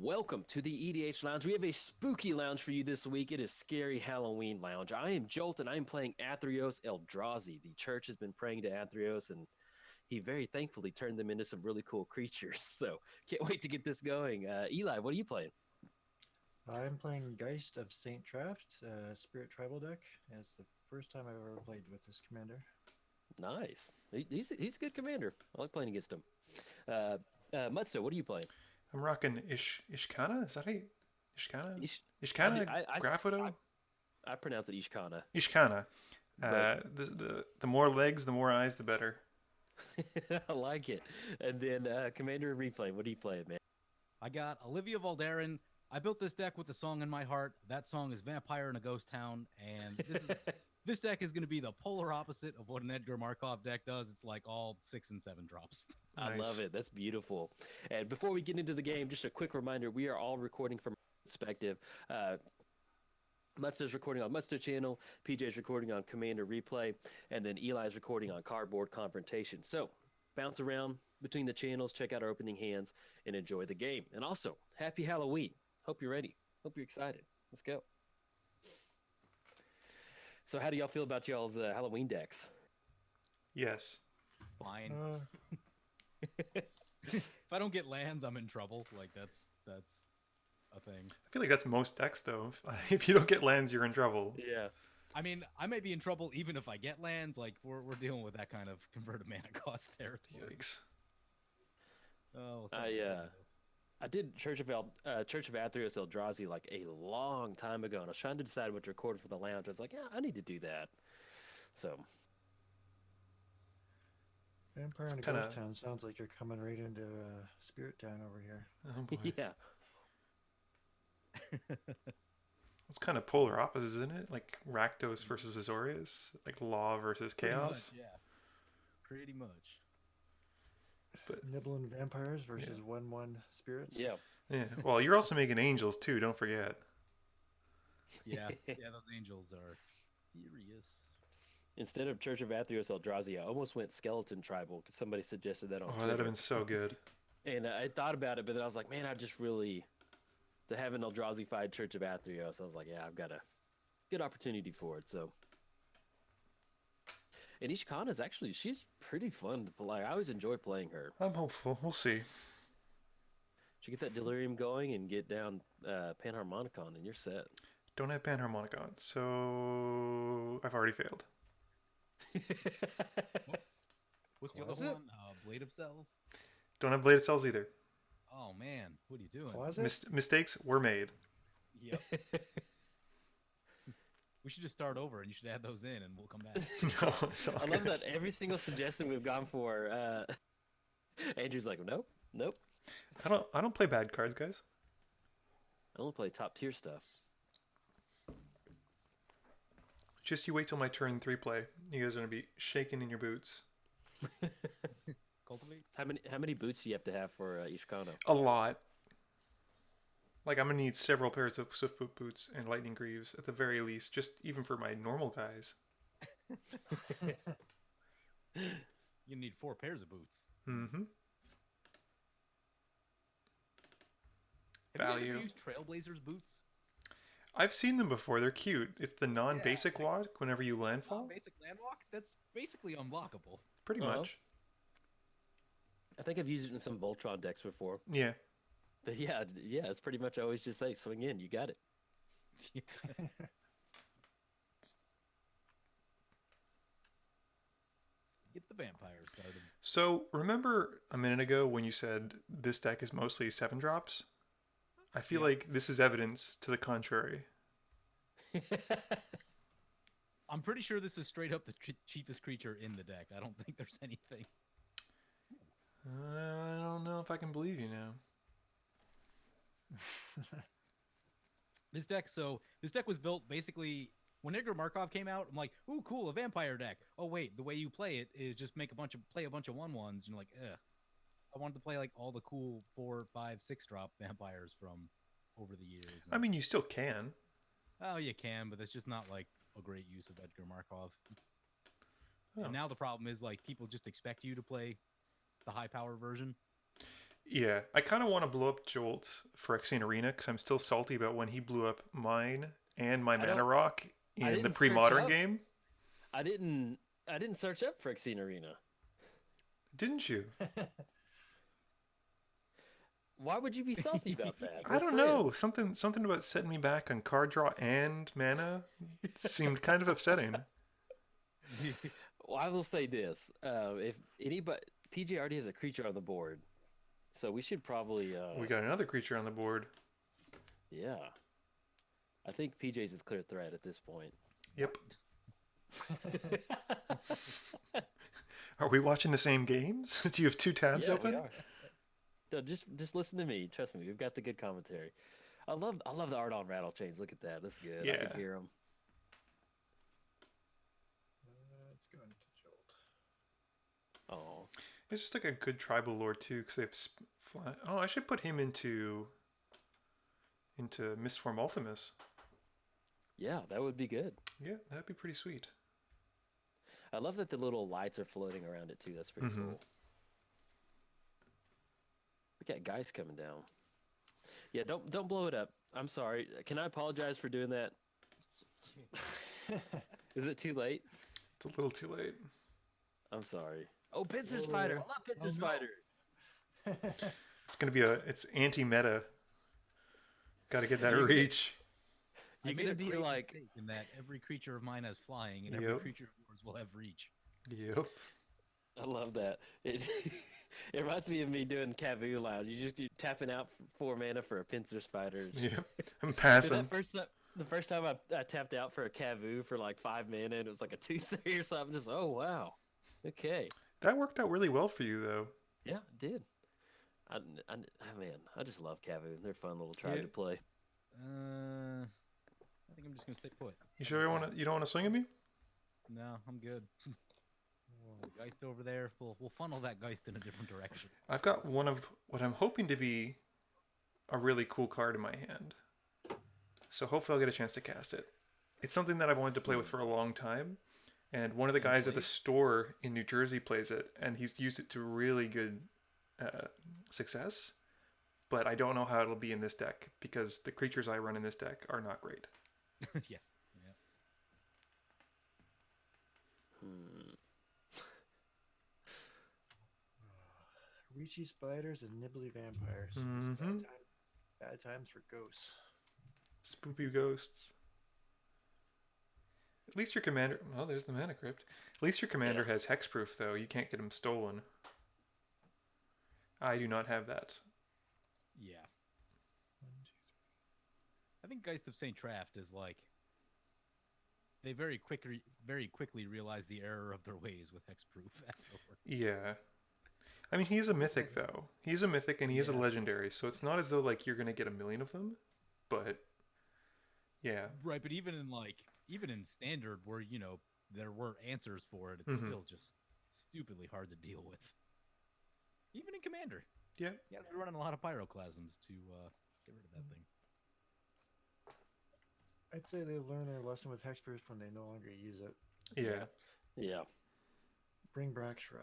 Welcome to the EDH Lounge. We have a spooky lounge for you this week. It is Scary Halloween Lounge. I am Jolt, and I am playing Athreos Eldrazi. The church has been praying to Athreos, and he very thankfully turned them into some really cool creatures. So can't wait to get this going. Eli, what are you playing? I'm playing Geist of St. Traft, Spirit Tribal deck. And it's the first time I've ever played with this commander. Nice. He's a good commander. I like playing against him. Muddstah, what are you playing? I'm rocking Ishkanah. Is that right? Ishkanah? Ish, Ishkanah Graph I, Widow? I pronounce it Ishkanah, Ishkanah. but The more legs, the more eyes, the better. I like it. And then Commander Replay, what are you playing, man? I got Olivia Valderin. I built this deck with a song in my heart. That song is Vampire in a Ghost Town, and this deck is going to be the polar opposite of what an Edgar Markov deck does. It's like all 6 and 7 drops. I Nice. love it. That's beautiful. And before we get into the game, just a quick reminder: we are all recording from our perspective. Muddstah's recording on Muddstah channel, PJ's recording on Commander Replay, and then Eli's recording on Cardboard Confrontation. So bounce around between the channels, check out our opening hands, and enjoy the game. And also, happy Halloween. Hope you're ready. Hope you're excited. Let's go. So how do y'all feel about y'all's Halloween decks? Yes. Fine. Uh, If I don't get lands, I'm in trouble. Like that's a thing. I feel like that's most decks, though. If you don't get lands, you're in trouble. Yeah. I mean, I may be in trouble even if I get lands. Like we're dealing with that kind of converted mana cost territory. Yikes. Oh, I did Church of Athreos Eldrazi like a long time ago, and I was trying to decide what to record for the lounge. I was like, yeah, I need to do that. So Vampire in a kinda- Ghost Town sounds like you're coming right into Spirit Town over here. Oh boy. yeah, It's kind of polar opposites, isn't it? Like Rakdos versus Azorius, like Law versus pretty Chaos. much, yeah, pretty much. But Nibbling Vampires versus 1/1 Spirits. yeah. yeah, well, you're also making angels too. Don't forget. Yeah, yeah. Those angels are serious. Instead of Church of Athreos Eldrazi, I almost went Skeleton Tribal because somebody suggested that on Oh, Twitter. that'd have been so good. And I thought about it, but then I was like, man, I just really to have an Eldrazi-fied Church of Athreos. I was like, yeah, I've got a good opportunity for it. So, and Ishkanah is actually she's pretty fun to play. I always enjoy playing her. I'm hopeful. We'll see. You get that Delirium going and get down Panharmonicon, and you're set. Don't have Panharmonicon, so I've already failed. What's the Closet? other one? Blade of Cells. Don't have bladed cells either. Oh man, what are you doing? Closet? Mistakes were made. Yep. We should just start over, and you should add those in, and we'll come back. No, it's all I love good. that every single suggestion we've gone for, Andrew's like, nope, nope. I don't play bad cards, guys. I only play top tier stuff. Just you wait till my turn 3 play. You guys are gonna be shaking in your boots. Cultivate. How many boots do you have to have for Ishkanah? A lot. Like I'm gonna need several pairs of Swiftfoot boots and Lightning Greaves at the very least, just even for my normal guys. You need 4 pairs of boots. Mm-hmm. Have you guys Value. ever used Trailblazers boots? I've seen them before. They're cute. It's the non-basic walk whenever you landfall. Basic landwalk. That's basically unblockable. Pretty much. I think I've used it in some Voltron decks before. Yeah. But yeah, it's pretty much always just say, swing in, you got it. Get the vampires started. So remember a minute ago when you said this deck is mostly 7 drops? I feel Yeah. like this is evidence to the contrary. I'm pretty sure this is straight up the cheapest creature in the deck. I don't think there's anything. I don't know if I can believe you now. This deck was built basically when Edgar Markov came out. I'm like, ooh, cool, a vampire deck. Oh wait, the way you play it is just play a bunch of 1/1s. And you're like, ugh. I wanted to play like all the cool 4, 5, 6 drop vampires from over the years. I mean, you still can. Oh, you can, but that's just not like a great use of Edgar Markov. Oh. And now the problem is like people just expect you to play the high power version. Yeah, I kind of want to blow up Jolt for Phyrexian Arena because I'm still salty about when he blew up mine and my I mana don't. rock I in the didn't search pre-modern up. game. I didn't. I didn't search up Phyrexian Arena. Didn't you? Why would you be salty about that? I We're don't know. friends. Something about setting me back on card draw and mana seemed kind of upsetting. Well, I will say this: if anybody, PJ already has a creature on the board, so we should probably. We got another creature on the board. Yeah, I think PJ's a clear threat at this point. Yep. Are we watching the same games? Do you have two tabs Yeah, open? we are. No, just listen to me. Trust me, we've got the good commentary. I love the art on rattle chains. Look at that. That's good. I Yeah. can hear them. Let's go into Jolt. Oh, It's just like a good tribal lord too, because they have fly. Oh, I should put him into Mistform Ultimus. yeah, that would be good. Yeah, that'd be pretty sweet. I love that the little lights are floating around it too. That's pretty cool. We got Geist coming down. Yeah, don't blow it up. I'm sorry. Can I apologize for doing that? Is it too late? It's a little too late. I'm sorry. Oh, Pincer Spider. I love Pincer Spider. It's gonna be it's anti-meta. Got to get that You're gonna- reach. You're I made gonna a be great like, mistake in that every creature of mine has flying, and every Yep. creature of yours will have reach. Yep. I love that. It it reminds me of me doing Cavu Lounge. You tapping out 4 mana for a Pincer Spider. Yep. I'm Dude, passing. the first time I tapped out for a Cavu for like 5 mana, and it was like a 2/3 or something. Just oh wow, okay, That worked out really well for you though. yeah, it did. Man, I just love Cavu. They're a fun little tribe Yeah. to play. I think I'm just gonna stay put. You sure you don't want to swing at me? No, I'm good. Geist over there. We'll funnel that Geist in a different direction. I've got one of what I'm hoping to be a really cool card in my hand. So hopefully I'll get a chance to cast it. It's something that I've wanted to play with for a long time. And one of the guys at the store in New Jersey plays it, and he's used it to really good success. But I don't know how it'll be in this deck, because the creatures I run in this deck are not great. Yeah. Reachy spiders and nibbly vampires. Mhm. Bad times for ghosts. Spoopy ghosts. At least your commander... Oh, there's the mana crypt. At least your commander has hexproof, though. You can't get him stolen. I do not have that. Yeah. I think Geist of St. Traft is like they very quickly realize the error of their ways with hexproof afterwards. Yeah. I mean, he's a mythic, though. He's a mythic, and he is a legendary, so it's not as though, like, you're going to get a million of them, but... Yeah. Right, but even in standard where, you know, there were answers for it, it's still just stupidly hard to deal with. Even in Commander. Yeah. Yeah, they're running a lot of pyroclasms to get rid of that thing. I'd say they learn their lesson with hexproof when they no longer use it. Yeah. Yeah. Bring back Shroud.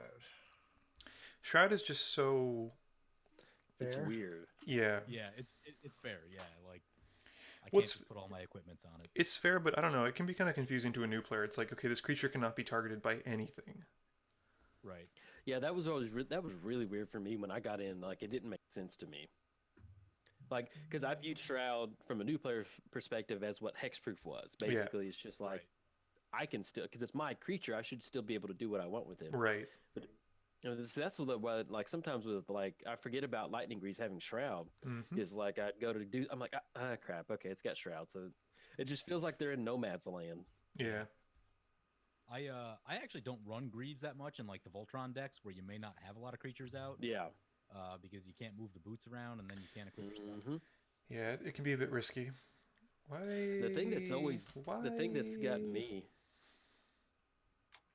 Shroud is just so... It's Fair? weird. Yeah. Yeah, it's fair. Yeah, like I What's- can't just put all my equipments on it. It's fair, but I don't know. It can be kind of confusing to a new player. It's like, okay, this creature cannot be targeted by anything. Right. Yeah, that was always that was really weird for me when I got in. Like, it didn't make sense to me. Like, because I viewed Shroud from a new player's perspective as what hexproof was. Basically, it's just like I can still, because it's my creature, I should still be able to do what I want with him. Right. But you know, that's what like sometimes with like I forget about Lightning Grease having Shroud. Is like I'd go to do. I'm like crap. Okay, it's got Shroud, so it just feels like they're in Nomad's land. Yeah. I actually don't run Greaves that much in like the Voltron decks where you may not have a lot of creatures out. Yeah. Because you can't move the boots around and then you can't equip your stuff. Yeah, it can be a bit risky. Why? The thing that's gotten me.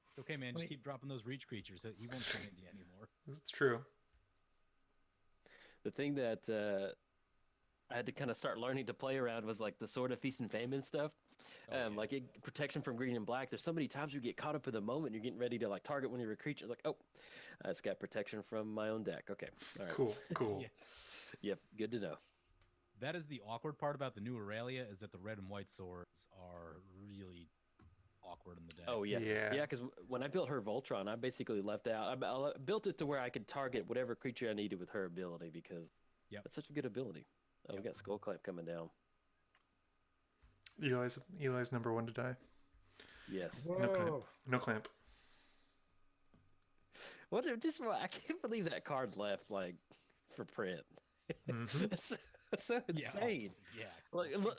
It's okay, man. Just keep dropping those reach creatures. He won't swing at you anymore. It's true. The thing that I had to kind of start learning to play around was like the Sword of Feast and Famine stuff. Oh, yeah. Like protection from green and black. There's so many times you get caught up in the moment. You're getting ready to like target one of your creatures. Like, oh, it's got protection from my own deck. Okay, all right. Cool, cool. Yeah. Yep, good to know. That is the awkward part about the new Aurelia is that the red and white swords are really awkward in the deck. Oh yeah, Yeah. Because when I built her Voltron, I basically left out. I built it to where I could target whatever creature I needed with her ability because that's such a good ability. Oh, we got Skull Clamp coming down. Eli's number 1 to die. Yes. No clamp. Whoa. No clamp. What? I can't believe that card left like for print. Mhm. That's so insane. Yeah.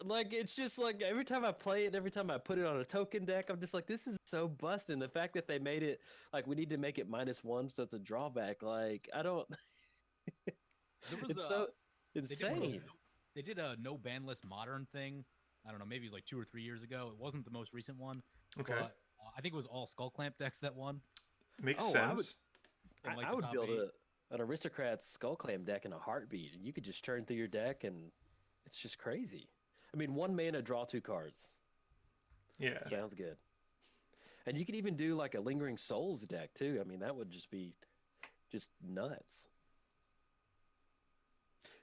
Like it's just like every time I play it, every time I put it on a token deck, I'm just like, this is so busting. The fact that they made it like we need to make it -1, so it's a drawback. Like I don't. There was It's so insane. They did a no ban list modern thing. I don't know, maybe it was like 2 or 3 years ago. It wasn't the most recent one. Okay. But, I think it was all Skull Clamp decks that won. Makes Oh, sense. in, like, I the would top build 8. an Aristocrat's Skull Clamp deck in a heartbeat, and you could just churn through your deck, and it's just crazy. I mean, 1 mana, draw 2 cards. Yeah. Sounds good. And you could even do like a Lingering Souls deck too. I mean, that would just be just nuts.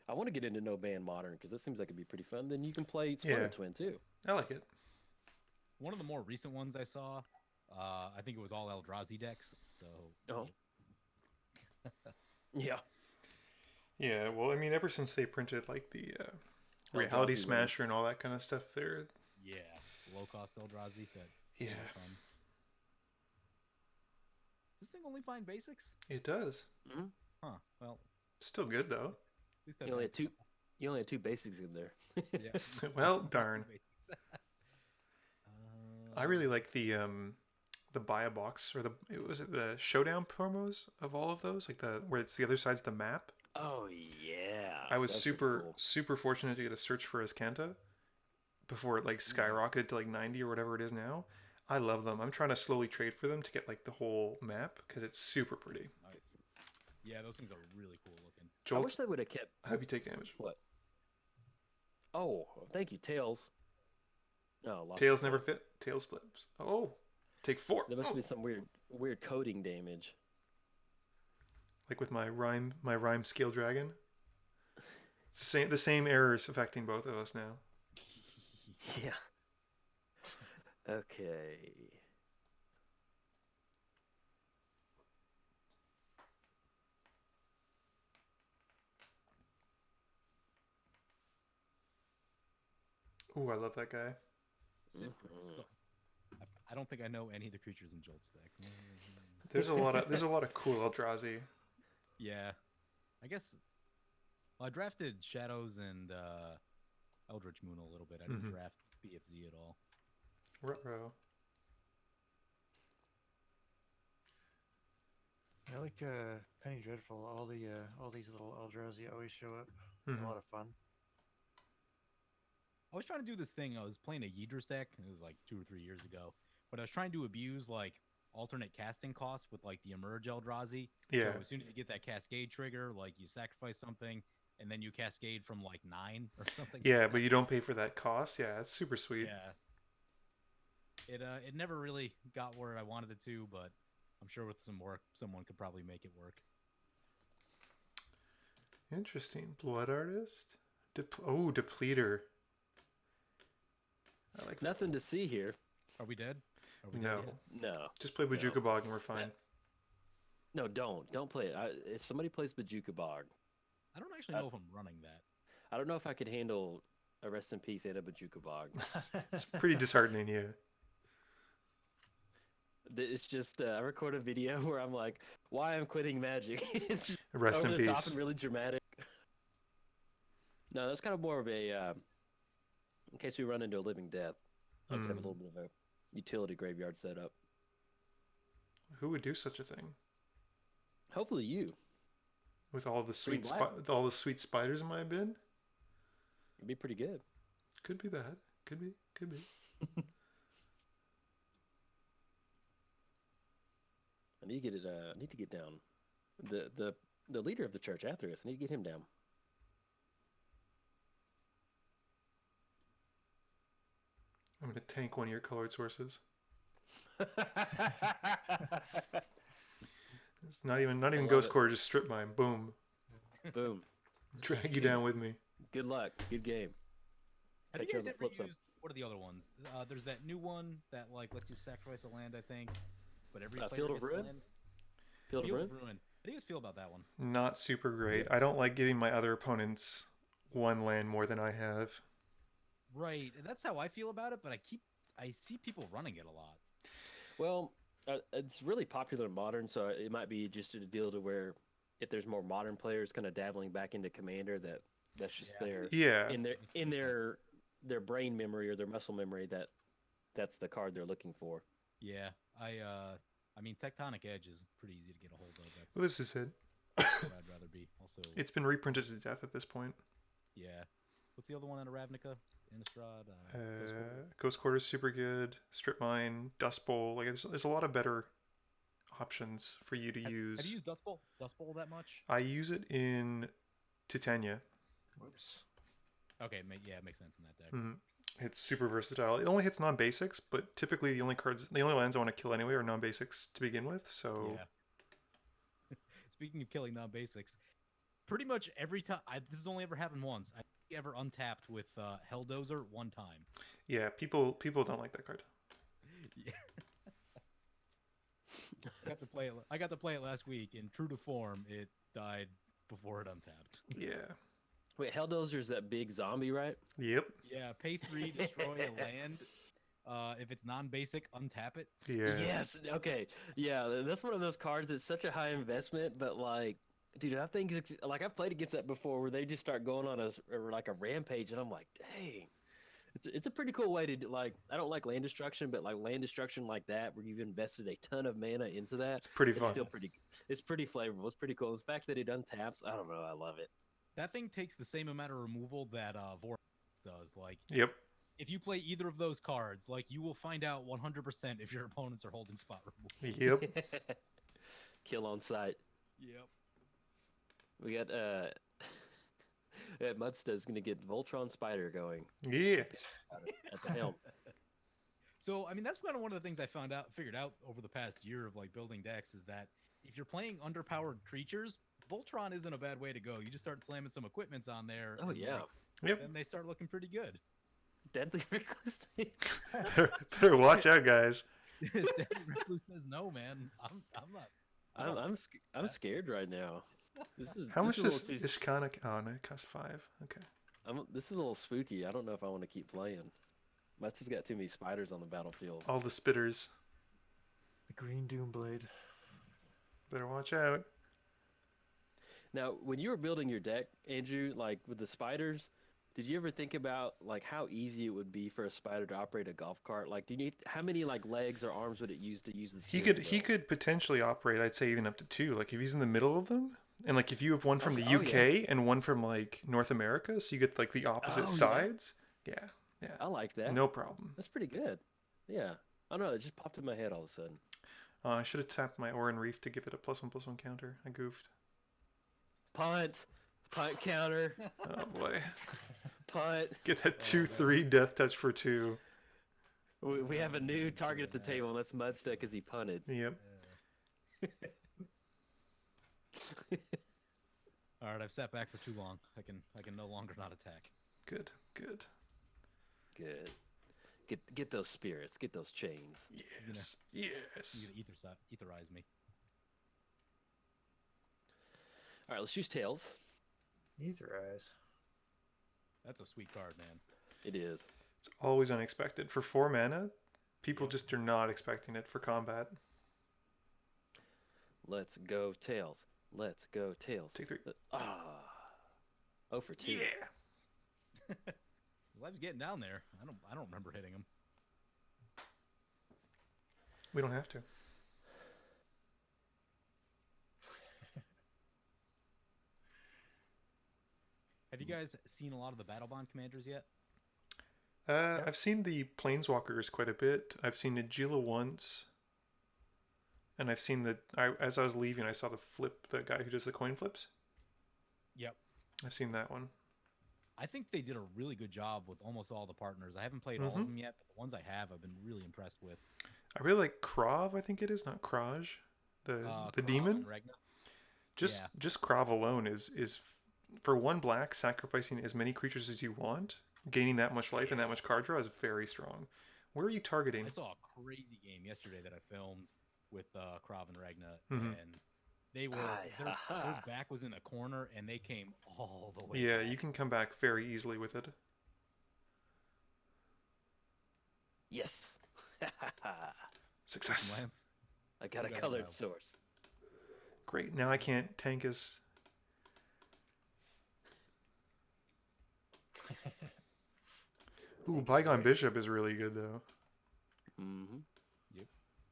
I want to get into No Ban Modern because that seems like it'd be pretty fun. Then you can play Splitter Twin too. I like it. One of the more recent ones I saw, I think it was all Eldrazi decks. So. Oh. Yeah. Yeah, well, I mean, ever since they printed like the Reality Eldrazi Smasher and all that kind of stuff, they're Yeah, low cost Eldrazi. That yeah, fun. Does this thing only find basics? it does. Mm-hmm. Huh. Well, Still good though. at least You only had two. You only had 2 basics in there. Yeah. Well, darn. Basics. I really like the buy a box or the showdown promos of all of those, like the where it's the other side's the map. Oh yeah. I was That's pretty super cool. super fortunate to get a search for Ishkanah before it like skyrocketed to like 90 or whatever it is now. I love them. I'm trying to slowly trade for them to get like the whole map because it's super pretty. Nice. Yeah, those things are really cool looking. I Jolt, wish they would have kept. I hope you take damage. What? Oh, thank you, Tails. Oh, lost Tails it. never fit. Tails flips. Oh, take 4. There must Oh. be some weird coding damage. Like with my rhyme scale dragon. It's the same errors affecting both of us now. Yeah. Okay. Ooh, I love that guy. I don't think I know any of the creatures in Jolt's deck. There's a lot of cool Eldrazi. Yeah, I guess. Well, I drafted Shadows and Eldritch Moon a little bit. I didn't draft BFZ at all. Ruh-roh. I like Penny Dreadful. All these little Eldrazi always show up. Mhm. A lot of fun. I was trying to do this thing. I was playing a Yidris deck. It was like 2 or 3 years ago. But I was trying to abuse like alternate casting costs with like the Emerge Eldrazi. Yeah. So as soon as you get that Cascade trigger, like you sacrifice something, and then you Cascade from like 9 or something. Yeah, but you don't pay for that cost. Yeah, it's super sweet. Yeah. It never really got where I wanted it to, but I'm sure with some work, someone could probably make it work. Interesting. Blood Artist. Depleter. I like that. Nothing to see here. Are we dead? Are we No. dead yet? No. Just play Bajuka Bog and we're fine. No, don't play it. If somebody plays Bajuka Bog, I don't actually know if I'm running that. I don't know if I could handle a Rest in Peace and a Bajuka Bog. It's pretty disheartening, yeah. It's just I record a video where I'm like, "Why I'm quitting Magic." It's just Rest over in the top peace. and really dramatic. No, that's kind of more of a in case we run into a living death. I could have a little bit of a utility graveyard setup. Who would do such a thing? Hopefully you. With all the sweet black. with all the sweet spiders in my bin? It'd be pretty good. Could be bad. Could be. I need to get it. I need to get down. The leader of the church, Athreos. I need to get him down. I'm going to tank one of your colored sources. It's not even love Ghost it. Core, just strip mine. Boom. Boom. Drag you down with me. Good luck. Good game. Have you Catch you guys on the ever flip side. used, what are the other ones? There's that new one that like lets you sacrifice a land, I think. But every player Field of gets a Ruin? land. Field of Ruin? How do you guys feel about that one? Not super great. I don't like giving my other opponents one land more than I have. Right, and that's how I feel about it. But I see people running it a lot. Well, it's really popular in Modern, so it might be just a deal to where if there's more Modern players kind of dabbling back into Commander, that's just Yeah. Yeah. in their brain memory or their muscle memory that's the card they're looking for. Yeah, I mean, Tectonic Edge is pretty easy to get a hold of. That's Well, this is it. what I'd rather be. Also, It's been reprinted to death at this point. yeah. What's the other one out of Ravnica? Innistrad? Ghost Quarter? Ghost Quarter is super good. Strip Mine, Dust Bowl. Like there's a lot of better options for you to use. Have you used Dust Bowl? Dust Bowl that much? I use it in Titania. Whoops. Okay, yeah, it makes sense in that deck. Mhm. It's super versatile. It only hits non-basics, but typically the only lands I want to kill anyway are non-basics to begin with. So Yeah. Speaking of killing non-basics, pretty much every time this has only ever happened once. I ever untapped with Helldozer one time. yeah, people don't like that card. Yeah. I got to play it last week, and true to form, it died before it untapped. Yeah. Wait, Helldozer's that big zombie, right? Yep. Yeah, pay 3, destroy a land. If it's non-basic, untap it. Yeah. Yes. Okay. Yeah, that's one of those cards that's such a high investment, but like, dude, I think like I've played against that before, where they just start going on a rampage, and I'm like, dang, it's a pretty cool way to do, like. I don't like land destruction, but like land destruction like that, where you've invested a ton of mana into that, It's pretty it's fun. still pretty. It's pretty flavorful. It's pretty cool. The fact that it untaps, I don't know, I love it. That thing takes the same amount of removal that Vortex does. Like, Yep. if you play either of those cards, like, you will find out 100% if your opponents are holding spot removal. Yep. Kill on sight. Yep. We got Muddstah is going to get Voltron Spider going Yeah. at the helm. So, I mean, that's kind of one of the things I figured out over the past year of like building decks is that if you're playing underpowered creatures, Voltron isn't a bad way to go. You just start slamming some equipments on there. Oh and, yeah, like, Yep. then they start looking pretty good. Deadly Reckless. Better watch out, guys. Deadly Recluse says no, man. I'm not. I'm scared right now. This is How much is does Ishkanah? Oh, no, it costs 5. Okay. this is a little spooky. I don't know if I want to keep playing. Muddstah's got too many spiders on the battlefield. All the spitters. The Green Doomblade. Better watch out. Now, when you were building your deck, Andrew, like with the spiders, did you ever think about like how easy it would be for a spider to operate a golf cart? Like, do you need how many like legs or arms would it use to use this? He could potentially operate, I'd say, even up to 2. Like if he's in the middle of them, and like if you have one from the UK and one from like North America, so you get like the opposite sides. Yeah. I like that. No problem. That's pretty good. Yeah. I don't know. It just popped in my head all of a sudden. I should have tapped my Orin Reef to give it a +1/+1 counter. I goofed. Punt counter. Oh boy. Punt. Get that 2/3 death touch for 2. We have a new target at the table, and that's Muddstah because he punted. Yep. All right, I've sat back for too long. I can no longer not attack. Good. Good. Get those spirits. Get those chains. Yes. Yes. You're gonna etherize me. All right, let's use tails. Either eyes. That's a sweet card, man. It is. It's always unexpected. For 4 mana, people just are not expecting it for combat. Let's go tails. Let's go tails. Take 3. Oh for 2. Yeah. Life's getting down there. I don't remember hitting him. We don't have to. Have you guys seen a lot of the Battle Bond commanders yet? I've seen the Planeswalkers quite a bit. I've seen Najila once. And I've seen as I was leaving, I saw the guy who does the coin flips. Yep. I've seen that one. I think they did a really good job with almost all the partners. I haven't played all of them yet, but the ones I have, I've been really impressed with. I really like Krav, I think it is, not Kraj, the Krav demon. and Regna. Just Krav alone is for 1 black, sacrificing as many creatures as you want, gaining that much life and that much card draw is very strong. Where are you targeting? I saw a crazy game yesterday that I filmed with Krav and Regna, Mhm. and they were their back was in a corner, and they came all the way. Yeah, back. you can come back very easily with it. Yes. Success. Lance? I got a You got it colored now. source. Great. Now I can't tank as. Ooh, Bygone Bishop is really good though. Mm-hmm.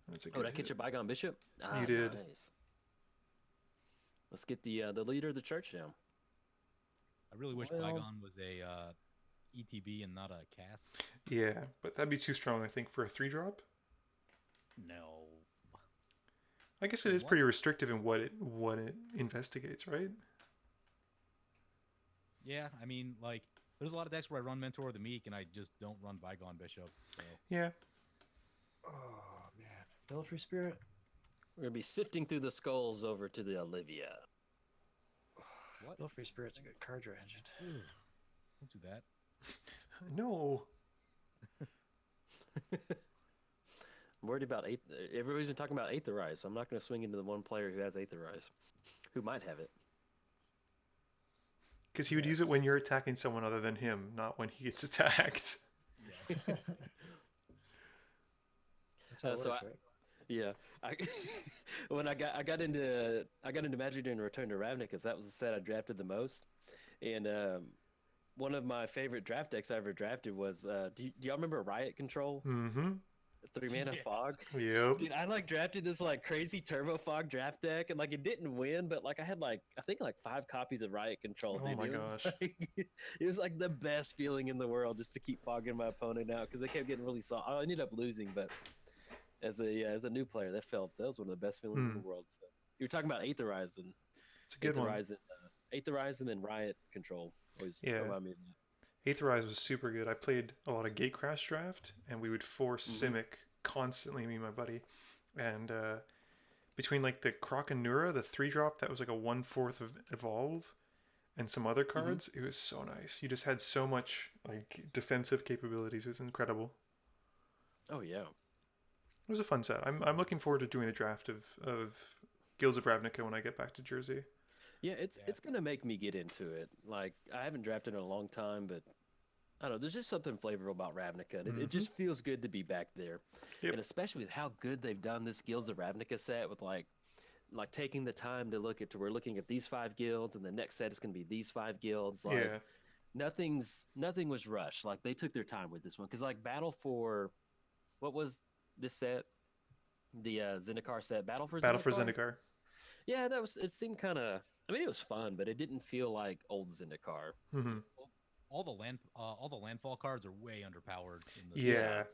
That's a Oh, good did I catch hit. a bygone bishop? You did. Nice. Let's get the leader of the church down. I really wish Well- Bygone was a ETB and not a cast. Yeah, but that'd be too strong, I think, for a 3-drop. No. I guess it is pretty restrictive in what it investigates, right? Yeah, I mean, like, there's a lot of decks where I run Mentor of the Meek, and I just don't run Bygone Bishop. So Yeah. Oh man, Belfry Spirit. We're gonna be sifting through the skulls over to the Olivia. what? Belfry Spirit's a good card draw engine. Don't do that. No. I'm worried about everybody's been talking about Aetherize, so I'm not gonna swing into the one player who has Aetherize, who might have it. Because he would use it when you're attacking someone other than him, not when he gets attacked. Yeah. That's how it So works, right? Yeah, when I got into Magic during Return to Ravnica, because that was the set I drafted the most, and one of my favorite draft decks I ever drafted was do y'all remember Riot Control? Mm-hmm. 3-mana fog. Yep. Dude, I drafted this crazy turbo fog draft deck, and it didn't win, but I had I think 5 copies of Riot Control. Oh Dude. my It was, gosh. it was the best feeling in the world just to keep fogging my opponent out because they kept getting really soft. I ended up losing, but as a new player, that was one of the best feelings in the world. So you were talking about Aetherize and It's a good one. Aetherize and then Riot Control. Always Yeah. remind me of that. Aetherize was super good. I played a lot of Gatecrash draft, and we would force Simic constantly, me and my buddy. And between the Croconura, the 3-drop that was a 1/4 of Evolve, and some other cards, it was so nice. You just had so much defensive capabilities. It was incredible. Oh yeah. It was a fun set. I'm looking forward to doing a draft of Guilds of Ravnica when I get back to Jersey. Yeah, it's gonna make me get into it. I haven't drafted in a long time, but I don't know. There's just something flavorful about Ravnica. It just feels good to be back there, Yep. and especially with how good they've done this Guilds of Ravnica set with taking the time to we're looking at these 5 guilds, and the next set is gonna be these 5 guilds. Yeah. Nothing was rushed. They took their time with this one because Battle for what was this set? The Zendikar set, Battle for Zendikar. Yeah, it seemed kind of. I mean, it was fun, but it didn't feel like old Zendikar. Mm-hmm. All the landfall cards are way underpowered. In the Yeah.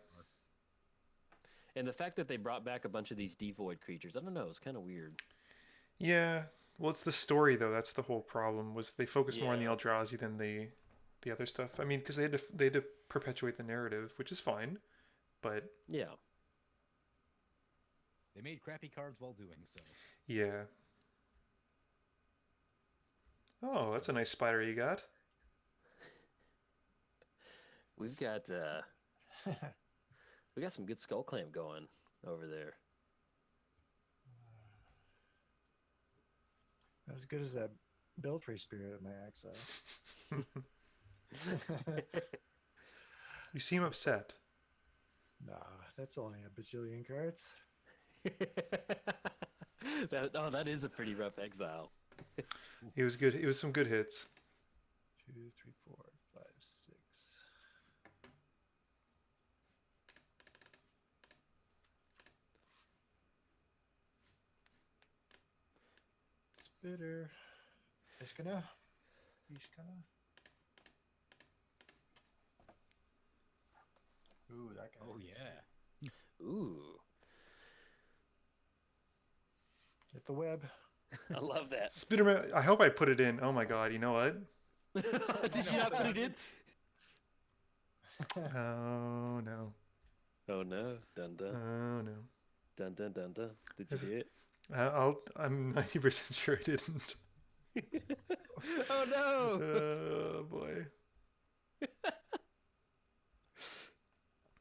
And the fact that they brought back a bunch of these devoid creatures, I don't know, it's kind of weird. Yeah. Well, it's the story though. That's the whole problem. Was they focused more on the Yeah. Eldrazi than the other stuff? I mean, because they had to perpetuate the narrative, which is fine, but Yeah. They made crappy cards while doing so. yeah. Oh, that's a nice spider you got. We've got some good skull clamp going over there. Not as good as that Belfry Spirit of my exile. You seem upset. Nah, that's only a bajillion cards. that is a pretty rough exile. It was good. It was some good hits. 2, 3, 4, 5, 6. Spitter. Ishkanah. Ooh, that guy. Oh yeah. Ooh, Get the web. I love that. Spiderman. I hope I put it in. Oh my god. You know what? Did you not put it in? Oh no. Oh no! Dun dun Oh no. dun dun dun dun. Did you This is- do it? I'm 90% sure I didn't. Oh no! Oh boy.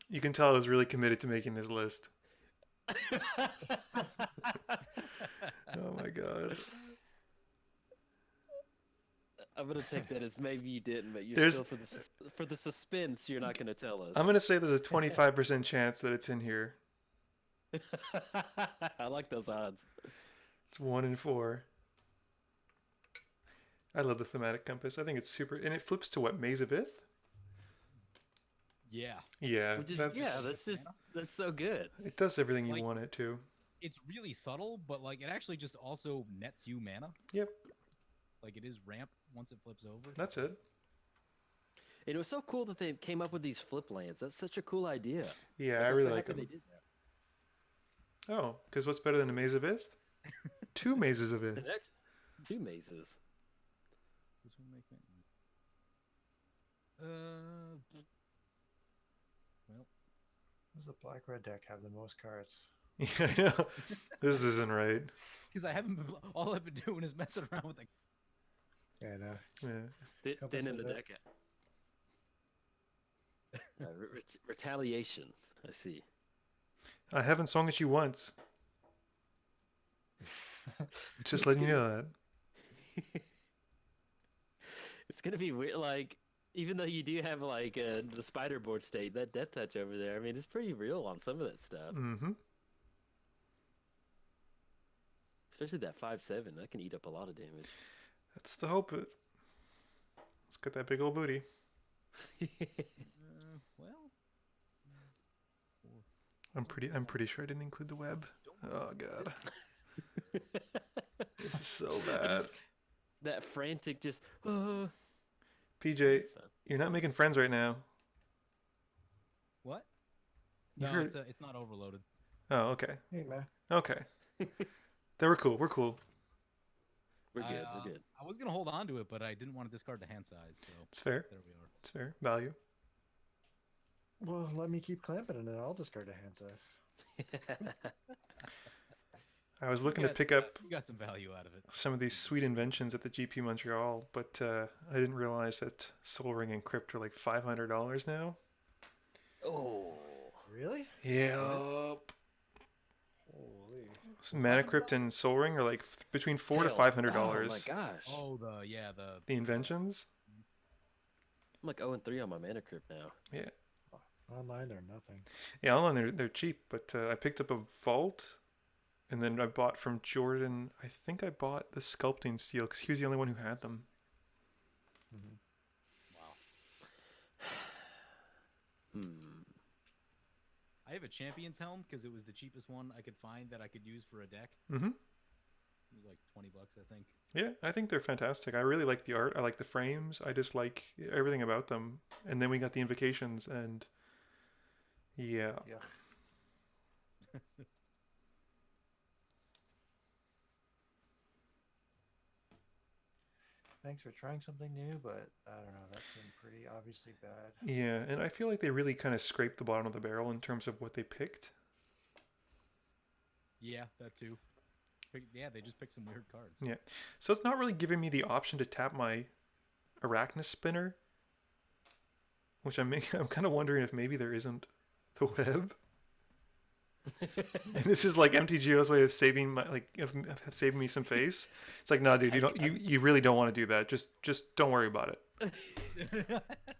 You can tell I was really committed to making this list. Oh my god. I'm gonna take that as maybe you didn't, but you're There's- still for the suspense. You're not gonna tell us. I'm gonna say there's a 25% chance that it's in here. I like those odds. It's 1 in 4. I love the thematic compass. I think it's super, and it flips to what, Maze of Ith? Yeah, Yeah, Which is, that's that's so good. it does everything you Like- want it to. it's really subtle, but like it actually just also nets you mana. Yep, Like it is ramp once it flips over. that's it. And it was so cool that they came up with these flip lands. That's such a cool idea. Yeah, Like, I I'm really so like happy them. they did that. Oh, because what's better than a Maze of Ith? 2 mazes of Ith. And that- 2 mazes. This one make me. Well, Does the black red deck have the most cards? Yeah, I know. This isn't right. because I haven't been. All I've been doing is messing around with the. Yeah, no. Yeah. Help Then us in the with that. deck. Retaliation. I see. I haven't swung at you once. Just It's letting you good. know that. It's gonna be weird. Like, even though you do have like the spider board state, that death touch over there. I mean, it's pretty real on some of that stuff. Mm-hmm. Especially that 5/7. That can eat up a lot of damage. That's the hope. Let's get that big old booty. Well. I'm pretty sure I didn't include the web. Oh god. This is so bad. That frantic just. Oh, PJ, it's fine. you're not making friends right now. What? You No, heard- it's not overloaded. Oh, okay. Hey, man. Okay. Then we're cool. We're cool. We're good. I, We're good. I was gonna hold on to it, but I didn't want to discard the hand size, so It's fair. there we are. It's fair. Value. Well, let me keep clamping and then I'll discard a hand size. I was looking You to got- pick up You got some value out of it. some of these sweet inventions at the GP Montreal, but I didn't realize that Soul Ring and Crypt are like $500 now. Oh. Really? Yep. Holy. Mana Crypt and Soul Ring are like between $400 to Tails. $500. Oh my gosh. Oh, the The inventions? I'm like 0-3 on my mana crypt now. Yeah. Online, they're nothing. Yeah, online they're cheap, but I picked up a Vault, and then I bought from Jordan. I think I bought the Sculpting Steel because he was the only one who had them. Mhm. I have a Champion's Helm because it was the cheapest one I could find that I could use for a deck. Mm-hmm. It was like $20, I think. Yeah, I think they're fantastic. I really like the art. I like the frames. I just like everything about them. And then we got the invocations, and yeah. Yeah. Thanks for trying something new, but I don't know. That seemed pretty obviously bad. Yeah, and I feel like they really kind of scraped the bottom of the barrel in terms of what they picked. Yeah, that too. Yeah, they just picked some weird cards. Yeah. So it's not really giving me the option to tap my Arachnus Spinner, which I'm kind of wondering if maybe there isn't the web. And this is like MTGO's way of saving my of saving me some face. It's like, no, dude, you really don't want to do that. Just don't worry about it.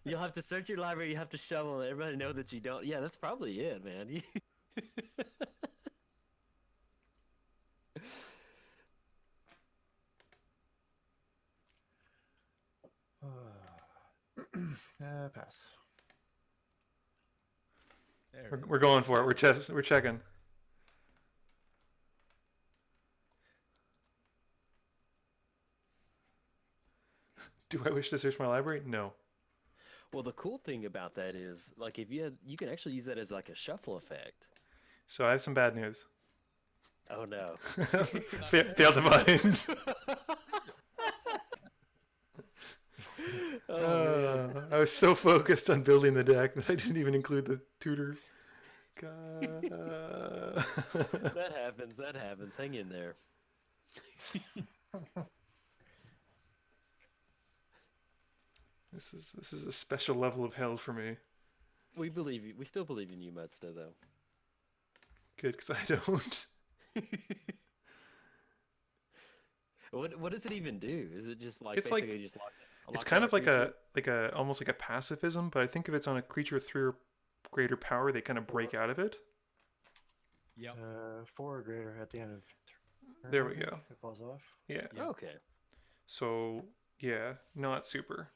You'll have to search your library. You have to shovel. And everybody know that you don't. Yeah, that's probably it, man. Pass. There it is. We're going for it. We're checking. Do I wish to search my library? No. Well, the cool thing about that is, like, if you can actually use that as like a shuffle effect. So I have some bad news. Oh no. Failed to find. Oh, man. I was so focused on building the deck that I didn't even include the tutor. God. That happens. That happens. Hang in there. This is a special level of hell for me. We believe you. We still believe in you, Muddstah, though. Good, because I don't. What does it even do? Is it just like It's like- basically just lock? It's kind of like a almost like a pacifism, but I think if it's on a creature with 3 or greater power, they kind of break out of it. Yep. 4 or greater at the end of turn. There I we think. go. It falls off. Yeah. Yeah. Okay. So yeah, not super.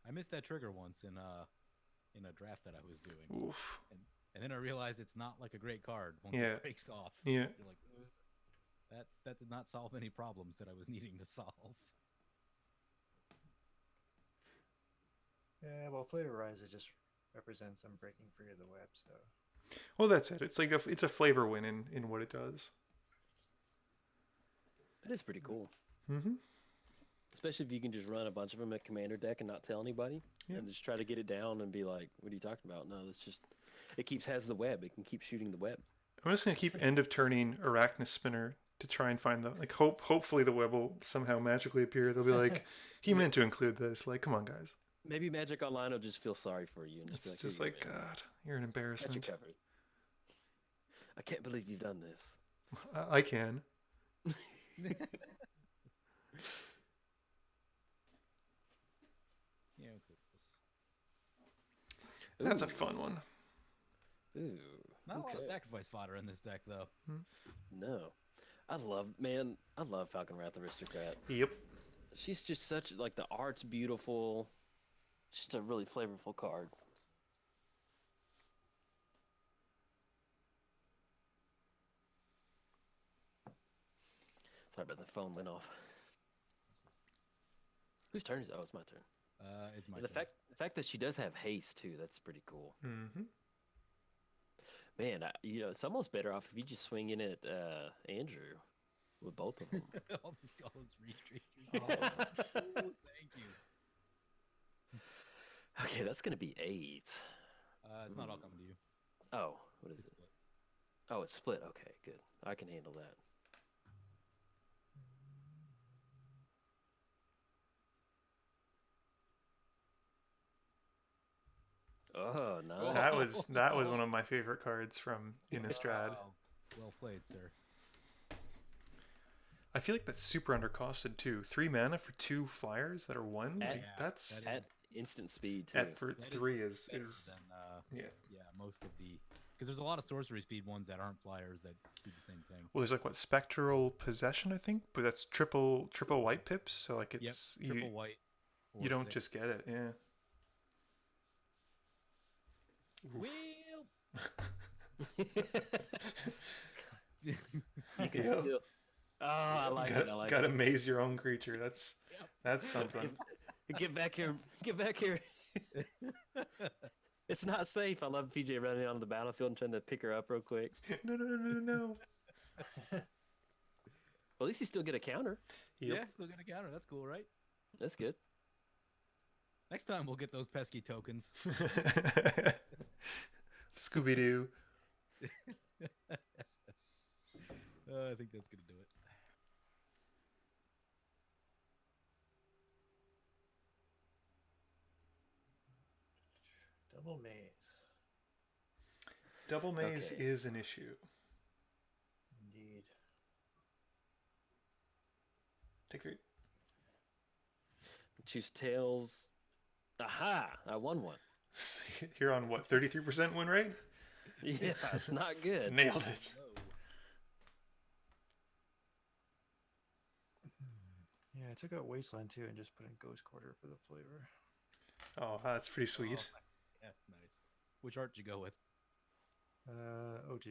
I missed that trigger once in a draft that I was doing, Oof. and then I realized it's not like a great card once Yeah. it breaks off. Yeah. You're like, that did not solve any problems that I was needing to solve. Yeah, well, Flavorize, it just represents them breaking free of the web, so. Well, that's it. It's like it's a flavor win in what it does. That is pretty cool. Mm-hmm. Especially if you can just run a bunch of them at commander deck and not tell anybody, Yeah. and just try to get it down and be like, "What are you talking about?" No, that's just it has the web. It can keep shooting the web. I'm just gonna keep end of turning Arachnus Spinner to try and find the hopefully the web will somehow magically appear. They'll be like, he meant to include this. Like, come on, guys. Maybe Magic Online will just feel sorry for you and It's just just be like, like, "Here you go, man. God, you're an Got you embarrassment. covered." I can't believe you've done this. I can. Yeah, let's go with this. That's a Ooh. fun one. Ooh. Not a lot of Okay. sacrifice fodder in this deck, though. No. I love Falcon Wrath Aristocrat. Yep. She's just such, like, the art's beautiful. Just a really flavorful card. Sorry about the phone went off. Whose turn is it? Oh, it's my turn. It's my And the turn. fact that she does have haste too, that's pretty cool. Mm-hmm. Man, it's almost better off if you just swing in at Andrew with both of them. all this retreat. Thank you. Okay, that's gonna be 8. It's not all coming to you. Oh, what is It's it? split. Oh, it's split. Okay, good. I can handle that. Oh, nice. That was one of my favorite cards from Innistrad. Wow. Well played, sir. I feel like that's super undercosted too. 3 mana for 2 flyers that are 1. Like, Yeah, that's that At instant speed too. at for That is 3 is better is than, yeah. yeah, most of the, because there's a lot of sorcery speed ones that aren't flyers that do the same thing. Well, there's like what spectral possession, I think, but that's triple white pips. So like Yep, it's triple white. or you don't 6. just get it, yeah. Well, You can Yeah. still. Oh, I like it. I like Gotta it. maze your own creature. That's something. Get back here. Get back here. It's not safe. I love PJ running onto the battlefield and trying to pick her up real quick. No. Well, at least you still get a counter. Yep. yeah, still gonna counter. That's cool, right? That's good. Next time we'll get those pesky tokens. Scooby Doo. I think that's gonna do it. Double maze. Double maze Okay. is an issue. Indeed. Take 3. Choose tails. Aha! I won one. You're on what, 33% win rate? Yeah, it's not good. Nailed it. Yeah, I took out Wasteland too and just put in Ghost Quarter for the flavor. Oh, that's pretty sweet. Yeah, nice. Which art did you go with? OG.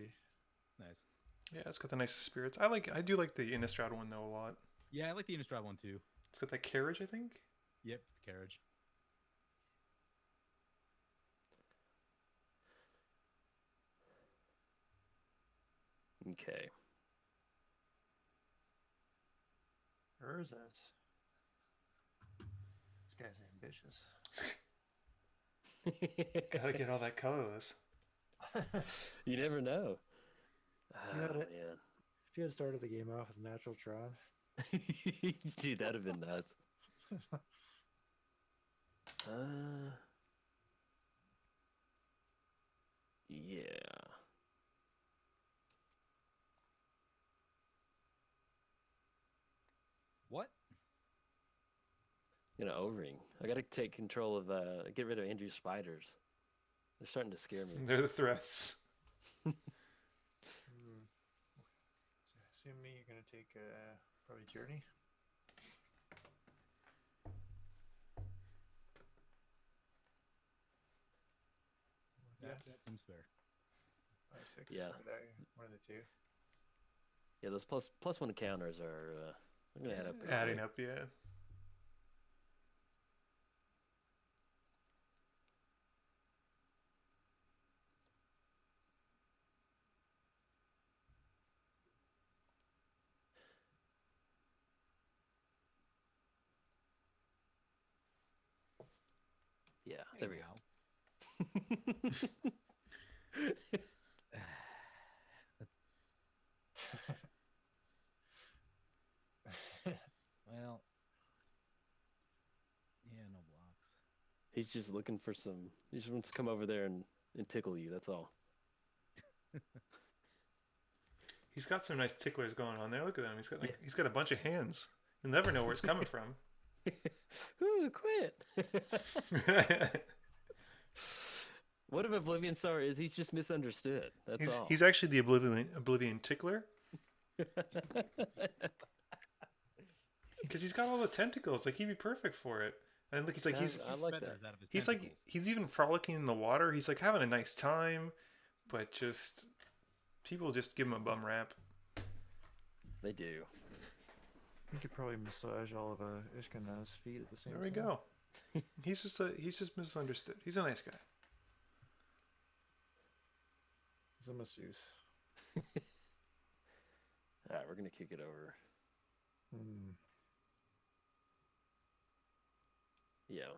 Nice. Yeah, it's got the nicest spirits. I do like the Innistrad one though a lot. Yeah, I like the Innistrad one too. It's got that carriage, I think. Yep, the carriage. Okay. Urzat. guy's ambitious. Gotta get all that colorless. You never know. You had Oh, it. man. If you had started the game off with natural Tron, Dude, that'd have been nuts. Yeah. What? You know, O-ring. I gotta take control of, get rid of Andrew's spiders. They're starting to scare me. They're the threats. assume me, you're gonna take probably Journey. Yeah, that seems fair. 5, 6. Yeah. One of the two. Yeah, those plus one counters are, I'm gonna add up. pretty Adding quick. up, yeah. Yeah, there we go. Well, yeah, no blocks. He's just looking for some. He just wants to come over there and tickle you. That's all. He's got some nice ticklers going on there. Look at him. He's got a bunch of hands. You'll never know where it's coming from. Ooh, quit. What if Oblivion Star is? He's just misunderstood. That's all. He's actually the Oblivion tickler. Because he's got all the tentacles. Like, he'd be perfect for it. And look, I like that. Feathers out of his he's tentacles. he's even frolicking in the water. He's like having a nice time, but just people just give him a bum rap. They do. You could probably massage all of Ishkanah's feet at the same There time. we go. He's just misunderstood. He's a nice guy. He's a masseuse. All right, we're gonna kick it over. Hmm. Yeah.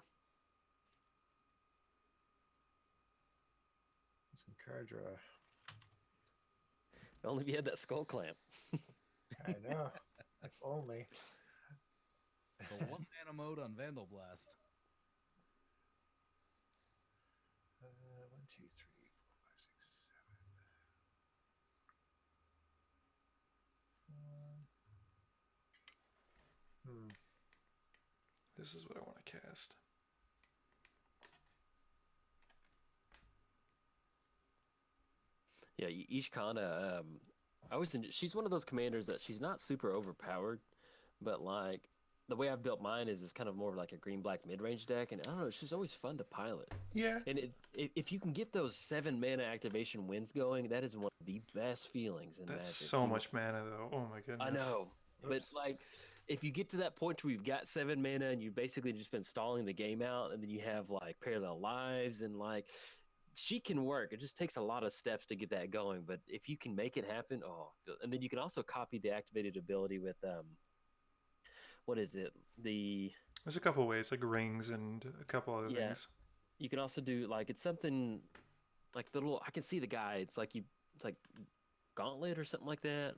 Some card draw. Only if you had that skull clamp. I know. If only. The one mana mode on Vandal Blast. 1, 2, 3, 4, 5, 6, 7. This is what I want to cast. Yeah, Ishkanah. She's one of those commanders that she's not super overpowered, but like the way I've built mine is kind of more like a green-black mid-range deck, and I don't know, she's always fun to pilot. Yeah. And if you can get those 7 mana activation wins going, that is one of the best feelings in Magic. That's so much mana, though. Oh my goodness. I know, but like, if you get to that point where you've got 7 mana and you've basically just been stalling the game out, and then you have like parallel lives and like, she can work. It just takes a lot of steps to get that going, but if you can make it happen, and then you can also copy the activated ability with what is it? There's a couple ways, like rings and a couple other things. You can also do like, it's something like the little. I can see the guy. It's like Gauntlet or something like that.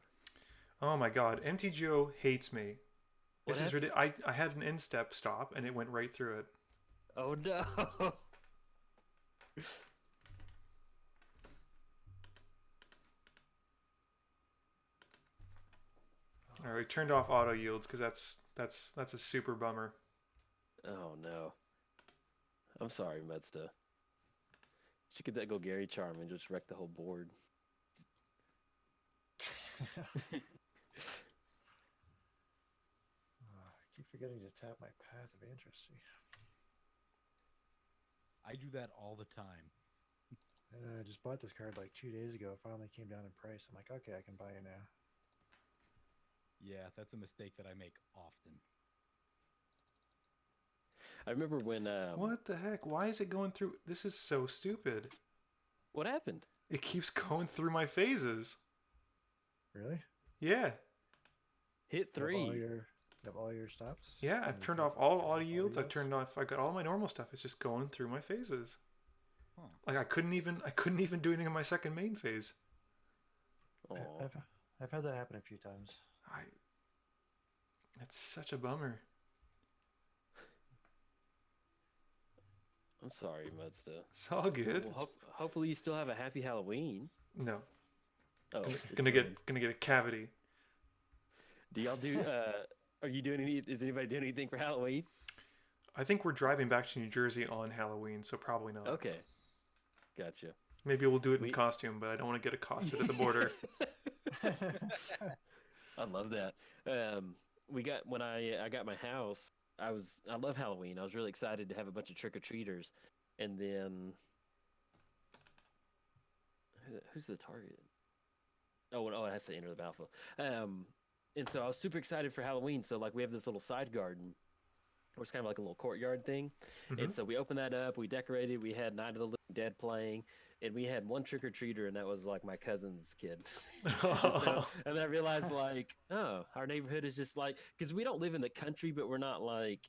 Oh my god, MTGO hates me. What This is ridiculous. I had an instep stop and it went right through it. Oh no. All right, we turned off auto yields because that's a super bummer. Oh no. I'm sorry, Muddstah. Should get that go Gary Charm and just wreck the whole board. I keep forgetting to tap my Path of Interest. I do that all the time. I just bought this card like 2 days ago. It finally came down in price. I'm like, okay, I can buy it now. Yeah, that's a mistake that I make often. I remember when What the heck? Why is it going through? This is so stupid. what happened? It keeps going through my phases. Really? Yeah. Hit You have all 3. your You have all your stops? Yeah, And I've you turned can off all turn auto off yields. I've turned off. I got all my normal stuff. It's just going through my phases. Huh. Like I couldn't even do anything in my second main phase. Aw. I've had that happen a few times. It's such a bummer. I'm sorry, Muddstah. It's all good. Well, hopefully you still have a happy Halloween. No, Oh, gonna get a cavity. Do y'all do? Are you doing any? Is anybody doing anything for Halloween? I think we're driving back to New Jersey on Halloween, so probably not. Okay, gotcha. Maybe we'll do it in We- costume, but I don't want to get accosted at the border. I love that. We got when I got my house. I love Halloween. I was really excited to have a bunch of trick or treaters, and then who's the target? Oh, it has to enter the battlefield. And so I was super excited for Halloween. So like we have this little side garden, where it's kind of like a little courtyard thing. Mhm. And so we opened that up. We decorated. We had Night of the Living Dead playing, and we had one trick or treater, and that was like my cousin's kid. And then I realized like, oh, our neighborhood is just like, because we don't live in the country, but we're not like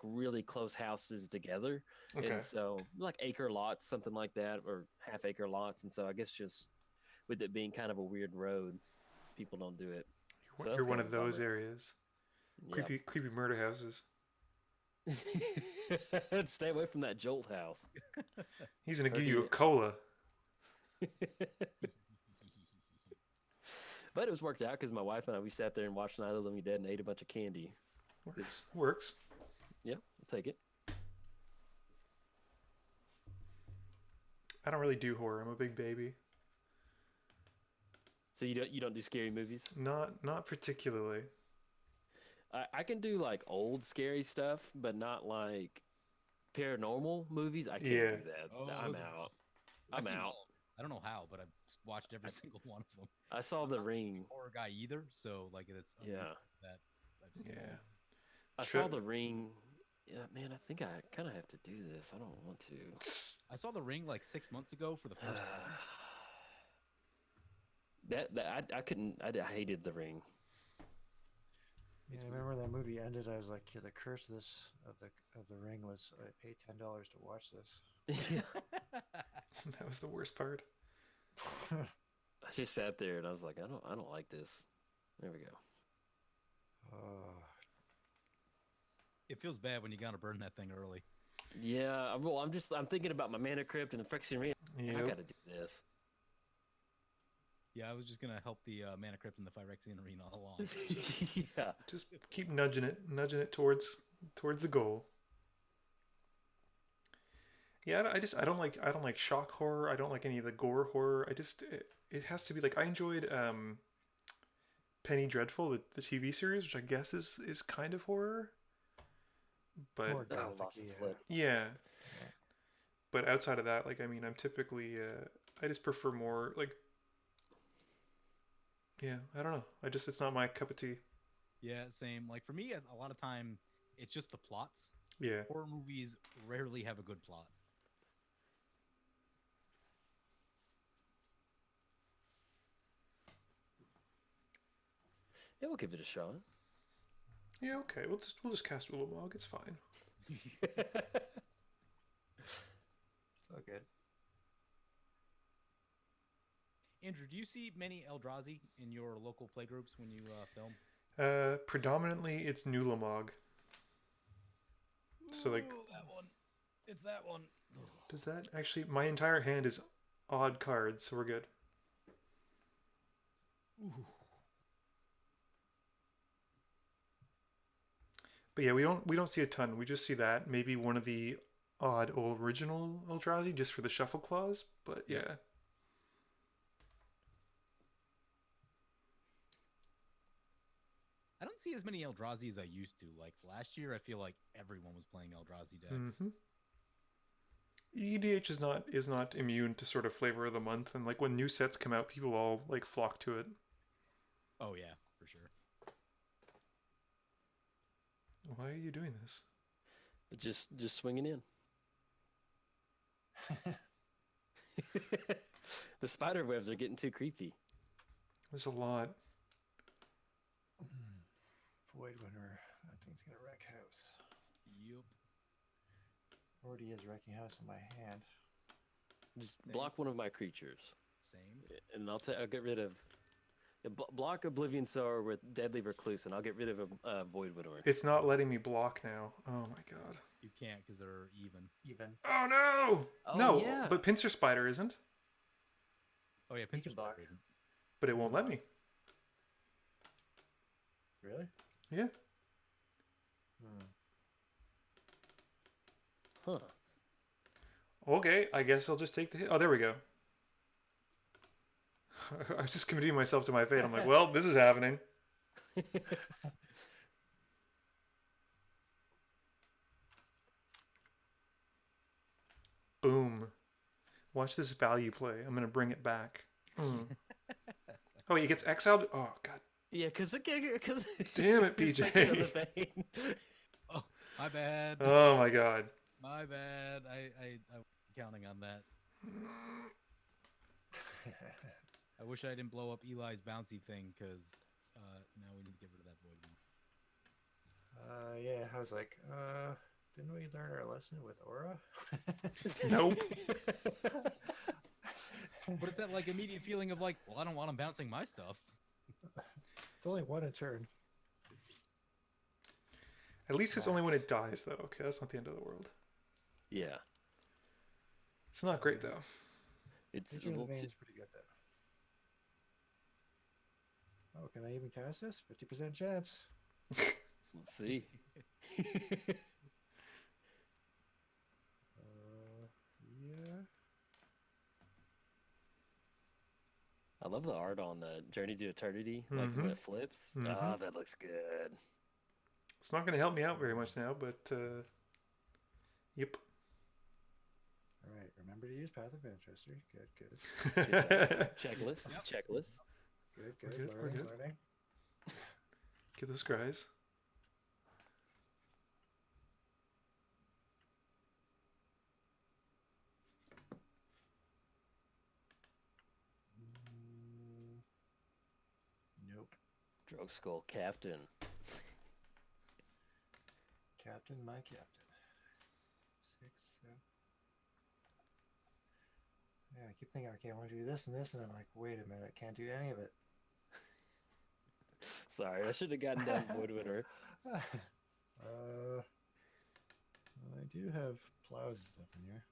really close houses together. Okay. And so like acre lots, something like that, or half acre lots. And so I guess just with it being kind of a weird road, people don't do it. So that's You're one kind of a those bummer. areas. Creepy murder houses. Stay away from that Jolt house. He's gonna Or give if you a you- cola. But it was worked out because my wife and I, we sat there and watched Night of the Living Dead and ate a bunch of candy. Works. Yeah, I'll take it. I don't really do horror. I'm a big baby. So you don't do scary movies? Not particularly. I can do like old scary stuff, but not like paranormal movies. I can't Yeah. do that. Oh, I'm those are- out. I've I'm seen out. all of them. I don't know how, but I've watched every single one of them. I saw The Ring. Horror guy either, so like it's Yeah, that I've seen. Yeah. I saw The Ring. Yeah, man, I think I kind of have to do this. I don't want to. I saw The Ring like 6 months ago for the first time. I couldn't. I hated The Ring. Yeah, I remember that movie ended. I was like, yeah, the curse of the ring was I paid $10 to watch this. Yeah. That was the worst part. I just sat there and I was like, I don't like this. There we go. It feels bad when you gotta burn that thing early. Yeah, well, I'm thinking about my mana crypt and the Phyrexian Arena. I Yep. gotta do this. Yeah, I was just gonna help the Mana Crypt and the Phyrexian Arena along. Yeah. Just keep nudging it towards the goal. Yeah, I don't like shock horror. I don't like any of the gore horror. It has to be like I enjoyed Penny Dreadful, the TV series, which I guess is kind of horror. But More Oh, lost gothic-y, the flip. yeah. But outside of that, like I mean, I'm typically I just prefer more like yeah, I don't know. It's not my cup of tea. Yeah, same. Like for me, a lot of time it's just the plots. Yeah. Horror movies rarely have a good plot. Yeah, we'll give it a shot. Yeah, okay. We'll just cast Ulamog. It's fine. So good. Andrew, do you see many Eldrazi in your local playgroups when you film? Predominantly it's Nulamog. So like Ooh, that one. It's that one. does that actually my entire hand is odd cards, so we're good. Ooh. But yeah, we don't see a ton. We just see that. Maybe one of the odd original Eldrazi just for the shuffle clause, but yeah. I don't see as many Eldrazi as I used to. Like last year, I feel like everyone was playing Eldrazi decks. Mm-hmm. EDH is not immune to sort of flavor of the month, and like when new sets come out, people all like flock to it. Oh yeah, for sure. Why are you doing this? Just swinging in. The spider webs are getting too creepy. There's a lot. 4 Void Winter. That thing's gonna wreck house. Yup. Already is wrecking house in my hand. Just Same. block one of my creatures, Same. and I'll get rid of. Block Oblivion Sower with Deadly Recluse, and I'll get rid of a Void Widower. It's not letting me block now. Oh my god. You can't because they're even. Even. Oh no! Oh, No, yeah. but Pincer Spider isn't. Oh yeah, Pincer can block. Spider isn't. But it won't let me. Really? Yeah. Huh. Okay, I guess I'll just take the hit. Oh, there we go. I was just committing myself to my fate. I'm like, well, this is happening. Boom. Watch this value play. I'm going to bring it back. Oh, he gets exiled? Oh, God. Yeah, because Damn it, PJ. Oh, my bad. Oh, my God. My bad. I'm counting on that. I wish I didn't blow up Eli's bouncy thing because now we need to get rid of that void. Yeah, I was like, didn't we learn our lesson with Aura? Nope. But it's that like immediate feeling of like, well, I don't want him bouncing my stuff. It's only one a turn. At least it's only when it dies, though. Okay, that's not the end of the world. Yeah, It's not great, though. it's a Nature of the little Vein too... is pretty good though. Oh, can I even cast this? 50% chance. Let's see. Yeah. I love the art on the Journey to Eternity, like when Mhm. it flips. Mhm. Ah, that looks good. It's not going to help me out very much now, but yep. All right. Remember to use Path of Ancestry. Good, good. Checklist, Yep. checklist. Good, We're good. good, we're Learning, good. learning. Get those guys. Nope. Drug Skull Captain. Captain, my captain. 6, 7. Yeah, I keep thinking, okay, I want to do this and this, and I'm like, wait a minute, I can't do any of it. Sorry, I should have gotten down Void Winter. I do have plows and stuff in here.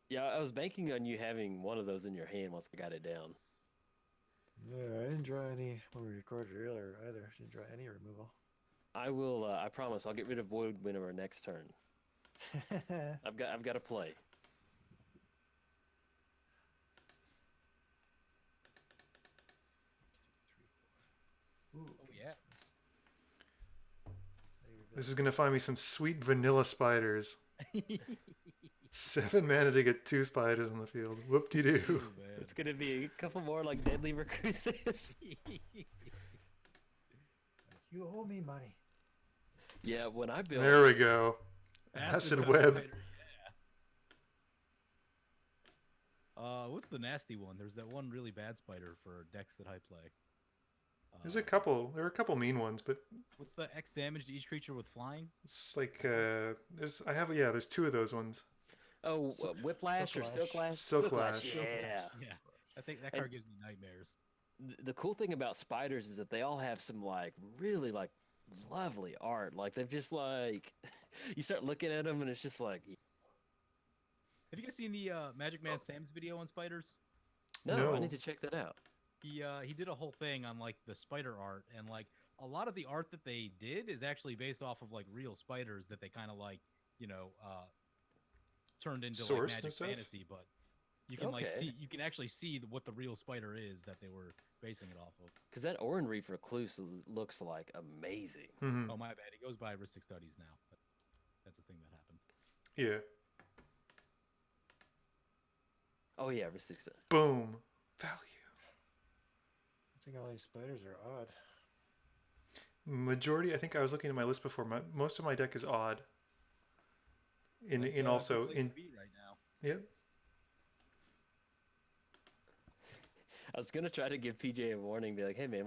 Yeah, I was banking on you having one of those in your hand once I got it down. Yeah, I didn't draw any when we recorded earlier either. Didn't draw any removal. I will. I promise. I'll get rid of Void Winter next turn. I've got to play. Ooh, Oh yeah. This is going to find me some sweet vanilla spiders. 7 mana to get 2 spiders on the field. Whoop-de-doo. Too bad. It's gonna be a couple more like Deadly Recruiters. You owe me money. Yeah, when I built. There we go. Acid Acid web. Spider, yeah. What's the nasty one? There's that one really bad spider for decks that I play. There's a couple. There are a couple mean ones, but What's the X damage to each creature with flying? it's like there's 2 of those ones. Oh, Whiplash or Silklash. Silklash? Silklash. Yeah. Yeah. I think that card gives me nightmares. The cool thing about spiders is that they all have some like really like lovely art. Like they've just like you start looking at them and it's just like Have you guys seen the Magic Man Sam's video on spiders? no, I No. need to check that out. He did a whole thing on like the spider art, and like a lot of the art that they did is actually based off of like real spiders that they kind of like turned into Sourced like and Magic stuff? Fantasy, but you can like Okay. see you can actually see what the real spider is that they were basing it off of. Because that Orin Reef Recluse looks like amazing. Mhm. Oh my bad, it goes by Ristic Studies now. But that's a thing that happened. Yeah. Oh yeah, Ristic. Boom. Value. I think all these spiders are odd. Majority, I think I was looking at my list before. Most of my deck is odd. That's In a also good place in to be right now. yep. I was gonna try to give PJ a warning, be like, "Hey man,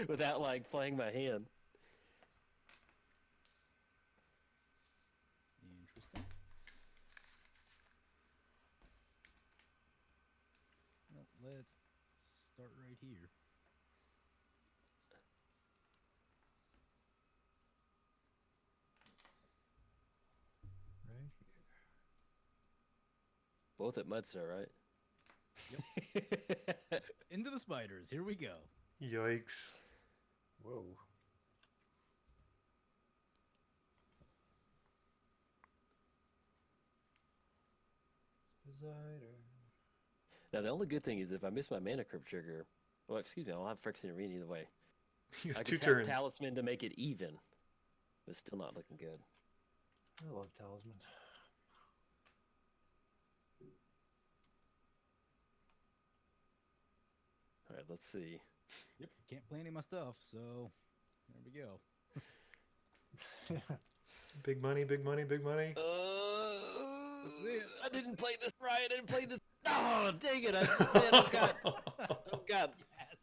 without like playing my hand. Interesting. Well, let's start right here. Right here. Both at Muddstah, right? Into the spiders. Here we go. Yikes. Whoa. Spider. Now the only good thing is if I miss my mana crypt trigger, well, excuse me, I'll have Phyrexian Arena either way. You I have could 2 turns. Talisman to make it even, but still not looking good. I love Talisman. All right, let's see. Yep. Can't play any of my stuff, so there we go. Big money, big money, big money. I didn't play this right. I didn't play this. Oh, dang it! Oh God! Oh God! Yes.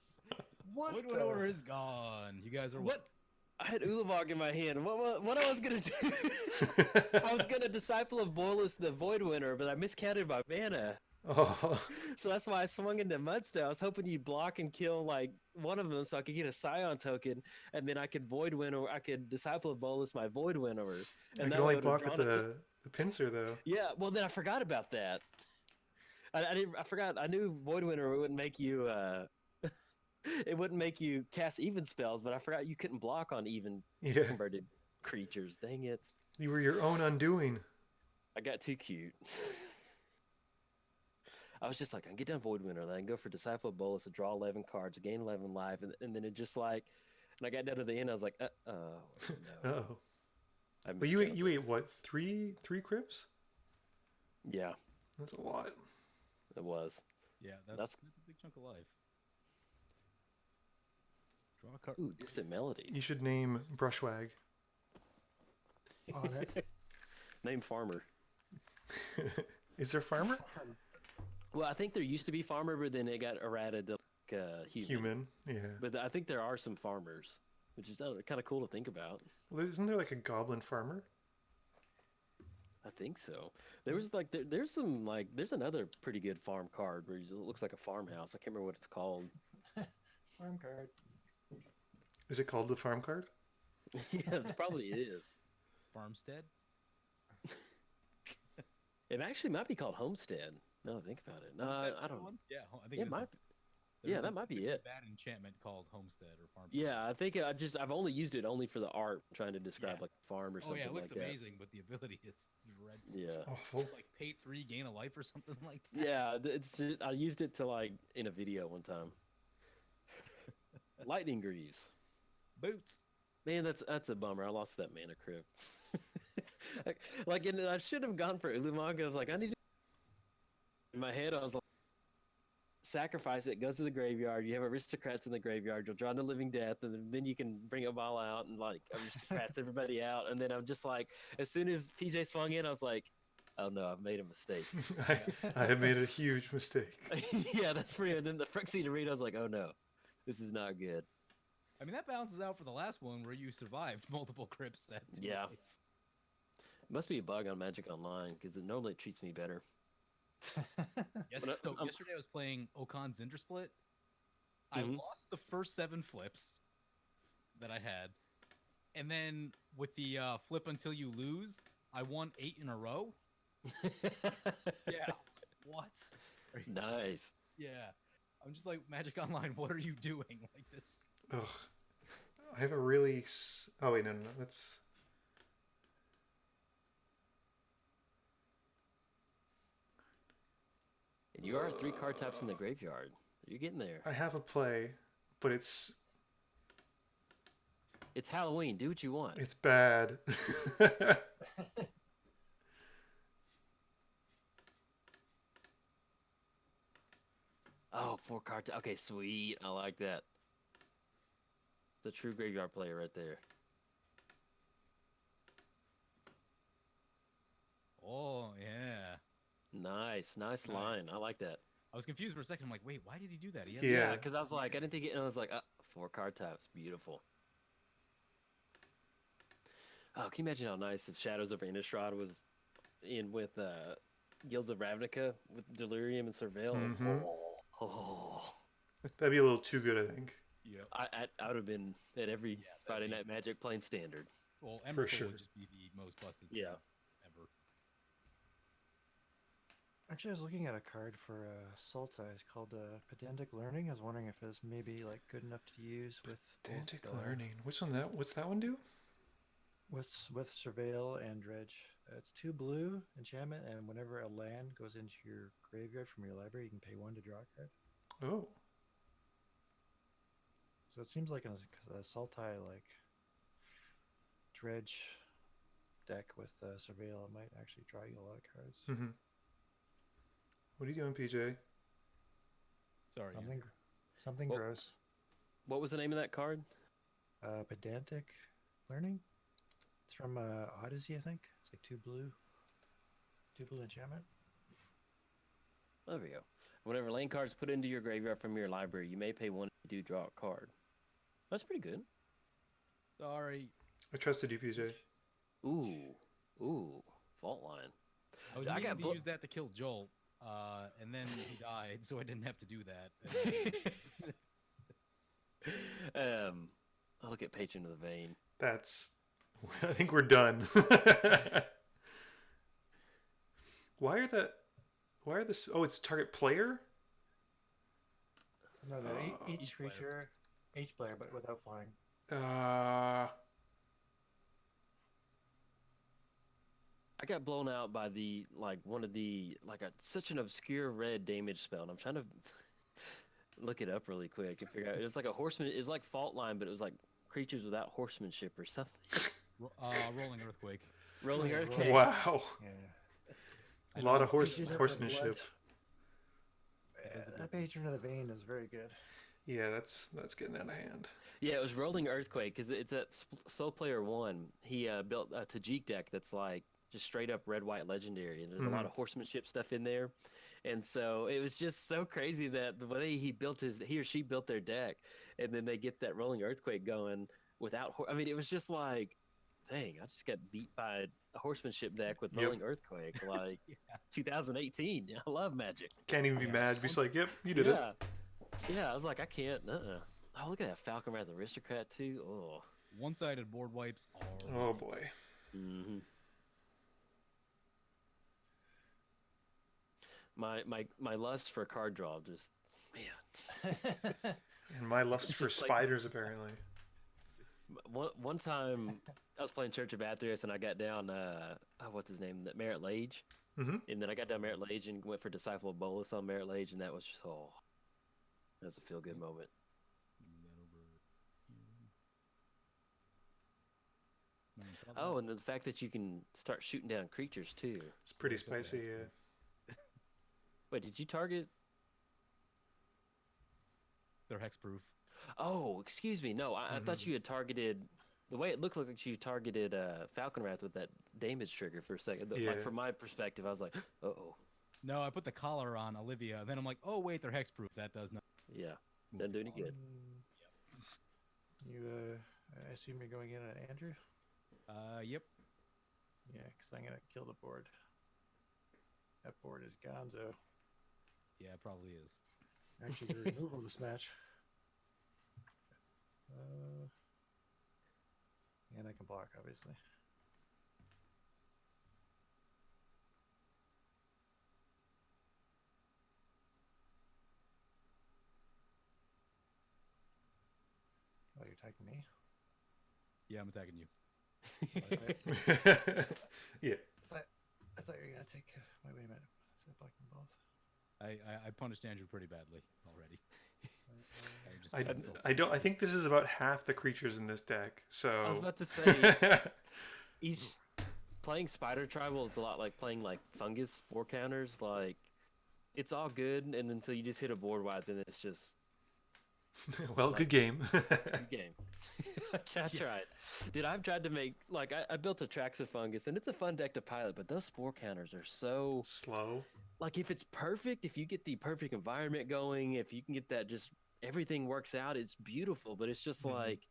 What Woodwinnower is gone. You guys are What? I had Ulamog in my hand. What I was gonna do? I was gonna Disciple of Bolas the Void Winter, but I miscounted my mana. Oh, So that's why I swung into Muddstah. I was hoping you'd block and kill like one of them so I could get a Scion token, and then I could Void Winter. I could Disciple of Bolas my Void Winter. I And can that only would have block with drawn the pincer though. Yeah, well then I forgot about that. I forgot. I knew Void Winter wouldn't make you. It wouldn't make you cast even spells, but I forgot you couldn't block on even Yeah, converted creatures. Dang it! you were your own undoing. I got too cute. I was just like, I can get down Void Winter, then I can go for Disciple of Bolas to draw 11 cards, gain 11 life, and then it just like, and I got down to the end, I was like, no. Oh, I but you ate what? Three crypts? Yeah, That's a lot. it was. Yeah, That's- that's a big chunk of life. Draw a card. Ooh, Distant Melody. You should name Brushwag. on it. Name Farmer. Is there farmer? Well, I think there used to be Farmer, but then it got errated to like, human. Yeah. But I think there are some farmers, which is kind of cool to think about. Well, isn't there like a goblin farmer? I think so. There was like there's some like there's another pretty good farm card where it looks like a farmhouse. I can't remember what it's called. Farm card. Is it called the farm card? Yeah, it's probably is. Farmstead. It actually might be called Homestead. Now that I think about it. No, I don't. Yeah, I think It might. Yeah, there's that a might be really it. Bad enchantment called Homestead or Farmstead. Yeah, I think I've only used it only for the art, trying to describe Yeah. like a farm or Oh something yeah, it looks like that. amazing, but the ability is red. Yeah. Awful. Like pay 3, gain a life or something like that. Yeah, I used it to like in a video one time. Lightning Greaves. Boots. Man, that's a bummer. I lost that mana crypt. and I should have gone for Ulamog. I was like, I need to. In my head, I was like, sacrifice it, goes to the graveyard. You have aristocrats in the graveyard. You'll draw the living death, and then you can bring them all out and like aristocrats everybody out. And then I'm just like, as soon as PJ swung in, I was like, oh no, I've made a mistake. I have made a huge mistake. Yeah, that's pretty. And then the Phyrexian Arena, I was like, oh no, this is not good. I mean, that balances out for the last one where you survived multiple crypts. Yeah. Must be a bug on Magic Online because it normally treats me better. Yesterday, I'm- yesterday I was playing Okan Zindersplit. I Mhm. lost the first 7 flips that I had. And then with the flip until you lose, I won 8 in a row. Yeah. What? Are you- Nice. Yeah. I'm just like, Magic Online, what are you doing? Like this. Ugh. I have a really. Oh wait, no. That's. And you are 3 card taps in the graveyard. You're getting there. I have a play, but it's It's Halloween. Do what you want. bad. Oh, 4 card. Okay, sweet. I like that. The true graveyard player right there. Oh, yeah. Nice Nice. line. I like that. I was confused for a second. I'm like, wait, why did he do that? He had Yeah. Yeah, because I was like, I didn't think it. And I was like, 4 card types. Beautiful. Oh, can you imagine how nice if Shadows over Innistrad was in with Guilds of Ravnica with Delirium and Surveil? Mhm. Oh. That'd be a little too good, I think. Yep. I would have been at every that'd Friday be- Night Magic playing Standard. Well, For Emrakul sure. would just be the most busted Yeah. thing ever. Actually, I was looking at a card for Sultai. It's called Pedantic Learning. I was wondering if it's maybe like good enough to use with Pedantic both, Learning. What's that one do? with Surveil and Dredge. It's 2 blue enchantment, and whenever a land goes into your graveyard from your library, you can pay 1 to draw a card. Oh. So it seems like in a Sultai like Dredge deck with Surveil, it might actually draw you a lot of cards. Mm-hmm. What are you doing, PJ? Sorry. Something Well, gross. What was the name of that card? Pedantic Learning. It's from Odyssey, I think. It's like 2 blue enchantment. There we go. Whenever lane cards put into your graveyard from your library, you may pay 1 to draw a card. That's pretty good. Sorry. I trusted you, PJ. Ooh, fault line. I was I meaning got to blo- use that to kill Jolt, and then he died, so I didn't have to do that. And then- I'll look at Patron of the Vein. That's. I think we're done. Why are this? Oh, it's target player. No, each Each player. creature, each player, but without flying. I got blown out by such an obscure red damage spell, and I'm trying to look it up really quick and figure out. It was like a horseman. It's like fault line, but it was like creatures without horsemanship or something. Rolling Earthquake. Rolling Yeah, Earthquake. Wow. Yeah. A lot of Creatures of the horsemanship. blood. That Patron of the Vein is very good. Yeah, that's getting out of hand. Yeah, it was Rolling Earthquake because it's at Soul Player 1. He built a Tajik deck that's like just straight up red white legendary, and there's a lot of horsemanship stuff in there, and so it was just so crazy that the way he or she built their deck, and then they get that Rolling Earthquake going without. I mean, it was just like, dang, I just got beat by a horsemanship deck with Yep. Rolling Earthquake, like 2018. I love Magic. Can't even be mad. Just like, yep, you did yeah. it. Yeah, I was like, I can't. Oh, look at that Falcon Wrath Aristocrat too. Oh. One-sided board wipes are. Oh boy. Mm-hmm. My lust for card draw just, man. And my lust It's for just like- spiders, apparently. One time I was playing Church of Athreos and I got down what's his name, that Merit Lage, Mhm. and then I got down Merit Lage and went for Disciple of Bolus on Merit Lage, and that was just that was a feel good moment. Move that over here. Nice. Oh, and the fact that you can start shooting down creatures too. It's pretty spicy. Yeah. Wait, did you target? They're hexproof. Oh, excuse me. No, I thought you had targeted. The way it looked like you targeted Falcon Wrath with that damage trigger for a second. Yeah. Like from my perspective, I was like, oh, No, I put the collar on Olivia. Then I'm like, oh wait, they're hexproof. That does not. yeah, doesn't do any good. You, I assume you're going in on Andrew? Yep. Yeah, because I'm going to kill the board. That board is gonzo. Yeah, it probably is. Actually, the removal of this match. And I can block, obviously. Oh, you're attacking me? Yeah, I'm attacking you. Yeah. I thought you were gonna take. Wait a minute. Is it blocking both? I punished Andrew pretty badly already. I just being I don't. I think this is about half the creatures in this deck. So I was about to say, playing Spider Tribal is a lot like playing like fungus spore counters. Like, it's all good, and until you just hit a board wipe, and it's just well, good game. good game. I tried, dude. I've tried to make I built a Traxofungus, and it's a fun deck to pilot, but those spore counters are so Slow. like if it's perfect, if you get the perfect environment going, if you can get that just everything works out. It's beautiful, but it's just like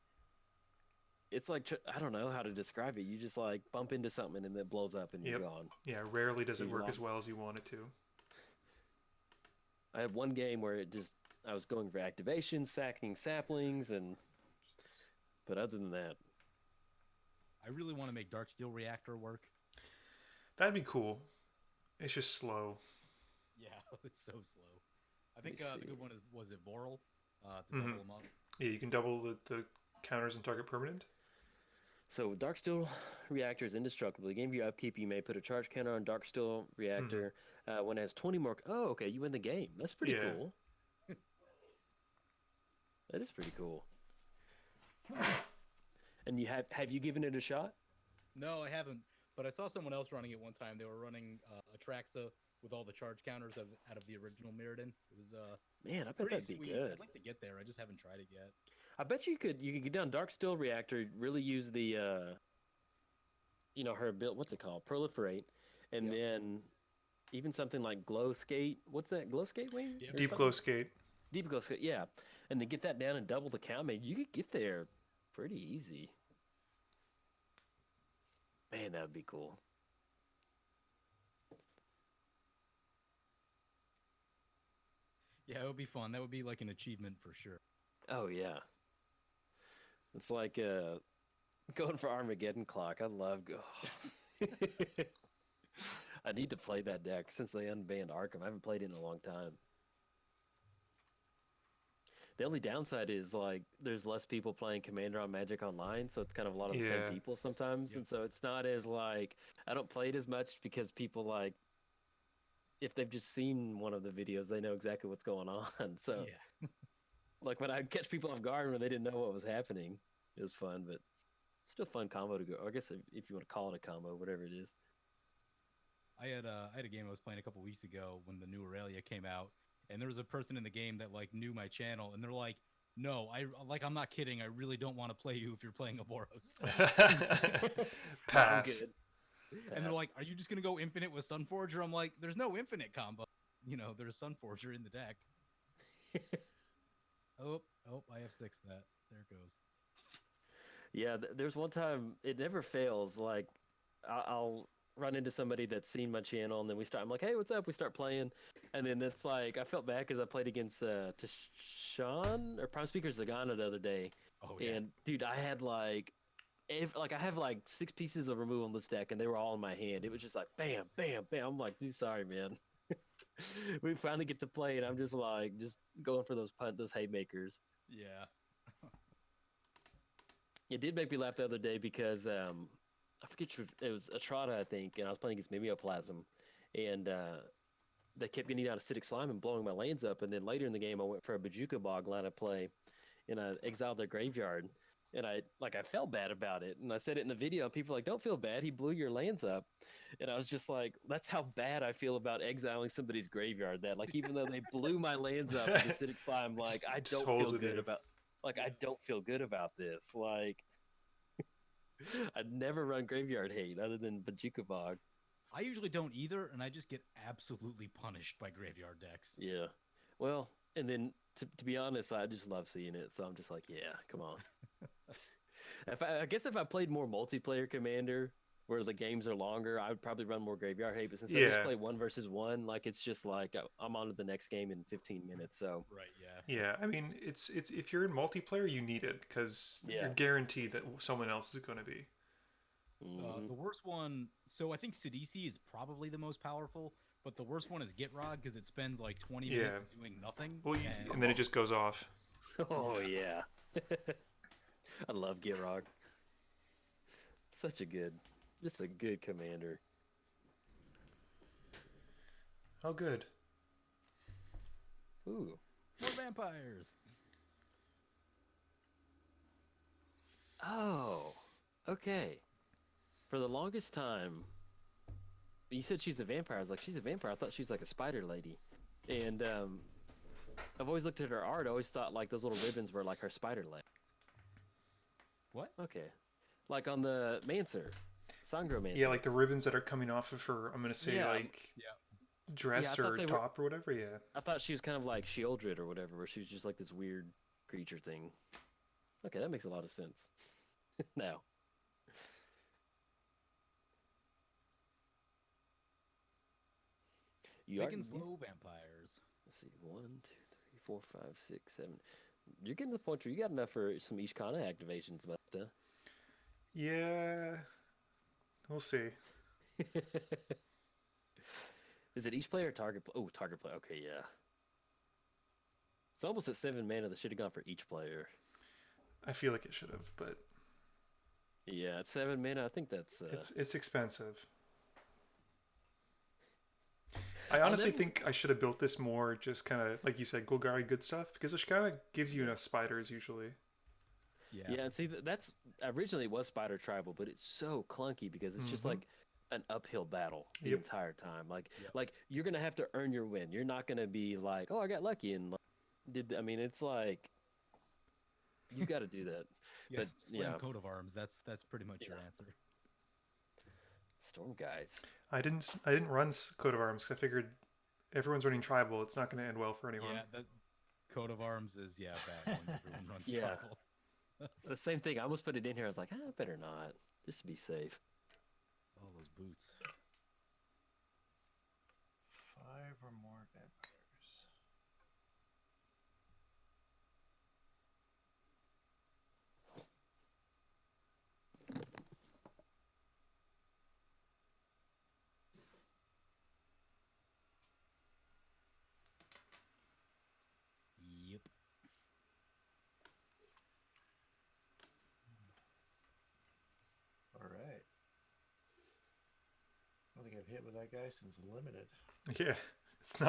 I don't know how to describe it. You just like bump into something and then it blows up and you're Yep. gone. Yeah, rarely does it You work as lost. well as you want it to. I had one game where I was going for activation, sacking saplings, but other than that, I really want to make Darksteel Reactor work. That'd be cool. It's just slow. Yeah, it's so slow. I think Let me the good see. one was it Voral to double them up. Yeah, you can double the counters and target permanent. so Darksteel Reactor is indestructible. The game view upkeep, you may put a charge counter on Darksteel Reactor when it has 20 more. Oh, okay, you win the game. That's pretty Yeah. cool. That is pretty cool. And have you given it a shot? No, I haven't. But I saw someone else running it one time. They were running Atraxa with all the charge counters out of the original Mirrodin. It was Man, I bet pretty that'd be sweet. good. I'd like to get there. I just haven't tried it yet. I bet you could get down Darksteel Reactor, really use the her build, what's it called? Proliferate, and then even something like Glow Skate. What's that? Glow Skate wing? Yeah, Or Deep something? Glow Skate. Deep Glow Skate, yeah. And then get that down and double the count, man. You could get there pretty easy. Man, that would be cool. Yeah, it would be fun. That would be like an achievement for sure. Oh yeah. It's like going for Armageddon Clock. I love I need to play that deck since they unbanned Arkham. I haven't played it in a long time. The only downside is like there's less people playing Commander on Magic Online, so it's kind of a lot of the same Yeah. people sometimes, and so it's not as like I don't play it as much because people like if they've just seen one of the videos, they know exactly what's going on. So Yeah. like when I catch people off guard when they didn't know what was happening, it was fun, but still fun combo to go. Or I guess if you want to call it a combo, whatever it is. I had a game I was playing a couple weeks ago when the new Aurelia came out, and there was a person in the game that like knew my channel, and they're like, "No, I'm not kidding. I really don't want to play you if you're playing a Boros." Pass. I'm good. And they're Pass. like, "Are you just gonna go infinite with Sunforger?" I'm like, "There's no infinite combo. You know, there's Sunforger in the deck." Oh, I have six that. There it goes. Yeah, there's one time it never fails. Like I'll run into somebody that's seen my channel, and then I'm like, "Hey, what's up?" We start playing, and then it's like I felt bad because I played against Tashawn or Prime Speaker Zagana the other day, Oh yeah. and dude, I had like. I have like 6 pieces of removal in this deck, and they were all in my hand. It was just like bam, bam, bam. I'm like, dude, sorry, man. We finally get to play, and I'm just like, just going for those haymakers. Yeah. It did make me laugh the other day because I forget it was Atrada, I think, and I was playing against Mimeoplasm, and they kept getting out acidic slime and blowing my lands up. And then later in the game, I went for a Bajuka Bog line of play, and I exiled their graveyard. And I felt bad about it, and I said it in the video. And people were like, "Don't feel bad. He blew your lands up," and I was just like, "That's how bad I feel about exiling somebody's graveyard. That like even though they blew my lands up with acidic slime, like I don't feel Totally. good about. Like I don't feel good about this. Like I'd never run graveyard hate other than Bajuka Bog. I usually don't either, and I just get absolutely punished by graveyard decks. Yeah. Well, and then to be honest, I just love seeing it. So I'm just like, yeah, come on. I guess if I played more multiplayer Commander, where the games are longer, I would probably run more graveyard hate. But since I just Yeah. play 1 versus 1, like it's just like I'm on to the next game in 15 minutes. So Right. Yeah. Yeah, I mean, it's if you're in multiplayer, you need it because Yeah. you're guaranteed that someone else is going to be. mhm. The worst one. So I think Sidisi is probably the most powerful, but the worst one is Gitrog because it spends like 20 Yeah. minutes doing nothing. Well, and then it just goes off. Oh yeah, I love Gitrog. Just a good commander. Oh, good. Ooh. More vampires. Oh, okay. For the longest time, you said she's a vampire. I was like, she's a vampire. I thought she was like a spider lady. And I've always looked at her art. I always thought like those little ribbons were like her spider leg. What? Okay. Like on the Mancer, Sangro Mancer. Yeah, like the ribbons that are coming off of her. I'm going to say Yeah. like Yeah. dress thought or they were- top or whatever. Yeah. I thought she was kind of like Shieldred or whatever, where she was just like this weird creature thing. Okay, that makes a lot of sense. Now. You Big are, and slow vampires. let's see, 1, 2, 3, 4, 5, 6, 7. You're getting to the point where you got enough for some Ishkanah activations, Muddstah. Yeah. We'll see. Is it each player or target? Oh, target player. Okay, yeah. It's almost at 7 mana. That should have gone for each player. I feel like it should have, but Yeah, at 7 mana, I think that's. it's expensive. I honestly think I should have built this more, just kind of like you said, Golgari good stuff, because it kind of gives you enough spiders usually. Yeah, and see, that's originally it was Spider Tribal, but it's so clunky because it's just like an uphill battle the Yep. entire time. Like you're gonna have to earn your win. You're not gonna be like, oh, I got lucky and I mean, it's like you got to do that. Yeah, But slam yeah, coat of arms. That's pretty much your answer. Storm Guides. I didn't run Coat of Arms 'cause I figured everyone's running tribal. It's not going to end well for anyone. Yeah, that coat of arms is bad when everyone runs Yeah. tribal. The same thing. I almost put it in here. I was like, I better not, just to be safe. Oh, those boots. 5 or more vampires. Yep. All right. I don't think I've hit with that guy since limited. Yeah, it's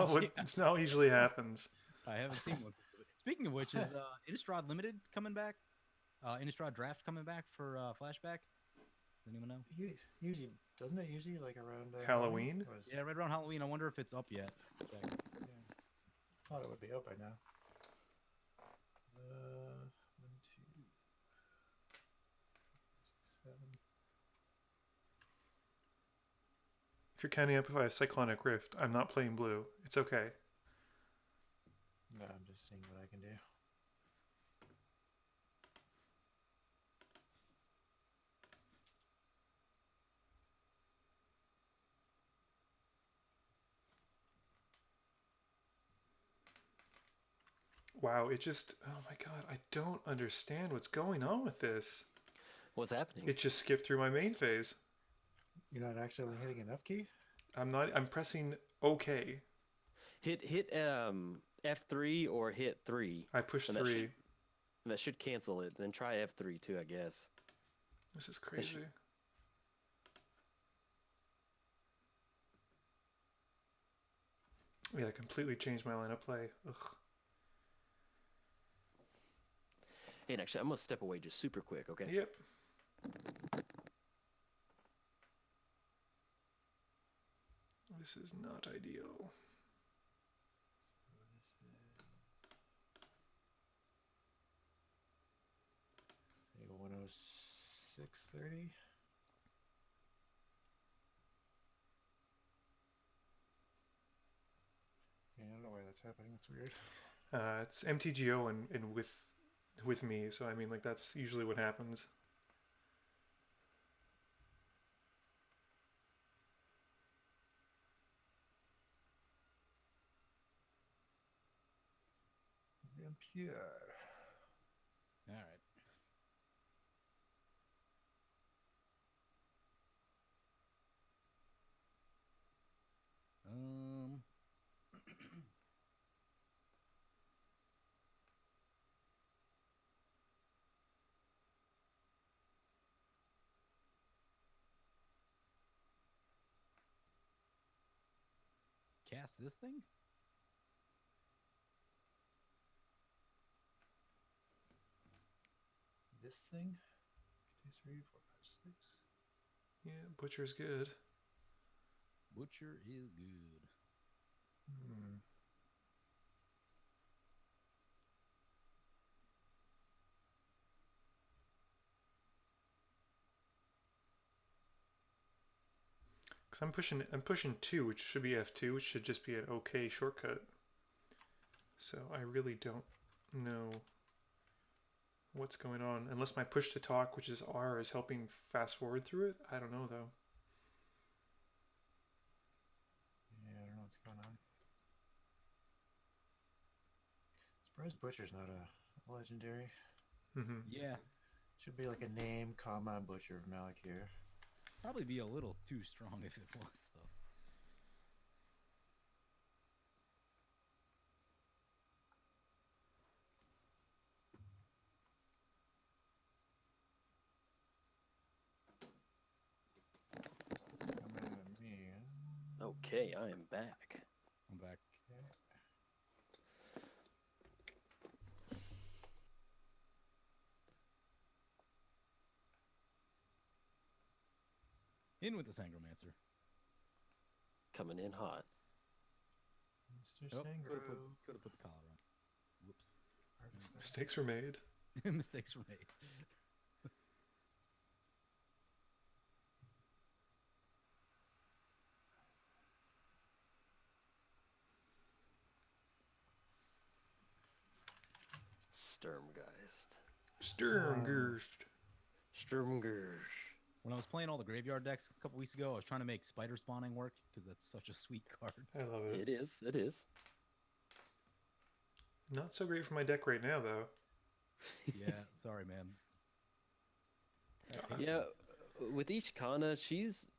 not what usually happens. I haven't seen one. Speaking of which, is Innistrad Limited coming back? Innistrad Draft coming back for Flashback? Does anyone know? Usually, doesn't it usually like around Halloween? Or is- Yeah, right around Halloween. I wonder if it's up yet. Check. yeah. Thought it would be out by now. 1, 2, 6, 7. If you're counting up if I have Cyclonic Rift, I'm not playing blue. It's okay. No, I'm just seeing what I can do. Wow, it just, oh my god, I don't understand what's going on with this. What's happening? It just skipped through my main phase. You're not actually hitting enough key? I'm pressing OK. Hit F3 or hit 3. I pushed And 3. That should cancel it. Then try F3 too, I guess. This is crazy. Yeah, that completely changed my line of play. Ugh. Hey, and actually, I'm gonna step away just super quick, okay? Yep. This is not ideal. Say 106.30. Yeah, I don't know why that's happening. That's weird. It's MTGO and with me, so I mean, like, that's usually what happens. Vampire. All right. Cast this thing? This thing? 2, 3, 4, 5, 6. Yeah, Butcher's good. Butcher is good. Hmm. Because I'm pushing 2, which should be F2, which should just be an okay shortcut. So I really don't know what's going on. Unless my push to talk, which is R, is helping fast forward through it. I don't know, though. Yeah, I don't know what's going on. Surprised Butcher's not a legendary. Mm-hmm. Yeah, Should be like a name, comma, Butcher of Malik here. probably be a little too strong if it was, though. Coming at me. Okay, I am back. I'm back. Okay. In with the Sangromancer. Coming in hot. Mr. Oh, Sangro. could have put the collar on. Whoops. Mistakes were made. Mistakes were made. Sturmgeist. Sturmgeist. Sturmgeist. When I was playing all the graveyard decks a couple weeks ago, I was trying to make spider spawning work because that's such a sweet card. I love it. It is. It is. Not so great for my deck right now, though. Yeah, sorry, man. Yeah, with Ishkanah,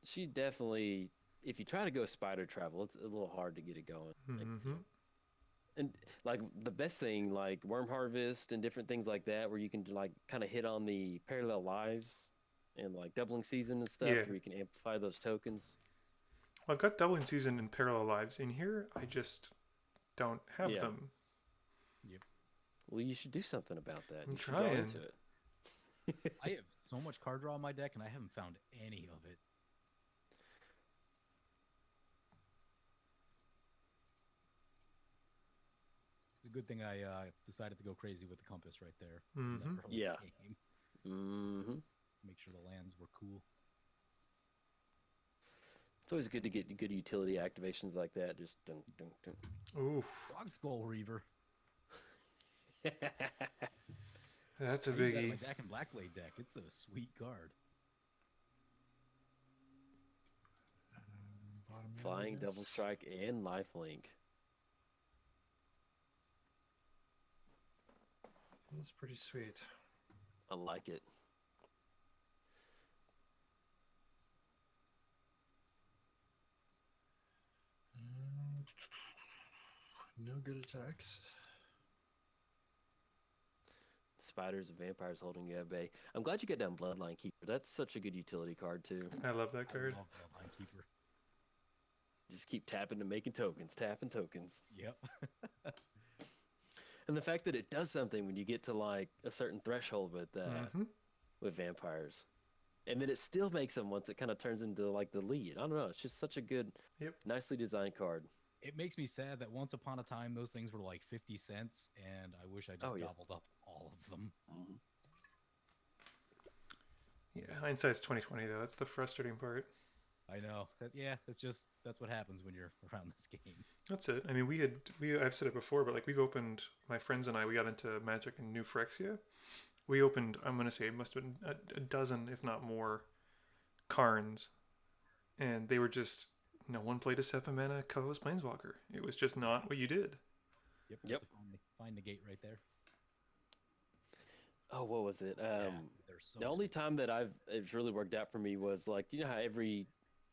she definitely. If you try to go spider travel, it's a little hard to get it going. Mm-hmm. And like the best thing, like Worm Harvest and different things like that, where you can like kind of hit on the parallel lives and like doubling season and stuff, Yeah. where you can amplify those tokens. Well, I've got doubling season and parallel lives in here. I just don't have Yeah. them. Well, you should do something about that. I'm You should go trying. into it. I have so much card draw on my deck, and I haven't found any of it. It's a good thing I decided to go crazy with the compass right there. in that Mhm. early Yeah. game. Mm-hmm. Make sure the lands were cool. It's always good to get good utility activations like that. Just dun, dun, dun. Oof. Frog Skull Reaver. That's a I use that in biggie. my Dak and Blackblade deck. It's a sweet card. Bottom Flying, yes. double strike, and lifelink. It's pretty sweet. I like it. No good attacks. Spiders and vampires holding you at bay. I'm glad you got down Bloodline Keeper. That's such a good utility card too. I love that card. I love Bloodline Keeper. Just keep tapping and making tokens, tapping tokens. Yep. And the fact that it does something when you get to like a certain threshold Mhm. with vampires. And then it still makes them once it kind of turns into like the lead. I don't know. It's just such a good, Yep. nicely designed card. It makes me sad that once upon a time those things were like 50 cents, and I wish I just Oh, yeah. gobbled up all of them. Yeah, hindsight's 2020 though. That's the frustrating part. I know. That's what happens when you're around this game. That's it. I mean, I've said it before, but like we've opened, my friends and I, we got into Magic and New Phyrexia. We opened, I'm gonna say, it must have been a dozen, if not more, Karns, and they were just no one played a 7-mana co-host Planeswalker. It was just not what you did. Yep. Yep. That's a fine negate right there. Oh, what was it? They're so The only sweet. time that it's really worked out for me was like, you know how every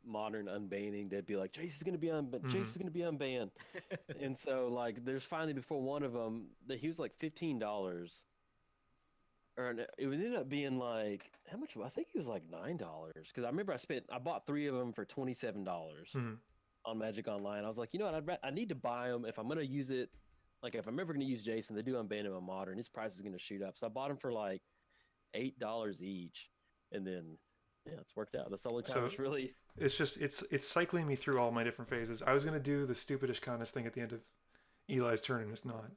modern unbanning they'd be like, Jace is gonna be Jace is gonna be unbanned. And so like there's finally before one of them that he was like $15. Or it ended up being like how much? I think it was like $9 because I remember I bought 3 of them for $27 Mhm. on Magic Online. I was like, you know what? I need to buy them if I'm gonna use it. Like if I'm ever gonna use Jason, they do unban him on Modern. His price is gonna shoot up. So I bought them for like $8 each, and then yeah, it's worked out. That's the only time So- it's really. It's just it's cycling me through all my different phases. I was gonna do the stupid Ishkanah thing at the end of Eli's turn, and it's not.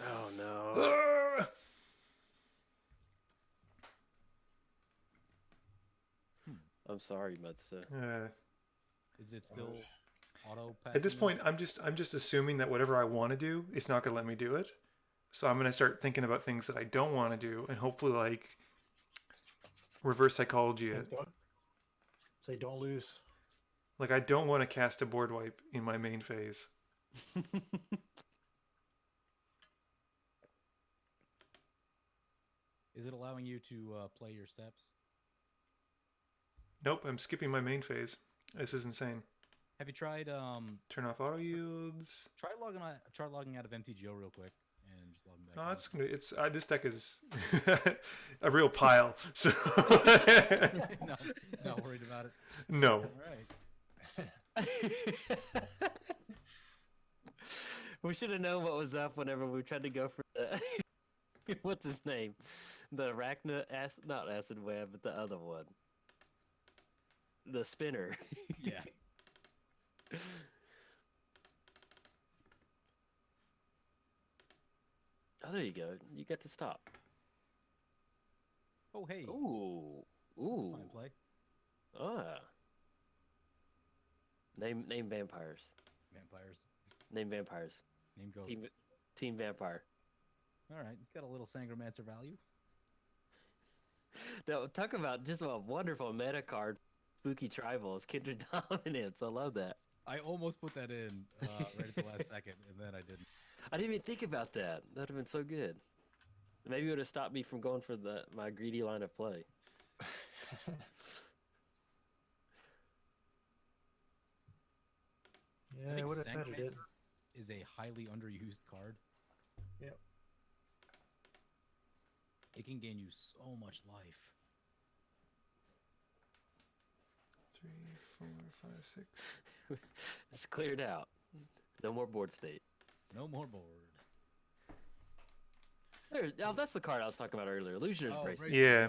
Oh no. Ah! I'm sorry, Muddstah. Is it still auto At this passing point, I'm just assuming that whatever I want to do, it's not going to let me do it. So I'm going to start thinking about things that I don't want to do, and hopefully like reverse psychology it. Don't lose. Like I don't want to cast a board wipe in my main phase. Is it allowing you to play your steps? Nope, I'm skipping my main phase. This is insane. Have you tried Turn off auto yields. try logging out of MTGO real quick and just logging back No, in? that's gonna. It's this deck is a real pile. So No, not worried about it. no. All right. We should have known what was up whenever we tried to go for the what's his name, the not acid web, but the other one, the spinner. Yeah. Oh, there you go. You get to stop. Oh, hey. Ooh, ooh. Fine play. Ah. Name vampires. Vampires. Name vampires. Name goats. Team vampire. All right. Got a little Sangromancer value. Now, talk about just a wonderful meta card. Spooky tribals, kindred dominance. I love that. I almost put that in right at the last second, and then I didn't. I didn't even think about that. That would have been so good. Maybe it would have stopped me from going for my greedy line of play. Yeah, I think would have bet it. is a highly underused card. Yep. It can gain you so much life. 3, 4, 5, 6. It's cleared out. No more board state. No more board. Oh, that's the card I was talking about earlier. Illusioner's Bracelet. right. Yeah.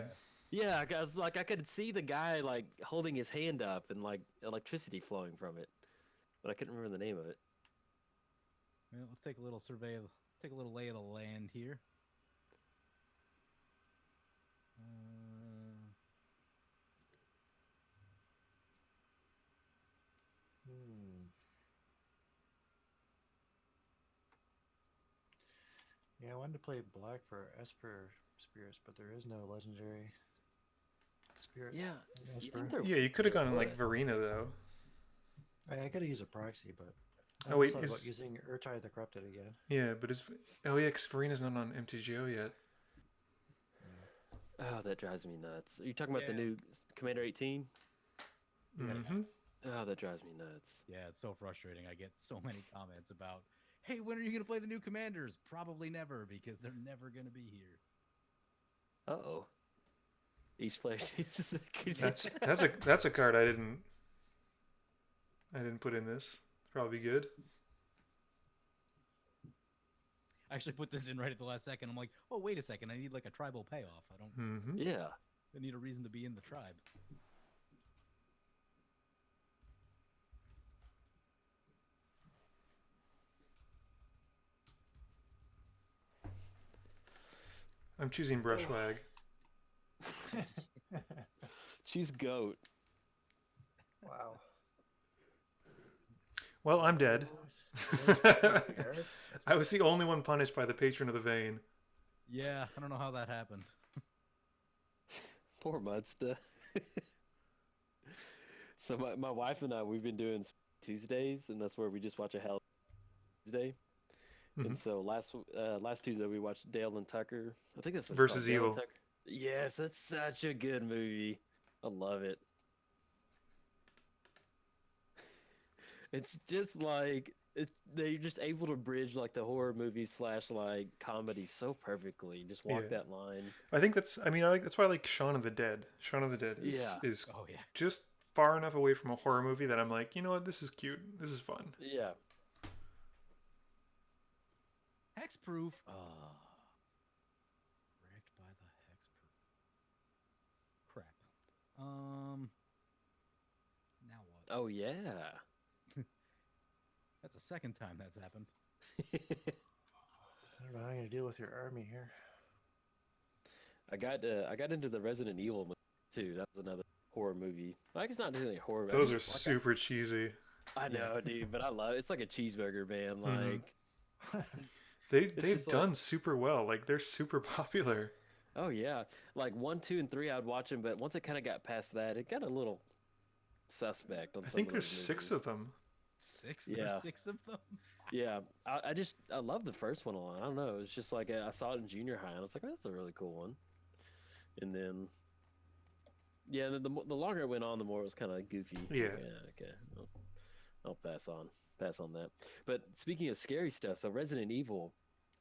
Yeah, I was like, I could see the guy like holding his hand up and like electricity flowing from it, but I couldn't remember the name of it. Well, let's take a little survey. Let's take a little lay of the land here. Yeah, I wanted to play black for Esper Spirits, but there is no legendary spirit. Yeah, in you Esper. think there Yeah, you could have gone in like would. Verena though. I could have used a proxy, but I Oh, wait, thought is- about using Urtai the Corrupted again. Yeah, but it's because Verena's not on MTGO yet. Oh, that drives me nuts. Are you talking about the Yeah. new Commander 18? Mm-hmm. Oh, that drives me nuts. Yeah, it's so frustrating. I get so many comments about, hey, when are you going to play the new commanders? Probably never, because they're never going to be here. Uh-oh. Each player That's a card I didn't put in this. Probably good. I actually put this in right at the last second. I'm like, oh, wait a second. I need like a tribal payoff. I don't Mm-hmm. Yeah. I need a reason to be in the tribe. I'm choosing Brushwag. Choose goat. Wow. Well, I'm dead. That's I was the only one punished by the patron of the vein. Yeah, I don't know how that happened. Poor Muddstah. So my wife and I, we've been doing Tuesdays, and that's where we just watch a Hell Tuesday. Mhm. And so last Tuesday we watched Dale and Tucker. I think that's what it's Versus called, Dale and Evil. Tucker. Yes, that's such a good movie. I love it. It's just like they're just able to bridge like the horror movie / like comedy so perfectly. Just walk Yeah. that line. I think that's why I like Shaun of the Dead. Shaun of the Dead is Oh, yeah. just far enough away from a horror movie that I'm like, you know what, this is cute. This is fun. Yeah. Hexproof. Wrecked by the hexproof. Crap. Now what? Oh yeah. That's the second time that's happened. I don't know how I'm gonna deal with your army here. I got into the Resident Evil movie too. That was another horror movie. Like it's not really a horror. Those I are just, like, super cheesy. I know, dude, but I love it. It's like a cheeseburger, man. Mhm. Like They've just like, done super well. Like they're super popular. oh yeah, like 1, 2, and 3, I'd watch them, but once it kind of got past that, it got a little suspect on I some think of there's those 6 movies. of them. 6? Yeah. There's 6 of them. Yeah, I love the first one a lot. I don't know. It's just like I saw it in junior high, and I was like, oh, that's a really cool one. And then, yeah, and then the longer it went on, the more it was kind of goofy. I was Yeah. like, okay, I'll pass on that. But speaking of scary stuff, so Resident Evil,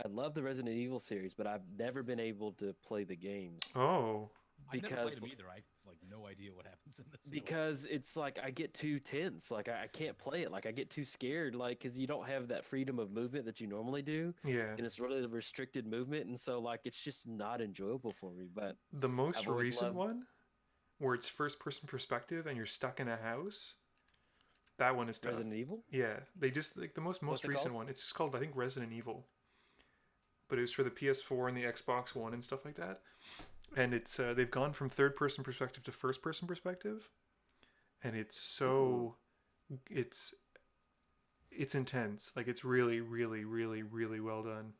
I love the Resident Evil series, but I've never been able to play the games Oh, I've never played because them either. I have like no idea what happens in this. because it's like I get too tense. Like I can't play it. Like I get too scared. Like because you don't have that freedom of movement that you normally do, yeah. and it's really a restricted movement, and so like it's just not enjoyable for me. But The most I've always recent loved one, where it's first person perspective and you're stuck in a house, that one is tough. Resident Evil. Yeah, they just like the most What's it recent called? one. It's just called, I think, Resident Evil. But it was for the PS4 and the Xbox One and stuff like that. And it's they've gone from third person perspective to first person perspective, and it's so it's intense. Like it's really, really, really, really well done.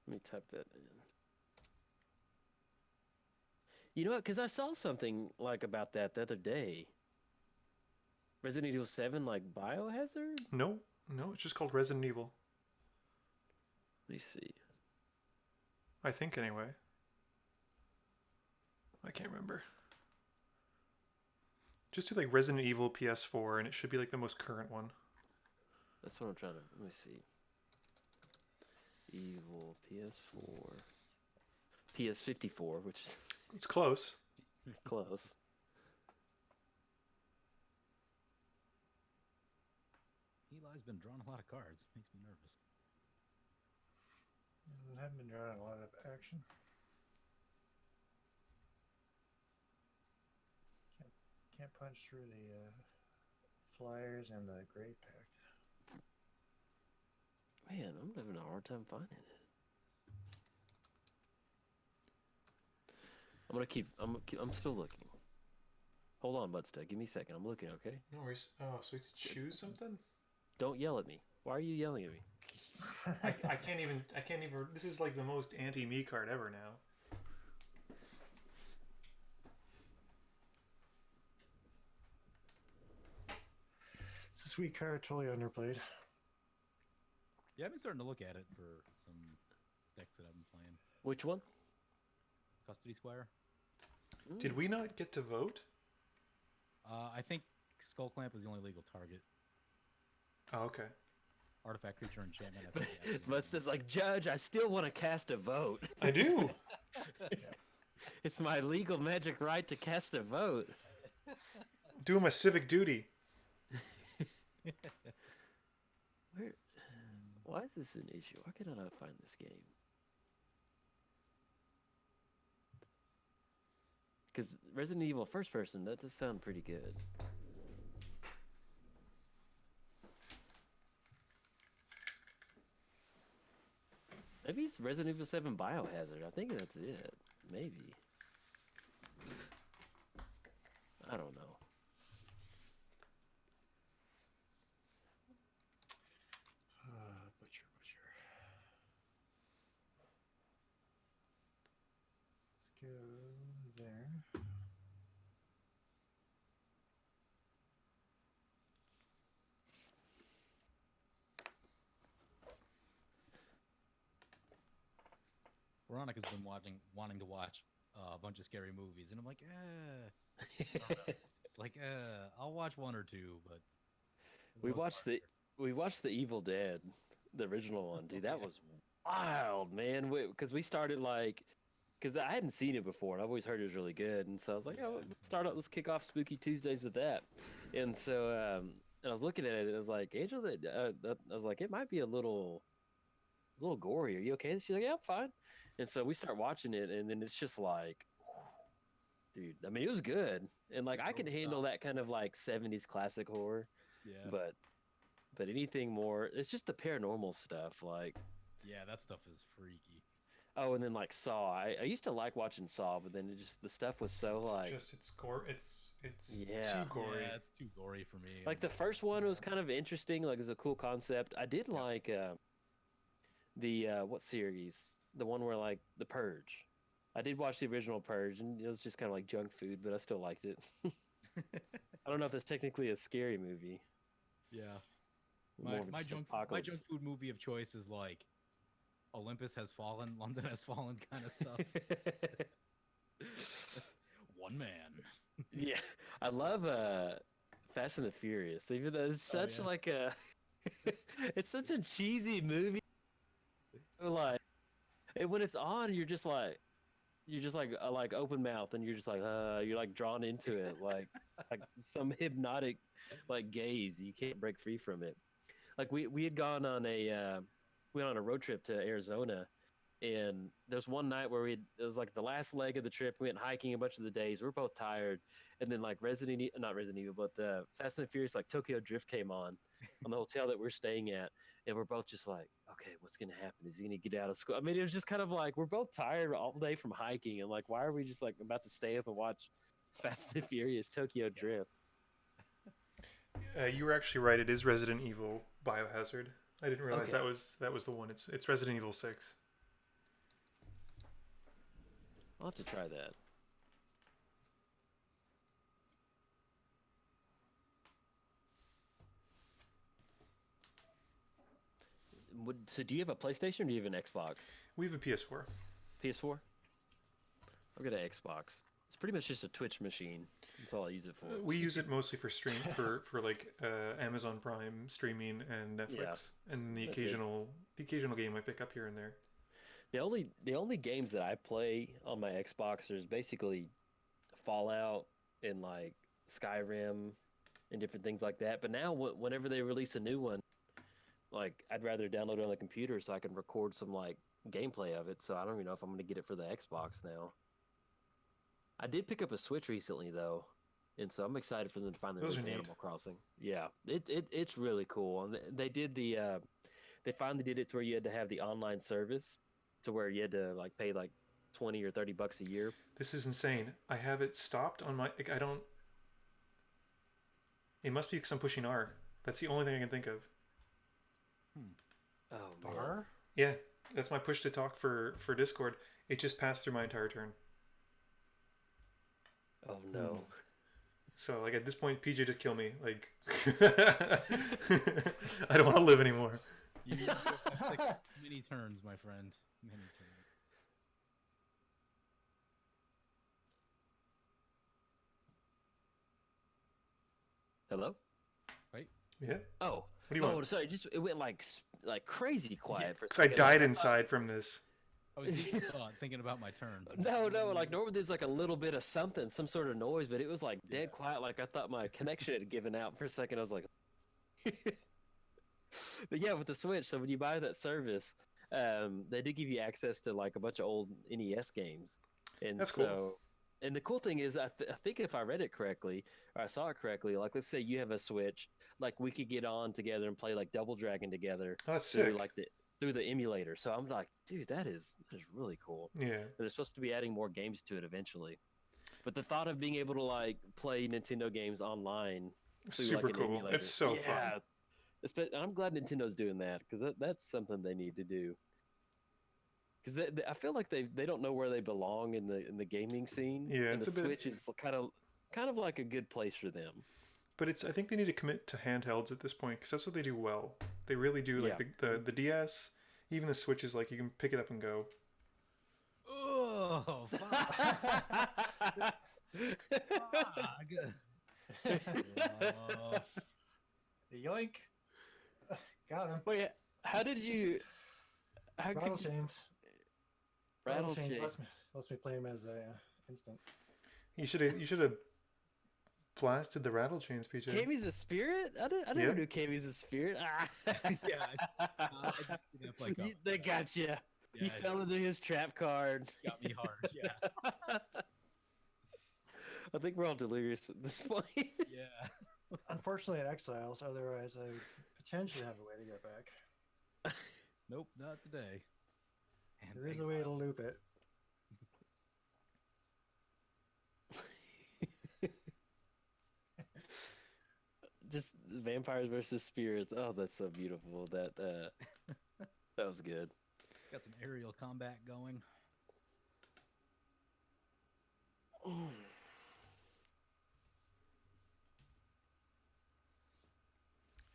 Let me type that in. You know what? Because I saw something like about that the other day. Resident Evil 7, like Biohazard? No, it's just called Resident Evil. Let me see. I think anyway. I can't remember. Just do like Resident Evil PS4, and it should be like the most current one. That's what I'm trying to. Let me see. Evil PS4. PS54, which is It's close. close. Eli's been drawing a lot of cards. Makes me nervous. I haven't been drawing a lot of action. Can't punch through the flyers and the grade pack. Man, I'm having a hard time finding it. I'm still looking. Hold on, Muddstah. Give me a second. I'm looking, okay? No worries. Oh, so we have to choose something? Don't yell at me. Why are you yelling at me? I can't even. This is like the most anti-me card ever now. It's a sweet card, totally underplayed. Yeah, I've been starting to look at it for some decks that I've been playing. Which one? Custody Squire. Did we not get to vote? I think Skull Clamp is the only legal target. Oh, okay. Artifact, creature, enchantment. I think, yeah, Muddstah's like, Judge, I still want to cast a vote. I do. It's my legal magic right to cast a vote. Doing my civic duty. Where? Why is this an issue? Why can I not find this game? Because Resident Evil first person, that does sound pretty good. Maybe it's Resident Evil 7 Biohazard. I think that's it. Maybe. I don't know. Butcher. Let's go there. Veronica's been wanting to watch a bunch of scary movies, and I'm like, it's like, I'll watch one or two, but We watched the Evil Dead, the original one, dude. That was wild, man. Because we started because I hadn't seen it before, and I've always heard it was really good, and so I was like, oh, let's kick off Spooky Tuesdays with that. And so, and I was looking at it, and I was like, Angel, I was like, it might be a little gory. Are you okay? She's like, yeah, I'm fine. And so we start watching it, and then it's just like, dude. I mean, it was good, and like I can handle that kind of like 70s classic horror. yeah, But anything more, it's just the paranormal stuff. Like, yeah, that stuff is freaky. Oh, and then like Saw. I used to like watching Saw, but then the stuff was so like it's gore. It's yeah. too gory. Yeah, it's too gory for me. Like the first one was kind of interesting. Like it was a cool concept. I did like the what series? The one where like the Purge. I did watch the original Purge, and it was just kind of like junk food, but I still liked it. I don't know if that's technically a scary movie. Yeah. More of My just junk apocalypse. food movie of choice is like Olympus Has Fallen, London Has Fallen kind of stuff. One man. Yeah, I love Fast and the Furious. Even though it's such yeah. like a, it's such a cheesy movie. Like, and when it's on, you're just like open mouth, and you're like drawn into it, like some hypnotic like gaze. You can't break free from it. Like we had gone on a we went on a road trip to Arizona, and there's one night where it was like the last leg of the trip. We went hiking a bunch of the days. We were both tired, and then like not Resident Evil, but Fast and the Furious, like Tokyo Drift came on the hotel that we're staying at, and we're both just like, okay, what's gonna happen? Is he gonna get out of school? I mean, it was just kind of like we're both tired all day from hiking, and like, why are we just like about to stay up and watch Fast and Furious Tokyo Drift? You were actually right. It is Resident Evil Biohazard. I didn't realize Okay. that was the one. It's Resident Evil 6. I'll have to try that. So do you have a PlayStation or do you have an Xbox? We have a PS4. PS4? I've got an Xbox. It's pretty much just a Twitch machine. That's all I use it for. We use it mostly for for like Amazon Prime streaming and Netflix, and the that's it. occasional game I pick up here and there. The only games that I play on my Xbox is basically Fallout and like Skyrim and different things like that. But now whenever they release a new one, like I'd rather download it on the computer so I can record some like gameplay of it. So I don't even know if I'm going to get it for the Xbox now. I did pick up a Switch recently though, and so I'm excited for them to finally Those are release neat. Animal Crossing. Yeah, it's really cool, and they did they finally did it to where you had to have the online service, to where you had to like pay like $20 or $30 a year. This is insane. I have it stopped on my. Like, I don't. It must be because I'm pushing R. That's the only thing I can think of. Oh man. Bar? Yeah, that's my push to talk for Discord. It just passed through my entire turn. Oh no. So like at this point, PJ just kill me. Like I don't want to live anymore. You have like many turns, my friend. Many turns. Hello. Right? Yeah. Oh. What do you want? Oh, sorry. Just it went like crazy quiet for a So I second. died thought- inside from this. I was deep in thought, thinking about my turn. No, like normally there's like a little bit of something, some sort of noise, but it was like dead quiet. Like I thought my connection had given out for a second. I was like, but yeah, with the Switch. So when you buy that service, they do give you access to like a bunch of old NES games, and That's so. cool. And the cool thing is, I think if I read it correctly, or I saw it correctly, like let's say you have a Switch, like we could get on together and play like Double Dragon together Oh, that's through sick. like through the emulator. So I'm like, dude, that is really cool. Yeah. And they're supposed to be adding more games to it eventually. But the thought of being able to like play Nintendo games online through Super like an cool. emulator, It's so fun. I'm glad Nintendo's doing that because that's something they need to do. Because I feel like they don't know where they belong in the gaming scene. Yeah, and it's the a bit- Switch is kind of like a good place for them. But I think they need to commit to handhelds at this point because that's what they do well. They really do. Like the DS, even the Switch is like you can pick it up and go. Oh, fuck. Yoink! Got him. Wait, how did you? How Rattle could you? chains. Rattle chains chain. lets me play him as a instant. You should have blasted the rattle chains, PJ. Kami's a spirit? I never Yeah. knew Kami's a spirit. Yeah, I did see that play coming. They got you. Yeah, You fell into his trap card. got me hard. Yeah, I think we're all delirious at this point. yeah. Unfortunately, at Exiles. Otherwise, I would potentially have a way to get back. Nope, not today. And There is a way to loop it. Just vampires versus spirits. Oh, that's so beautiful. That was good. got some aerial combat going.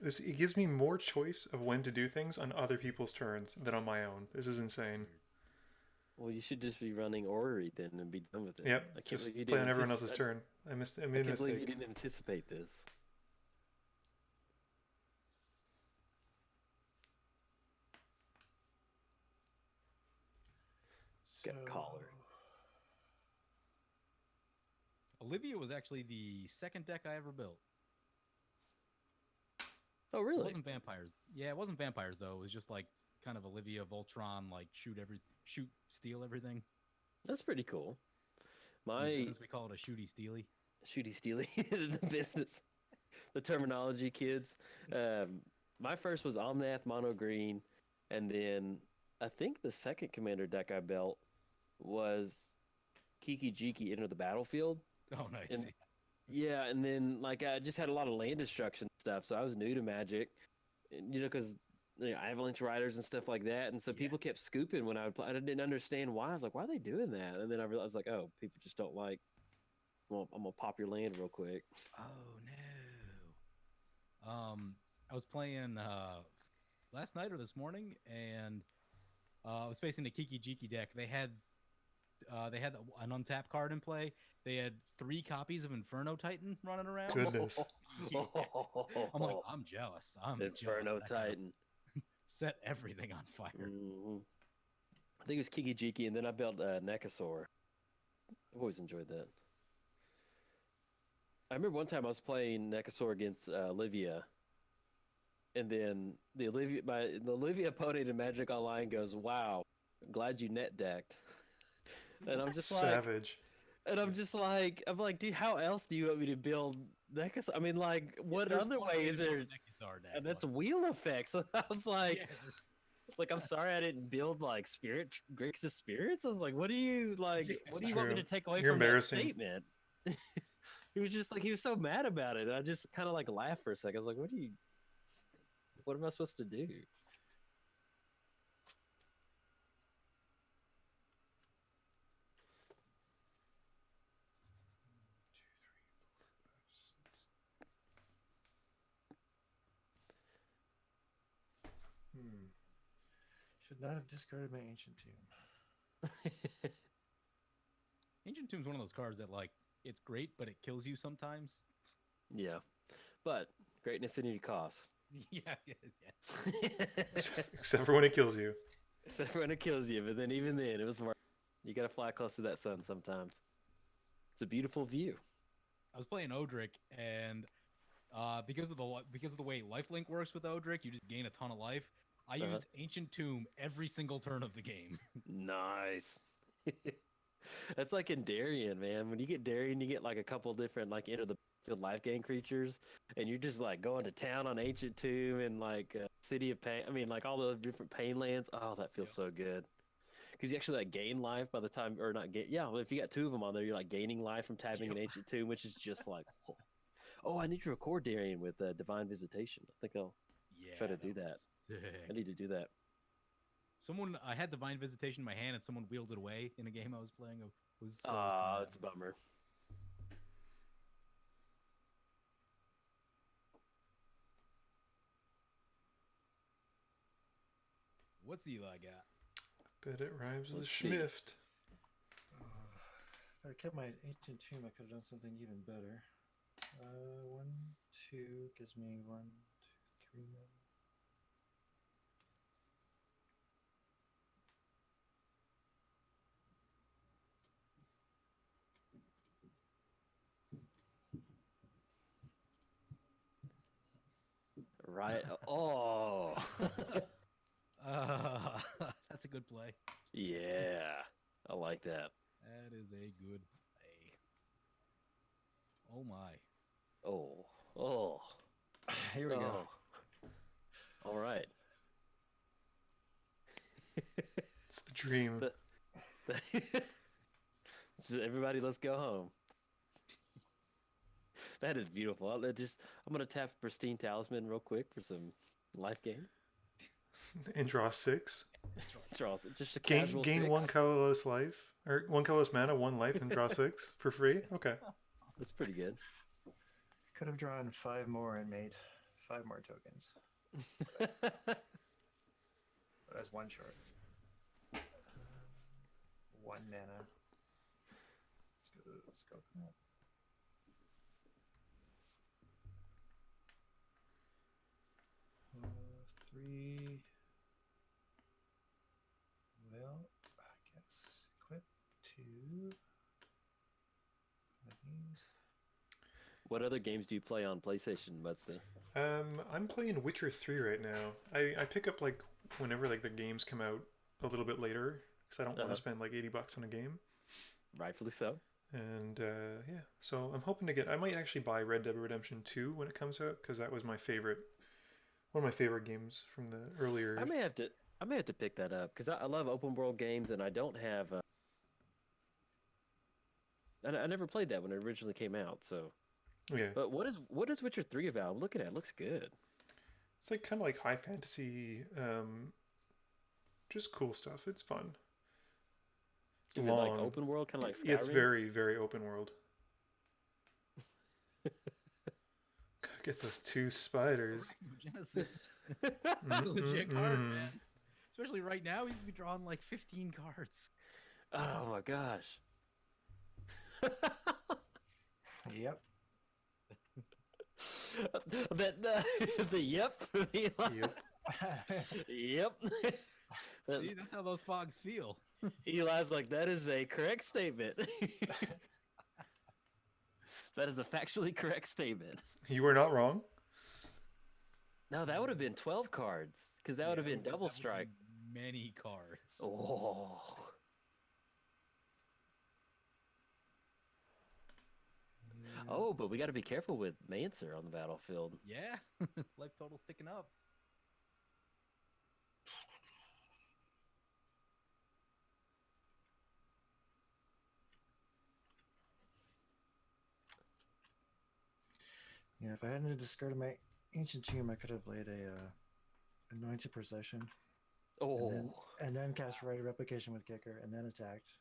It gives me more choice of when to do things on other people's turns than on my own. This is insane. Well, you should just be running orrery then and be done with it. Yep, I can't just believe you play didn't on everyone else's turn. I made a I can't believe you mistake. didn't anticipate this. Got a caller. Olivia was actually the second deck I ever built. Oh, It really? wasn't vampires. Yeah, it wasn't vampires though. It was just like kind of Olivia Voltron, like shoot, steal everything. That's pretty cool. My Since we call it a shooty steely. shooty steely, the business, the terminology, kids. My first was Omnath Mono Green, and then I think the second commander deck I built was Kiki Jiki Enter the Battlefield. Oh, nice. And yeah, and then like I just had a lot of land destruction stuff, so I was new to Magic, and, because Avalanche Riders and stuff like that, and so people kept scooping when I would play. I didn't understand why. I was like, why are they doing that? And then I realized like, oh, people just don't like. Well, I'm gonna pop your land real quick. Oh no. I was playing last night or this morning, and I was facing the Kiki Jiki deck. They had an untapped card in play. They had 3 copies of Inferno Titan running around. Goodness. Yeah. I'm like, I'm jealous. Inferno jealous. Titan. Set everything on fire. Mm-hmm. I think it was Kiki Jiki, and then I built Necasaur. I've always enjoyed that. I remember one time I was playing Necasaur against Olivia, and then the Olivia opponent in Magic Online goes, "Wow, I'm glad you net decked," and I'm just like, Savage. and I'm like, dude, how else do you want me to build Necasaur? I mean, like, what There's other one way to is build there? a Necasaur deck, And that's like- wheel effects. So I was like, Yeah, it's like, I'm sorry I didn't build like Grixis spirits. I was like, what do you like? Yeah, What do you want me to true. take away You're from that embarrassing. statement? He was just like, he was so mad about it. I just kind of like laughed for a second. I was like, what am I supposed to do? Should not have discarded my Ancient Tomb. Ancient Tomb's one of those cards that like it's great, but it kills you sometimes. Yeah, but greatness in any cost. Yeah. Except for when it kills you. Except for when it kills you. But then even then, it was worth it. You got to fly close to that sun sometimes. It's a beautiful view. I was playing Odric, and because of the way lifelink works with Odric, you just gain a ton of life. I used Ancient Tomb every single turn of the game. Nice. That's like in Darien, man. When you get Darien, you get like a couple different like enter the field life gain creatures, and you're just like going to town on Ancient Tomb and like City of Pain. I mean, like all the different pain lands. Oh, that feels so good. Because you actually like gain life by the time, or not gain. Yeah, well, if you got 2 of them on there, you're like gaining life from tapping an Ancient Tomb, which is just like, oh, I need to record Darien with Divine Visitation. I think I'll try to do that. I need to do that. I had Divine Visitation in my hand, and someone wheeled it away in a game I was playing. It was so Ah, sad. it's a bummer. What's Eli got? Bet it rhymes with Let's see. Schmift. If I kept my Ancient Tomb, I could have done something even better. 1, 2 gives me 1, 2, 3. Right. Oh. That's a good play. Yeah. I like that. That is a good play. Oh my. Oh. Oh. Here we go. All right. It's the dream. So everybody, let's go home. That is beautiful. I'm gonna tap Pristine Talisman real quick for some life gain. And draw 6. Just a Gain casual gain 6. 1 colorless life, or 1 colorless mana, 1 life, and draw 6 for free. Okay. That's pretty good. Could have drawn 5 more and made 5 more tokens. But I was 1 short. 1 mana. Let's go. Three. Well, I guess equip 2. What other games do you play on PlayStation, Muddstah? I'm playing Witcher 3 right now. I pick up like whenever like the games come out a little bit later because I don't want to spend like $80 on a game. Rightfully so. And yeah, so I'm hoping to get. I might actually buy Red Dead Redemption 2 when it comes out because that was my favorite. One of my favorite games from the earlier. I may have to pick that up because I love open world games and I don't have. I never played that when it originally came out. So. Yeah. But what is Witcher 3 about? I'm looking at it. It looks good. It's like kind of like high fantasy, just cool stuff. It's fun. Is it like open world, kind of like Skyrim? It's very, very open world. Get those 2 spiders. Genesis. Legit card, man. Especially right now, he's gonna be drawing like 15 cards. Oh my gosh. Yep. The yep. Yep. See, that's how those fogs feel. Eli's like, that is a correct statement. That is a factually correct statement. You were not wrong. No, that would have been 12 cards because that would have been double strike. Many cards. Oh. Oh, but we got to be careful with Mancer on the battlefield. Yeah, life total sticking up. Yeah, if I hadn't discarded my Ancient Tomb, I could have laid a Anointed Procession. Oh. And then cast Rite of Replication with Kicker, and then attacked.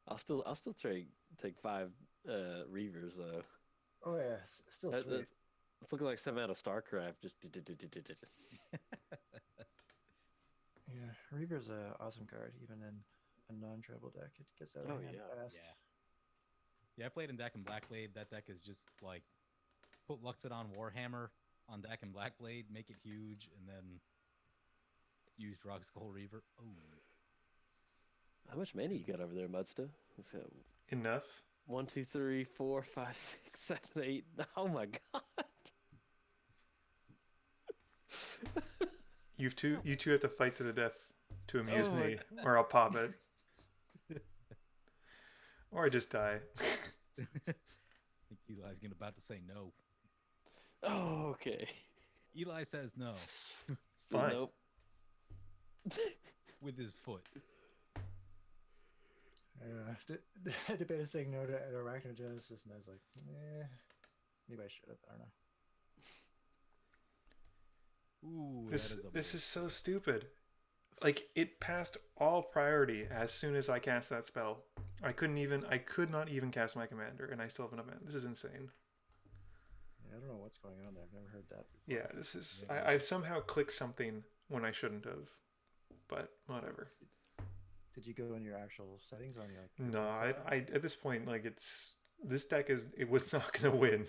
I'll still take 5 Reavers though. Oh yeah, still sweet. It's looking like some out of StarCraft. Just. Yeah, Reaver's an awesome card, even in a non-treble deck. It gets out of hand fast. Yeah, I played in deck and Blackblade. That deck is just like put Luxodon Warhammer on deck and Blackblade, make it huge, and then use Drogskol Reaver. Oh. How much mana you got over there, Muddstah? Enough. 1, 2, 3, 4, 5, 6, 7, 8. Oh my god. You two have to fight to the death to amuse me, or I'll pop it. Or I just die. I think Eli's about to say no. Oh, okay. Eli says no. Fine. Nope. With his foot. I debated saying no to Arachnogenesis, and I was like, maybe I should have. I don't know. Ooh, this is so stupid. Like, it passed all priority as soon as I cast that spell. I could not even cast my commander, and I still have enough mana. This is insane. Yeah, I don't know what's going on there. I've never heard that before. Yeah, this is. I've somehow clicked something when I shouldn't have, but whatever. Did you go in your actual settings on your? No, I at this point, like, this deck was not gonna win.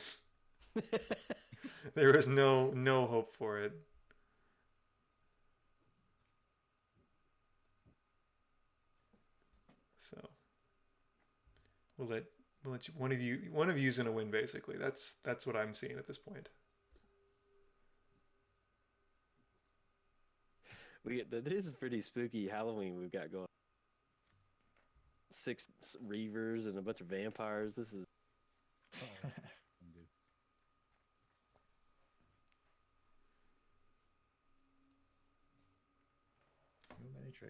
There was no hope for it. So we'll let you, one of you's gonna win, basically. That's what I'm seeing at this point. This is pretty spooky Halloween we've got going. 6 Reavers and a bunch of vampires. This is.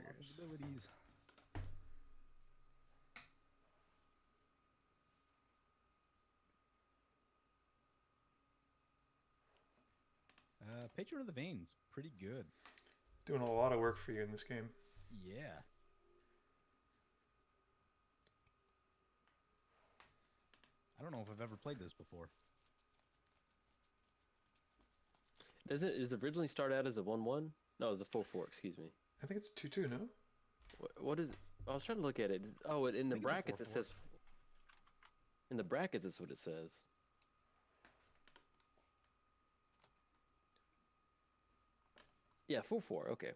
triggers. Abilities. Patron of the Veins, pretty good. Doing a lot of work for you in this game. Yeah. I don't know if I've ever played this before. Is it originally start out as a 1/1? No, it was a 4/4. Excuse me. I think it's 2/2, no? What is? I was trying to look at it. Oh, in the think it's a brackets it 4/4. says. In the brackets, that's what it says. Yeah, 4/4. Okay.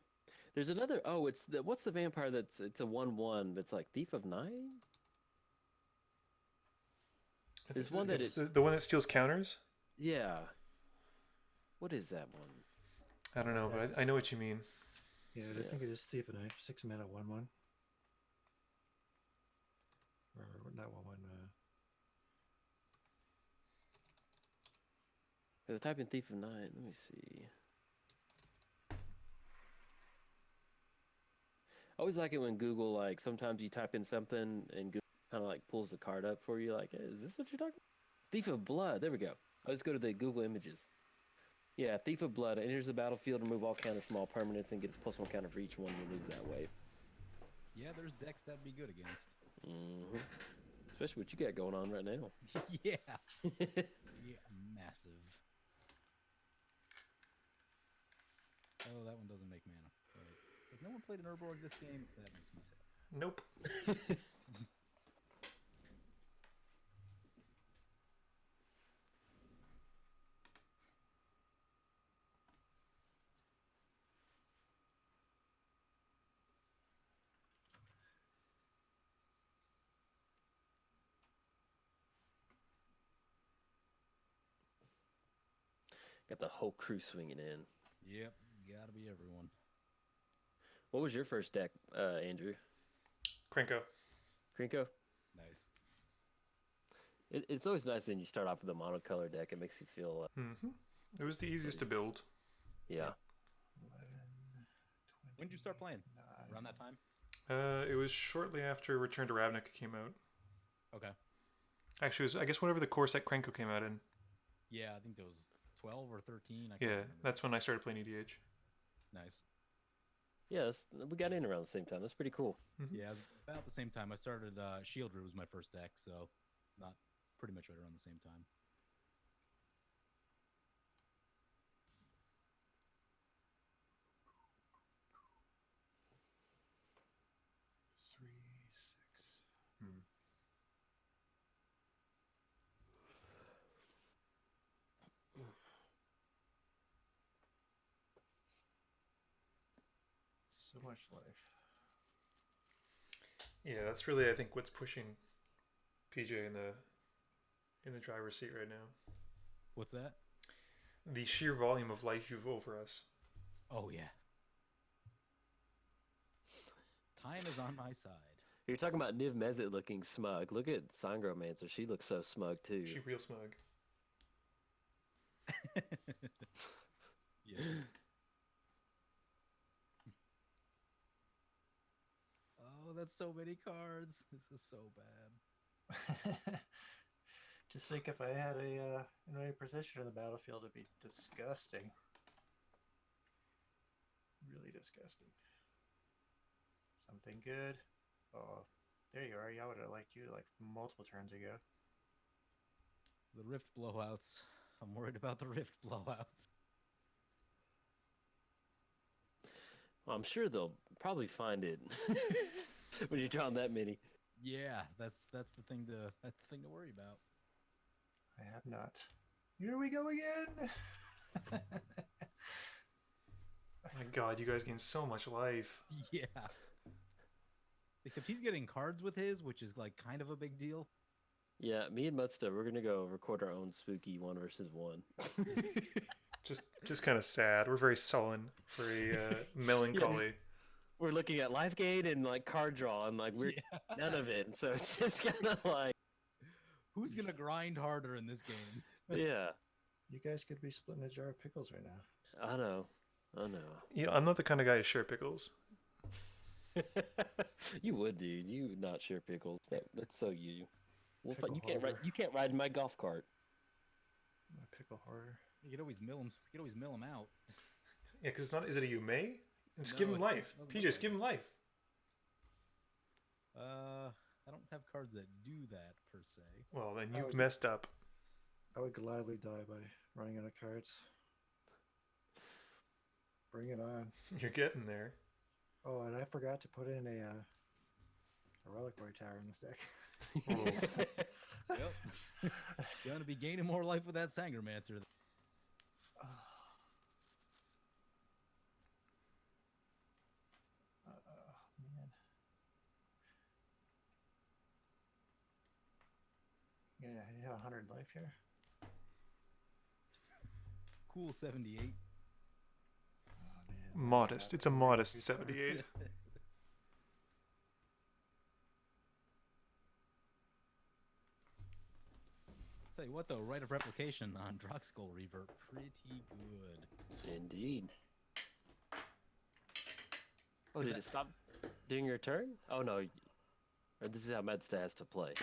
There's another. Oh, it's the what's the vampire that's it's a 1/1 that's like Thief of Night. There's one that it's is the one that steals counters. Yeah. What is that one? I don't know, but I know what you mean. Yeah, I Yeah. think it is Thief and Knife. 6 mana, 1/1. Or not 1/1. There's a type in Thief of Night. Let me see. I always like it when Google, like, sometimes you type in something and Google kind of like pulls the card up for you. Like, hey, is this what you're talking about? Thief of Blood. There we go. I'll just go to the Google images. Yeah, Thief of Blood enters the battlefield, remove all counters from all permanents, and gets +1 counter for each one removed that wave. Yeah, there's decks that'd be good against. Especially what you got going on right now. Yeah. Yeah, massive. Oh, that one doesn't make mana. Right. If no one played an Urborg this game, that makes me sad. Nope. Got the whole crew swinging in. Yep, gotta be everyone. What was your first deck, Andrew? Krenko. Krinko? Nice. It's always nice when you start off with a monocolor deck. It makes you feel, It was the easiest to build. yeah. 11, When did you start playing? 29. Around that time? It was shortly after Return to Ravnica came out. Okay. Actually, it was, I guess, whenever the core set Krenko came out in. Yeah, I think there was 12 or 13. I can't Yeah, remember. that's when I started playing EDH. Nice. Yeah, we got in around the same time. That's pretty cool. Yeah, about the same time. I started Shield Root was my first deck, so not pretty much right around the same time. Three, 6. So much life. Yeah, that's really, I think, what's pushing PJ in the driver's seat right now. What's that? The sheer volume of life you've over us. Oh, yeah. Time is on my side. You're talking about Niv Mizzet looking smug. Look at Sangromancer. She looks so smug, too. She real smug. Yeah. Oh, that's so many cards. This is so bad. Just think if I had an any position in the battlefield, it'd be disgusting. Really disgusting. Something good. Oh, there you are. I would have liked you like multiple turns ago. The Rift blowouts. I'm worried about the Rift blowouts. Well, I'm sure they'll probably find it when you're drawing that many. Yeah, that's the thing to worry about. I have not. Here we go again. My God, you guys gain so much life. Yeah. Except he's getting cards with his, which is like kind of a big deal. Yeah, me and Muddstah, we're gonna go record our own spooky 1v1. Just kind of sad. We're very sullen, very melancholy. We're looking at life gain and like card draw, and like we're none of it. So it's just kind of like, Who's gonna grind harder in this game? yeah, You guys could be splitting a jar of pickles right now. I know. You know, I'm not the kind of guy to share pickles. You would, dude. You not share pickles. That's so you. Well, Pickle you can't ride. hoarder. You can't ride in my golf cart. I'm a pickle hoarder. You could always mill him. You could always mill him out. Yeah, because it's not. Is it a you may? Just No, give him it's life. not PJ, just life. give him life. I don't have cards that do that per se. Well, then Oh, you've you- messed up. I would gladly die by running out of cards. Bring it on. You're getting there. Oh, and I forgot to put in a reliquary tower in this deck. Yep. You're gonna be gaining more life with that Sangermancer. Man. Yeah, you have 100 life here. Cool 78. Oh, man. Modest. It's a modest 78. Tell you what though, Rite of Replication on Droxkull Reaver, pretty good. Indeed. Oh, did it stop during your turn? Oh no. Or this is how Muddstah has to play.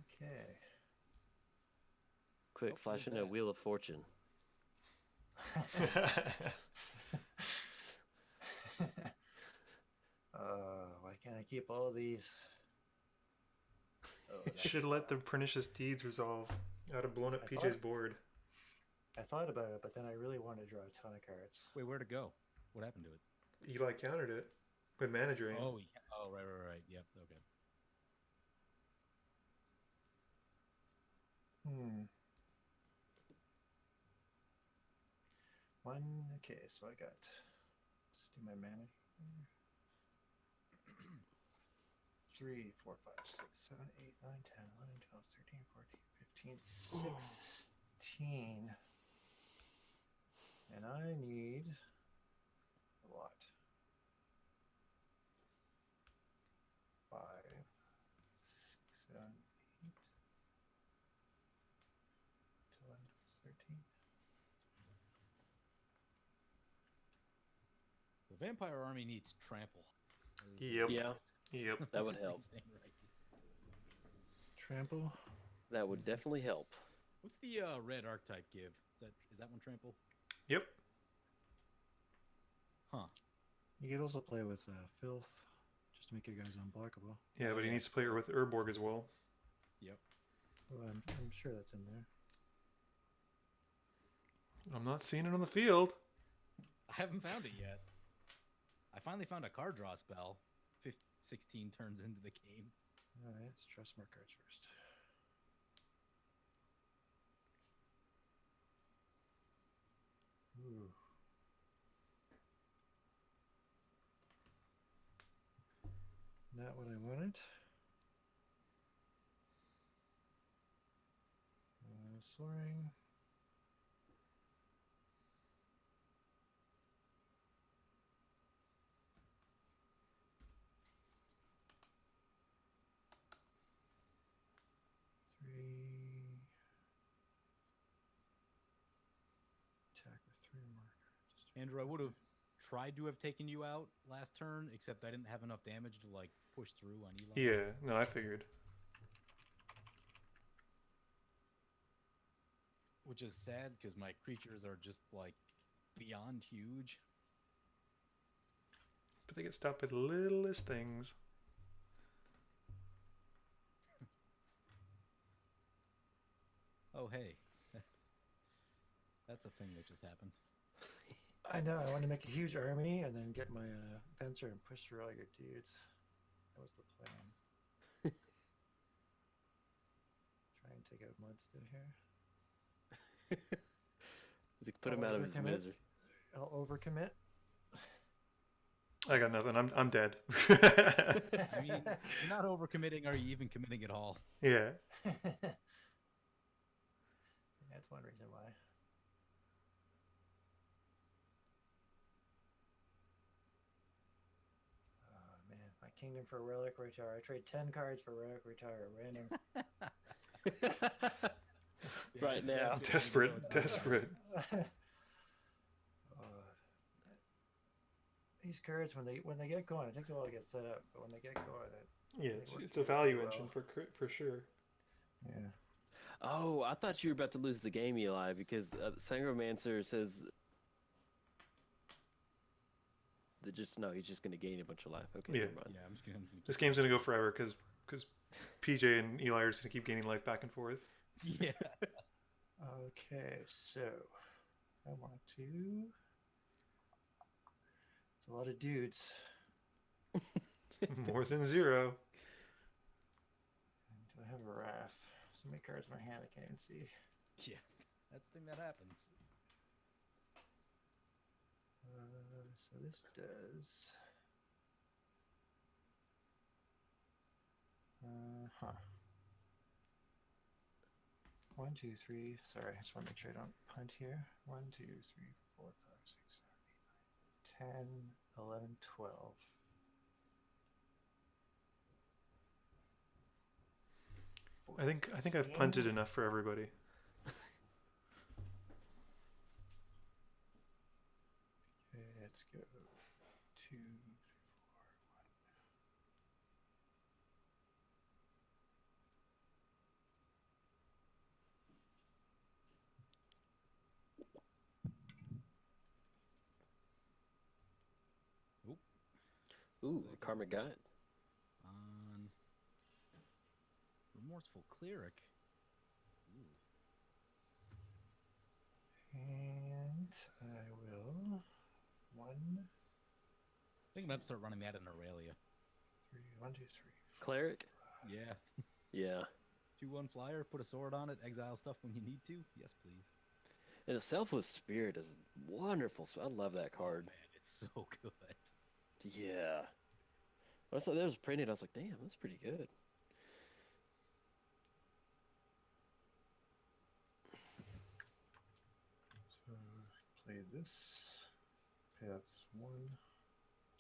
Okay. Quick, Hopefully flash in a that- Wheel of Fortune. Why can't I keep all these? Oh, that- Should let the pernicious deeds resolve. I'd have blown up I PJ's thought- board. I thought about it, but then I really wanted to draw a ton of cards. Wait, where'd it go? What happened to it? Eli countered it with mana drain. Oh, yeah. Oh, right. Yep. Okay. Okay, so I got. Let's do my mana here. 3, 4, 5, 6, 7, 8, 9, 10, 11, 12, 13, 14, 15, 16. And I need a lot. 5, 6, 7, 8, 11, 13. The Vampire Army needs trample. Yep. Yeah, Yep. that would Same help. thing, right? Trample. That would definitely help. What's the red archetype give? Is that one trample? Yep. Huh. You could also play with filth, just to make your guys unblockable. Yeah, but he Yeah. needs to play with Urborg as well. Yep. Well, I'm sure that's in there. I'm not seeing it on the field. I haven't found it yet. I finally found a card draw spell. 16 turns into the game. All right, let's draw some more cards first. Ooh. Not what I wanted. Soaring. Three. Attack with 3 or more cards. Andrew, I would have tried to have taken you out last turn, except I didn't have enough damage to like push through on Eli. Yeah, no, I figured. Which is sad because my creatures are just like beyond huge. But they get stopped by the littlest things. Oh, hey. That's a thing that just happened. I know. I want to make a huge army and then get my fencer and push through all your dudes. That was the plan. Try and take out Muddstah here. Put him out of his Overcommit. misery. I'll overcommit. I got nothing. I'm dead. I mean, you're not overcommitting. Are you even committing at all? Yeah. That's one reason why. Oh man, my kingdom for reliquary tower. I trade 10 cards for reliquary tower. Random. Right now. Desperate, desperate. These cards, when they get going, it takes a while to get set up, but when they get going, Yeah, they work it's a value really engine well. for sure. Yeah. Oh, I thought you were about to lose the game, Eli, because Sangromancer says that no, he's just going to gain a bunch of life. Okay, Yeah. never mind. Yeah, I'm just gonna. This game's gonna go forever because PJ and Eli are just gonna keep gaining life back and forth. Yeah. Okay, so I want to. It's a lot of dudes. More than zero. Do I have a wrath? So many cards in my hand I can't even see. Yeah. That's the thing that happens. So this does. Huh. 1, 2, 3. Sorry, I just want to make sure I don't punt here. 1, 2, 3, 4, 5, 6, 7, 8, 9, 10, 11, 12. I think I've punted enough for everybody. Okay, let's go. 2, 3, 4, 1. Ooh, a Karmic Guide. On Remorseful Cleric. Ooh. And I will. 1, I think I'm about to start running that in Aurelia. 3, 1, 2, 3. Cleric? Yeah. Yeah. 2/1 flyer, put a sword on it, exile stuff when you need to. Yes, please. And the Selfless Spirit is wonderful. So I love that card. Oh, man, it's so good. Yeah. When I saw that was printed, I was like, damn, that's pretty good. So play this. Paths 1,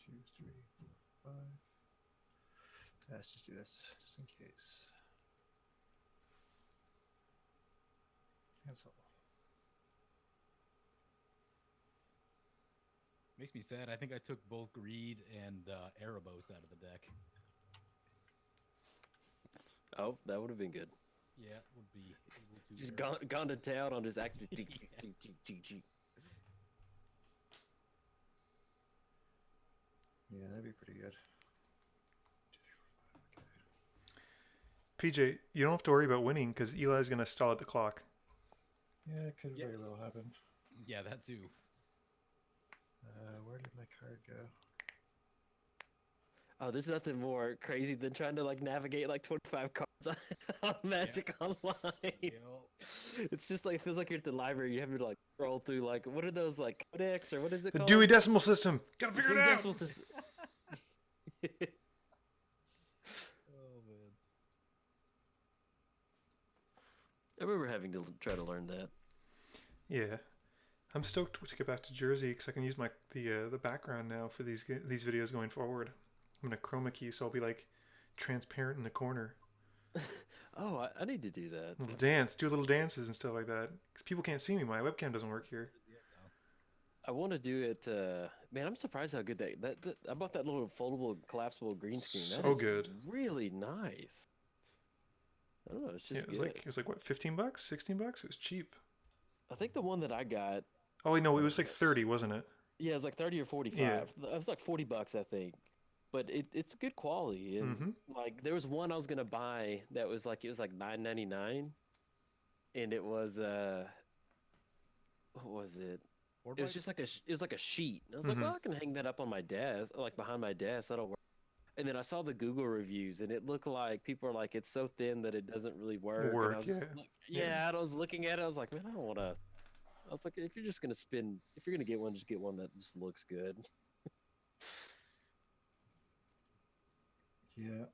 2, 3, 4, 5. Let's just do this just in case. Cancel. Makes me sad. I think I took both Greed and Erebos out of the deck. Oh, that would have been good. Yeah, it would be able to. Just bear. gone to town on his active. Yeah, that'd be pretty good. 2, 3, 4, 5. Okay. PJ, you don't have to worry about winning because Eli's gonna stall at the clock. Yeah, it could very Yes. well happen. Yeah, that too. Where did my card go? Oh, there's nothing more crazy than trying to like navigate like 25 cards on Magic Online. It's just like it feels like you're at the library. You have to like scroll through like what are those like codex or what is it The called? Dewey Decimal System. Gotta figure Dewey it out. Decimal System. Oh man. I remember having to try to learn that. Yeah, I'm stoked to get back to Jersey because I can use the background now for these videos going forward. I'm gonna chroma key, so I'll be like transparent in the corner. Oh, I need to do that. Do little dances and stuff like that. Because people can't see me. My webcam doesn't work here. I want to do it. Man, I'm surprised how good that I bought that little foldable, collapsible green screen. That So is good. Really nice. I don't know. It's just Yeah, it was like what, $15, $16? It was cheap. I think the one that I got. Oh wait, no, it was like 30, wasn't it? Yeah, it was like 30 or 45. Yeah. It was like $40, I think. But it's good quality. And like there was one I was gonna buy that was like $9.99, and it was what was it? It was just like it was like a sheet. And I was like, well, I can hang that up on my desk, like behind my desk. That'll work. And then I saw the Google reviews, and it looked like people are like, it's so thin that it doesn't really work. And I was I was looking at it. I was like, man, I don't want to. I was like, if you're gonna get one, just get one that just looks good. Yeah.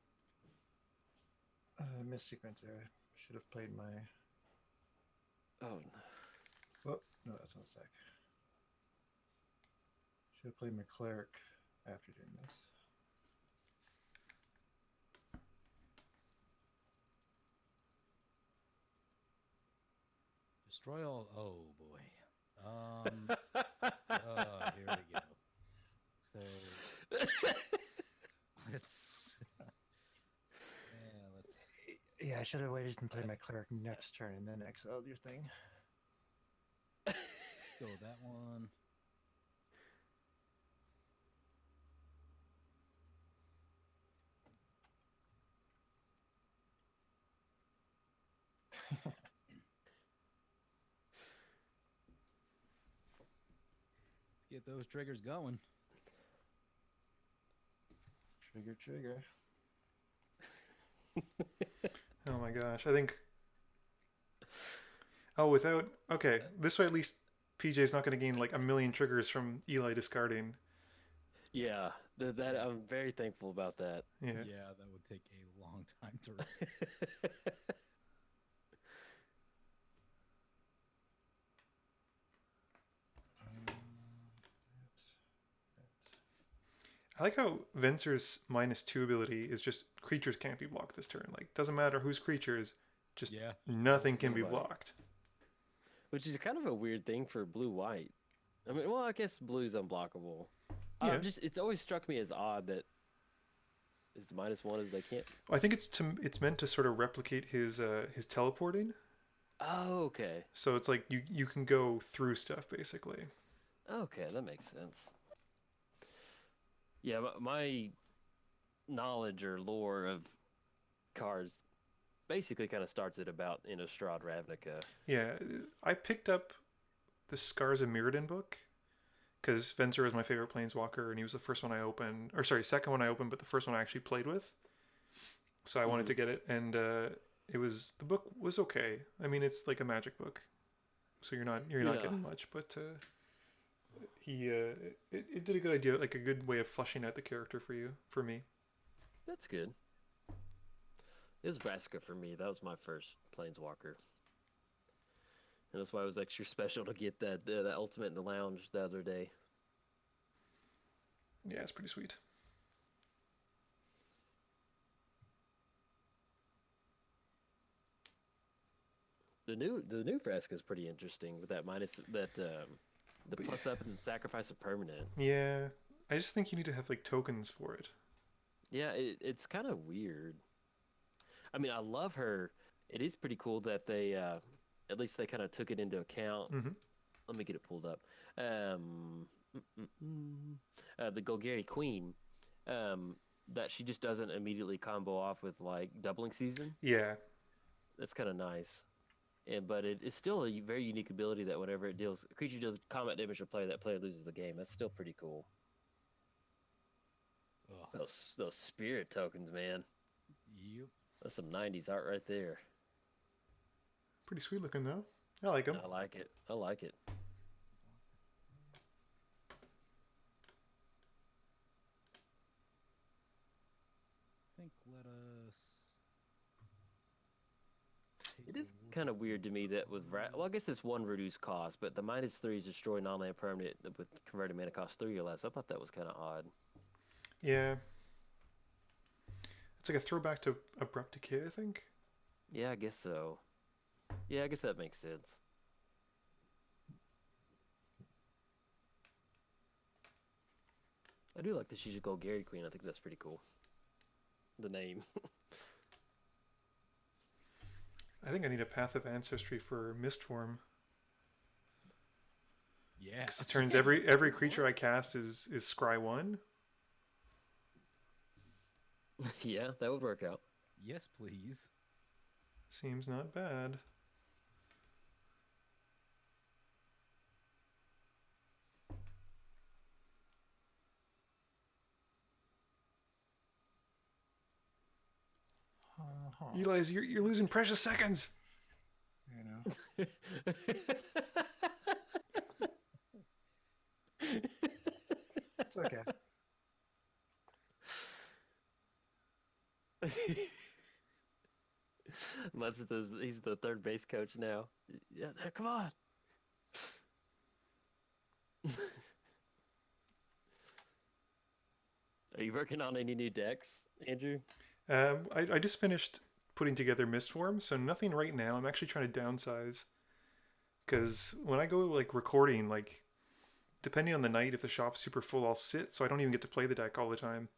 I missed sequence there. I should have played my. Oh, Oh, no, that's not a sec. Should have played my cleric after doing this. Destroy all. Oh boy. Here we go. So let's. Let's. Yeah, I should have waited and played my cleric next turn and then exiled your thing. Go with that one. Let's get those triggers going. Trigger. Oh my gosh, I think. Oh, without okay, this way at least PJ's not going to gain like a million triggers from Eli discarding. Yeah, that I'm very thankful about that. Yeah. Yeah, that would take a long time to resolve. I like how Venser's -2 ability is just creatures can't be blocked this turn. Like doesn't matter whose creatures, just nothing can be Nobody. blocked. Which is kind of a weird thing for blue-white. I mean, well, I guess blue's unblockable. Yeah. It's always struck me as odd that it's -1 as they can't. I think it's meant to sort of replicate his teleporting. Oh, okay. So it's like you can go through stuff basically. Okay, that makes sense. Yeah, my knowledge or lore of cards basically kind of starts at about Innistrad Ravnica. Yeah, I picked up the Scars of Mirrodin book because Venser was my favorite planeswalker, and he was the first one I opened, or sorry, second one I opened, but the first one I actually played with. So I wanted to get it, and the book was okay. I mean, it's like a Magic book, so you're not getting much, but it did a good idea, like a good way of fleshing out the character for me. That's good. It was Vraska for me. That was my first planeswalker. And that's why it was extra special to get that ultimate in the lounge the other day. Yeah, it's pretty sweet. The new Vraska is pretty interesting with that the plus up and then sacrifice a permanent. Yeah, I just think you need to have like tokens for it. Yeah, it's kind of weird. I mean, I love her. It is pretty cool that they, at least they kind of took it into account. Mm-hmm. Let me get it pulled up. The Golgari Queen, that she just doesn't immediately combo off with like doubling season. Yeah, That's kind of nice. But it's still a very unique ability that whenever a creature deals combat damage to a player, that player loses the game. That's still pretty cool. Ugh. Those spirit tokens, man. Yep. That's some 90s art right there. pretty sweet looking though. I like them. I like it. I like it. I think let us. It is kind of weird to me that with well, I guess it's one reduced cost, but the -3 is destroy non-land permanent with converted mana cost 3 or less. I thought that was kind of odd. Yeah. It's like a throwback to Abrupt Decay, I think. Yeah, I guess so. Yeah, I guess that makes sense. I do like the She's a Golgari Queen. I think that's pretty cool. The name. I think I need a Path of Ancestry for Mistform. Yeah. 'Cause it turns every creature I cast is Scry 1. Yeah, that would work out. Yes, please. Seems not bad. Eli's, you're losing precious seconds. You know. It's okay. He's the third base coach now. Yeah, come on. Are you working on any new decks, Andrew? I just finished putting together Mistform, so nothing right now. I'm actually trying to downsize. Because when I go like recording, like depending on the night, if the shop's super full, I'll sit, so I don't even get to play the deck all the time.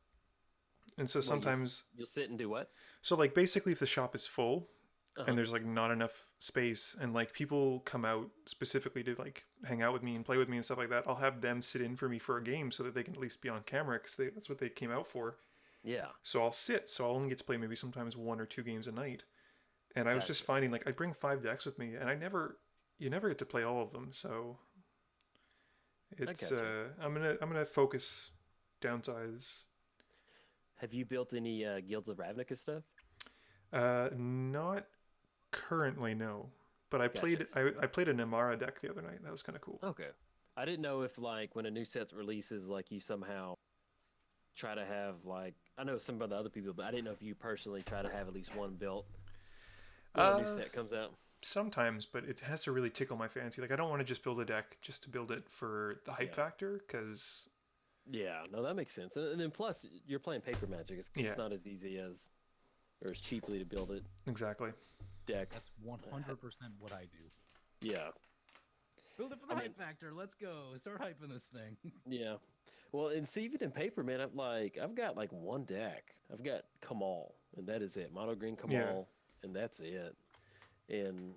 And so Well, sometimes, you'll sit and do what? so like basically, if the shop is full Uh-huh. and there's like not enough space, and like people come out specifically to like hang out with me and play with me and stuff like that, I'll have them sit in for me for a game so that they can at least be on camera because that's what they came out for. Yeah. So I'll sit, so I'll only get to play maybe sometimes 1 or 2 games a night. And I was just Gotcha. finding like I'd bring 5 decks with me, and you never get to play all of them. So it's gotcha. I'm gonna focus downsize. Have you built any Guilds of Ravnica stuff? Not currently, no. But I Gotcha. played a Namara deck the other night. That was kind of cool. Okay. I didn't know if like when a new set releases, like you somehow try to have like I know some of the other people, but I didn't know if you personally try to have at least one built when a new set comes out. Sometimes, but it has to really tickle my fancy. Like I don't want to just build a deck just to build it for the hype Yeah. factor, because Yeah, no, that makes sense. And then plus you're playing paper magic. It's Yeah. not as easy as or as cheaply to build it. exactly. Decks. That's 100% what I do. Yeah. Build it for the I mean- hype factor. Let's go. Start hyping this thing. Yeah. Well, and see, even in paper, man, I've got like one deck. I've got Kamal, and that is it. Mono green Kamal, Yeah. and that's it. And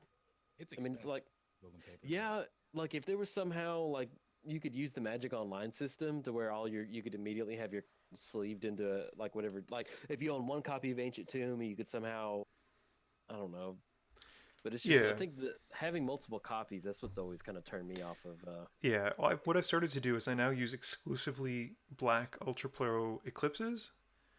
It's I mean, it's expensive like, building paper. yeah, like if there was somehow like you could use the Magic Online system to where you could immediately have your sleeved into like whatever. Like if you own one copy of Ancient Tomb, you could somehow, I don't know. But it's just, I Yeah. think that having multiple copies, that's what's always kind of turned me off of. Yeah. Well, what I started to do is I now use exclusively black Ultra Pro Eclipses.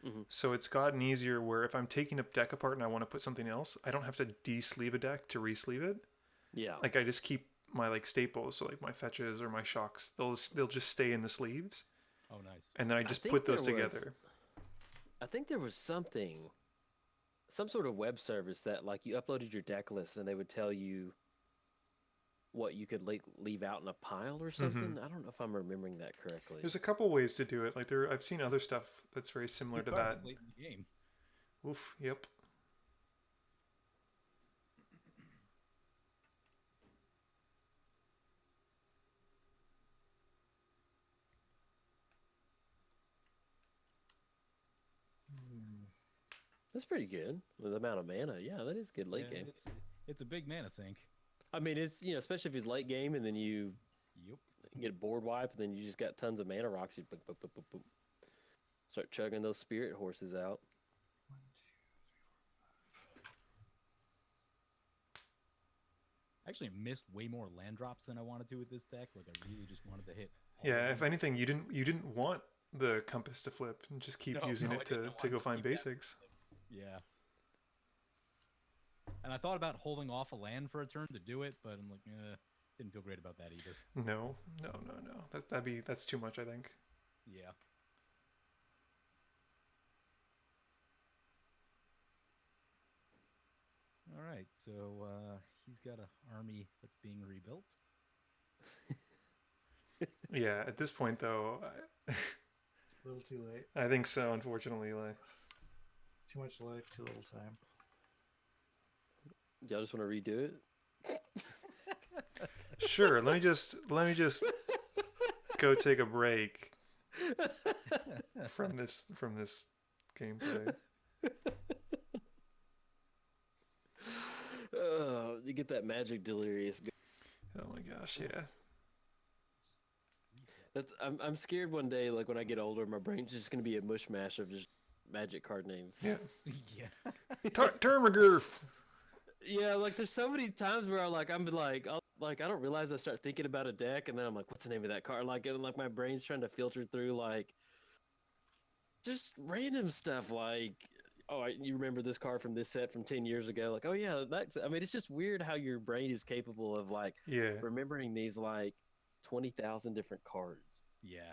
Mhm. So it's gotten easier where if I'm taking a deck apart and I want to put something else, I don't have to de-sleeve a deck to re-sleeve it. Yeah. Like I just keep my like staples, so like my fetches or my shocks, they'll just stay in the sleeves, Oh, nice. and then I just think put those there was- together. I think there was some sort of web service that like you uploaded your deck list and they would tell you what you could leave out in a pile or something. I don't know if I'm remembering that correctly. There's a couple ways to do it. Like I've seen other stuff that's very similar to that. It's late in the game. Oof. Yep. That's pretty good with the amount of mana. Yeah, that is good late Yeah, game. It's a big mana sink. I mean, it's especially if it's late game and then you Yep. get a board wipe and then you just got tons of mana rocks. You boop, boop, boop, boop, boop. Start chugging those spirit horses out. I actually missed way more land drops than I wanted to with this deck. Like I really just wanted to hit. all Yeah. of If them. anything, you didn't want the compass to flip and just keep No, using no, I it didn't to want go to find keep that. basics. Yeah. And I thought about holding off a land for a turn to do it, but I'm like, didn't feel great about that either. No. That's too much, I think. Yeah. All right, so he's got an army that's being rebuilt. Yeah. At this point, though, A little too late. I think so. Unfortunately, like. Too much life, too little time. Y'all just want to redo it? Sure. Let me just go take a break from this gameplay. You get that magic delirious. Oh my gosh, yeah. I'm scared one day, like when I get older, my brain's just gonna be a mush mash of just magic card names. Yeah. Yeah. Termagurf. Yeah, like there's so many times where I don't realize I start thinking about a deck, and then I'm like, what's the name of that card? Like, and like my brain's trying to filter through like just random stuff, like, oh, you remember this card from this set from 10 years ago? Like, oh yeah, I mean, it's just weird how your brain is capable of like Yeah. remembering these like 20,000 different cards Yeah.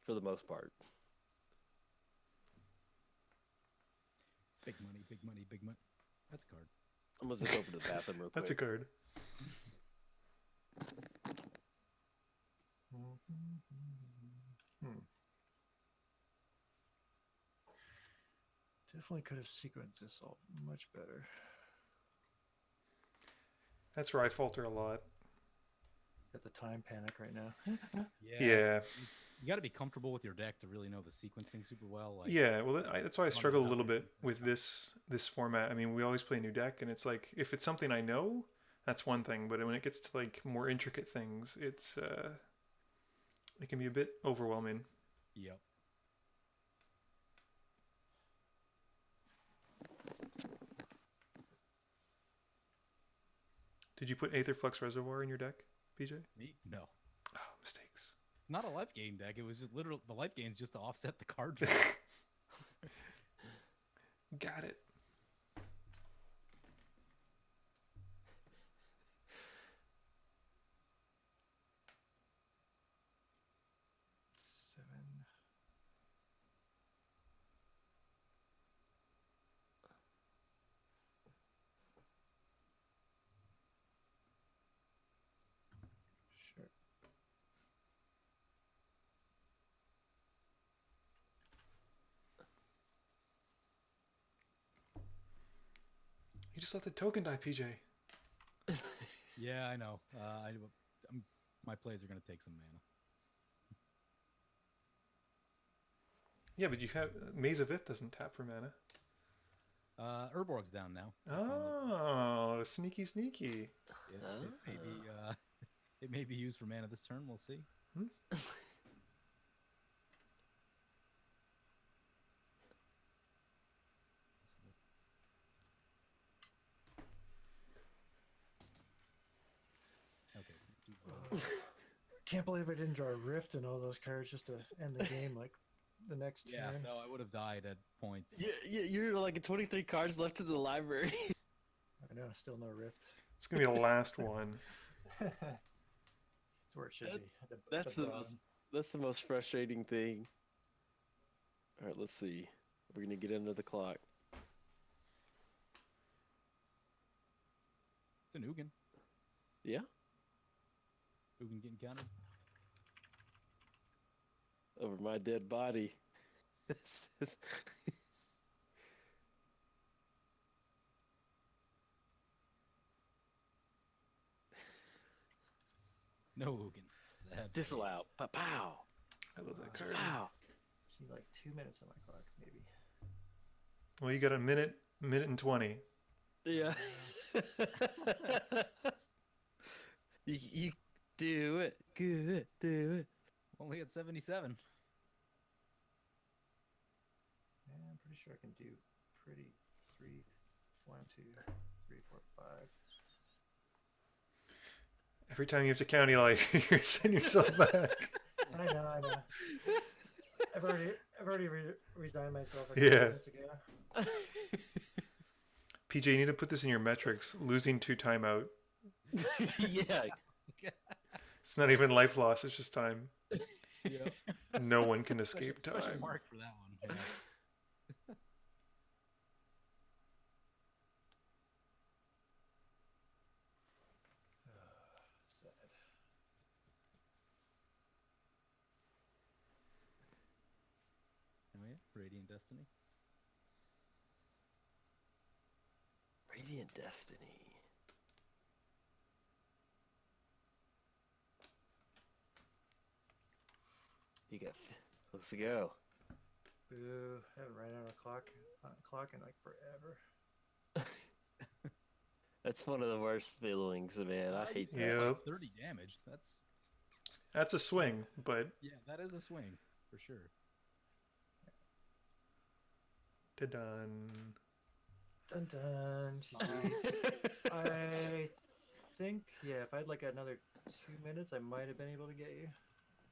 for the most part. Big money, big money, big money. That's a card. I'm gonna zip over to the bathroom real quick. That's a card. Definitely could have sequenced this all much better. That's where I falter a lot. Got the time panic right now. Yeah. You got to be comfortable with your deck to really know the sequencing super well. Like, Yeah, well, that's why I running struggle a it little out bit there. with this format. I mean, we always play a new deck, and it's like if it's something I know, that's one thing. But when it gets to like more intricate things, it can be a bit overwhelming. Yep. Did you put Aetherflux Reservoir in your deck, PJ? Me? No. Oh, mistakes. Not a life gain deck. It was just literal. The life gains just to offset the card draw. Got it. Seven. Sure. You just let the token die, PJ. Yeah, I know. My plays are gonna take some mana. Yeah, but you have Maze of Ith doesn't tap for mana. Urborg's down now. Oh, sneaky, sneaky. Yeah, it may be used for mana this turn. We'll see. Okay. Can't believe I didn't draw a Rift and all those cards just to end the game like the next Yeah, turn. no, I would have died at points. You're like 23 cards left in the library. I know, still no Rift. It's gonna be the last one. That's where it should be. at That's the the most. That's the most frustrating thing. All right, let's see. We're gonna get into the clock. It's an Ugin. Yeah. Ugin getting counted. Over my dead body. No Ugin. Sad Disallow. face. Pow. I love that card. Pow. See, like 2 minutes on my clock, maybe. Well, you got a minute and 20. Yeah. you do it. Good. Do it. Only at 77. Yeah, I'm pretty sure I can do pretty 3, 1, 2, 3, 4, 5. Every time you have to count, Eli, you send yourself back. I know. I've already resigned myself. Yeah. Minutes ago. PJ, you need to put this in your metrics. Losing 2 timeout. Yeah. It's not even life loss, it's just time. Yeah. No one can escape Special time. mark for that one. Yeah. Sad. Oh yeah, Radiant Destiny. Radiant Destiny. You got. Let's go. Boo! Haven't ran out of clock in like forever. That's one of the worst feelings, man. I hate that. Yeah. Yep. 30 damage. That's a swing, but Yeah, that is a swing for sure. done. Dun dun. GG. I think if I had like another 2 minutes, I might have been able to get you.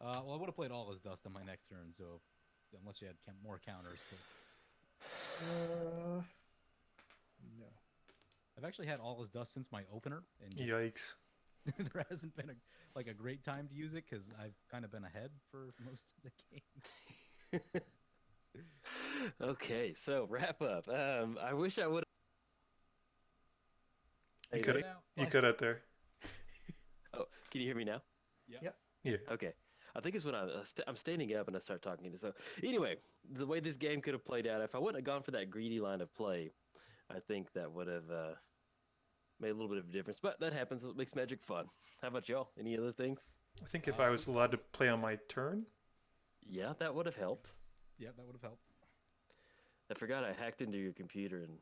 Well, I would have played all his dust on my next turn, so unless you had more counters. No. I've actually had all his dust since my opener, and just, Yikes. there hasn't been a great time to use it because I've kind of been ahead for most of the game. Okay, so wrap up. I wish I would. You cut out there. Oh, can you hear me now? Yep. Yeah. Okay. I think it's when I'm standing up and I start talking to you. So anyway, the way this game could have played out, if I wouldn't have gone for that greedy line of play, I think that would have made a little bit of a difference, but that happens. It makes Magic fun. How about y'all? Any other things? I think if I was allowed to play on my turn, Yeah, that would have helped. Yeah, that would have helped. I forgot I hacked into your computer and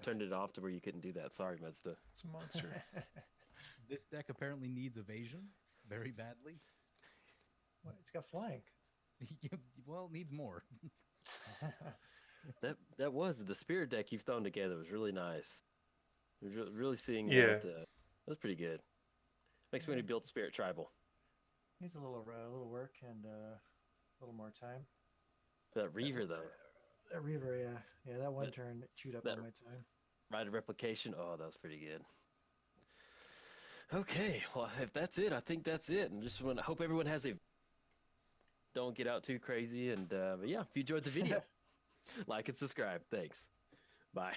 turned it off to where you couldn't do that. Sorry, Muddstah. it's a monster. This deck apparently needs evasion very badly. What? It's got flank. Well, it needs more. That was the spirit deck you've thrown together was really nice. Really seeing Yeah. that. That was pretty good. Makes me want to build Spirit Tribal. Needs a little work and a little more time. That Reaver though, That Reaver, yeah, that one That- turn chewed up that- all my time. Rite of Replication. Oh, that was pretty good. Okay, well, if that's it, I think that's it. And just want to hope everyone has a. Don't get out too crazy, and but yeah, if you enjoyed the video, like and subscribe. Thanks. Bye.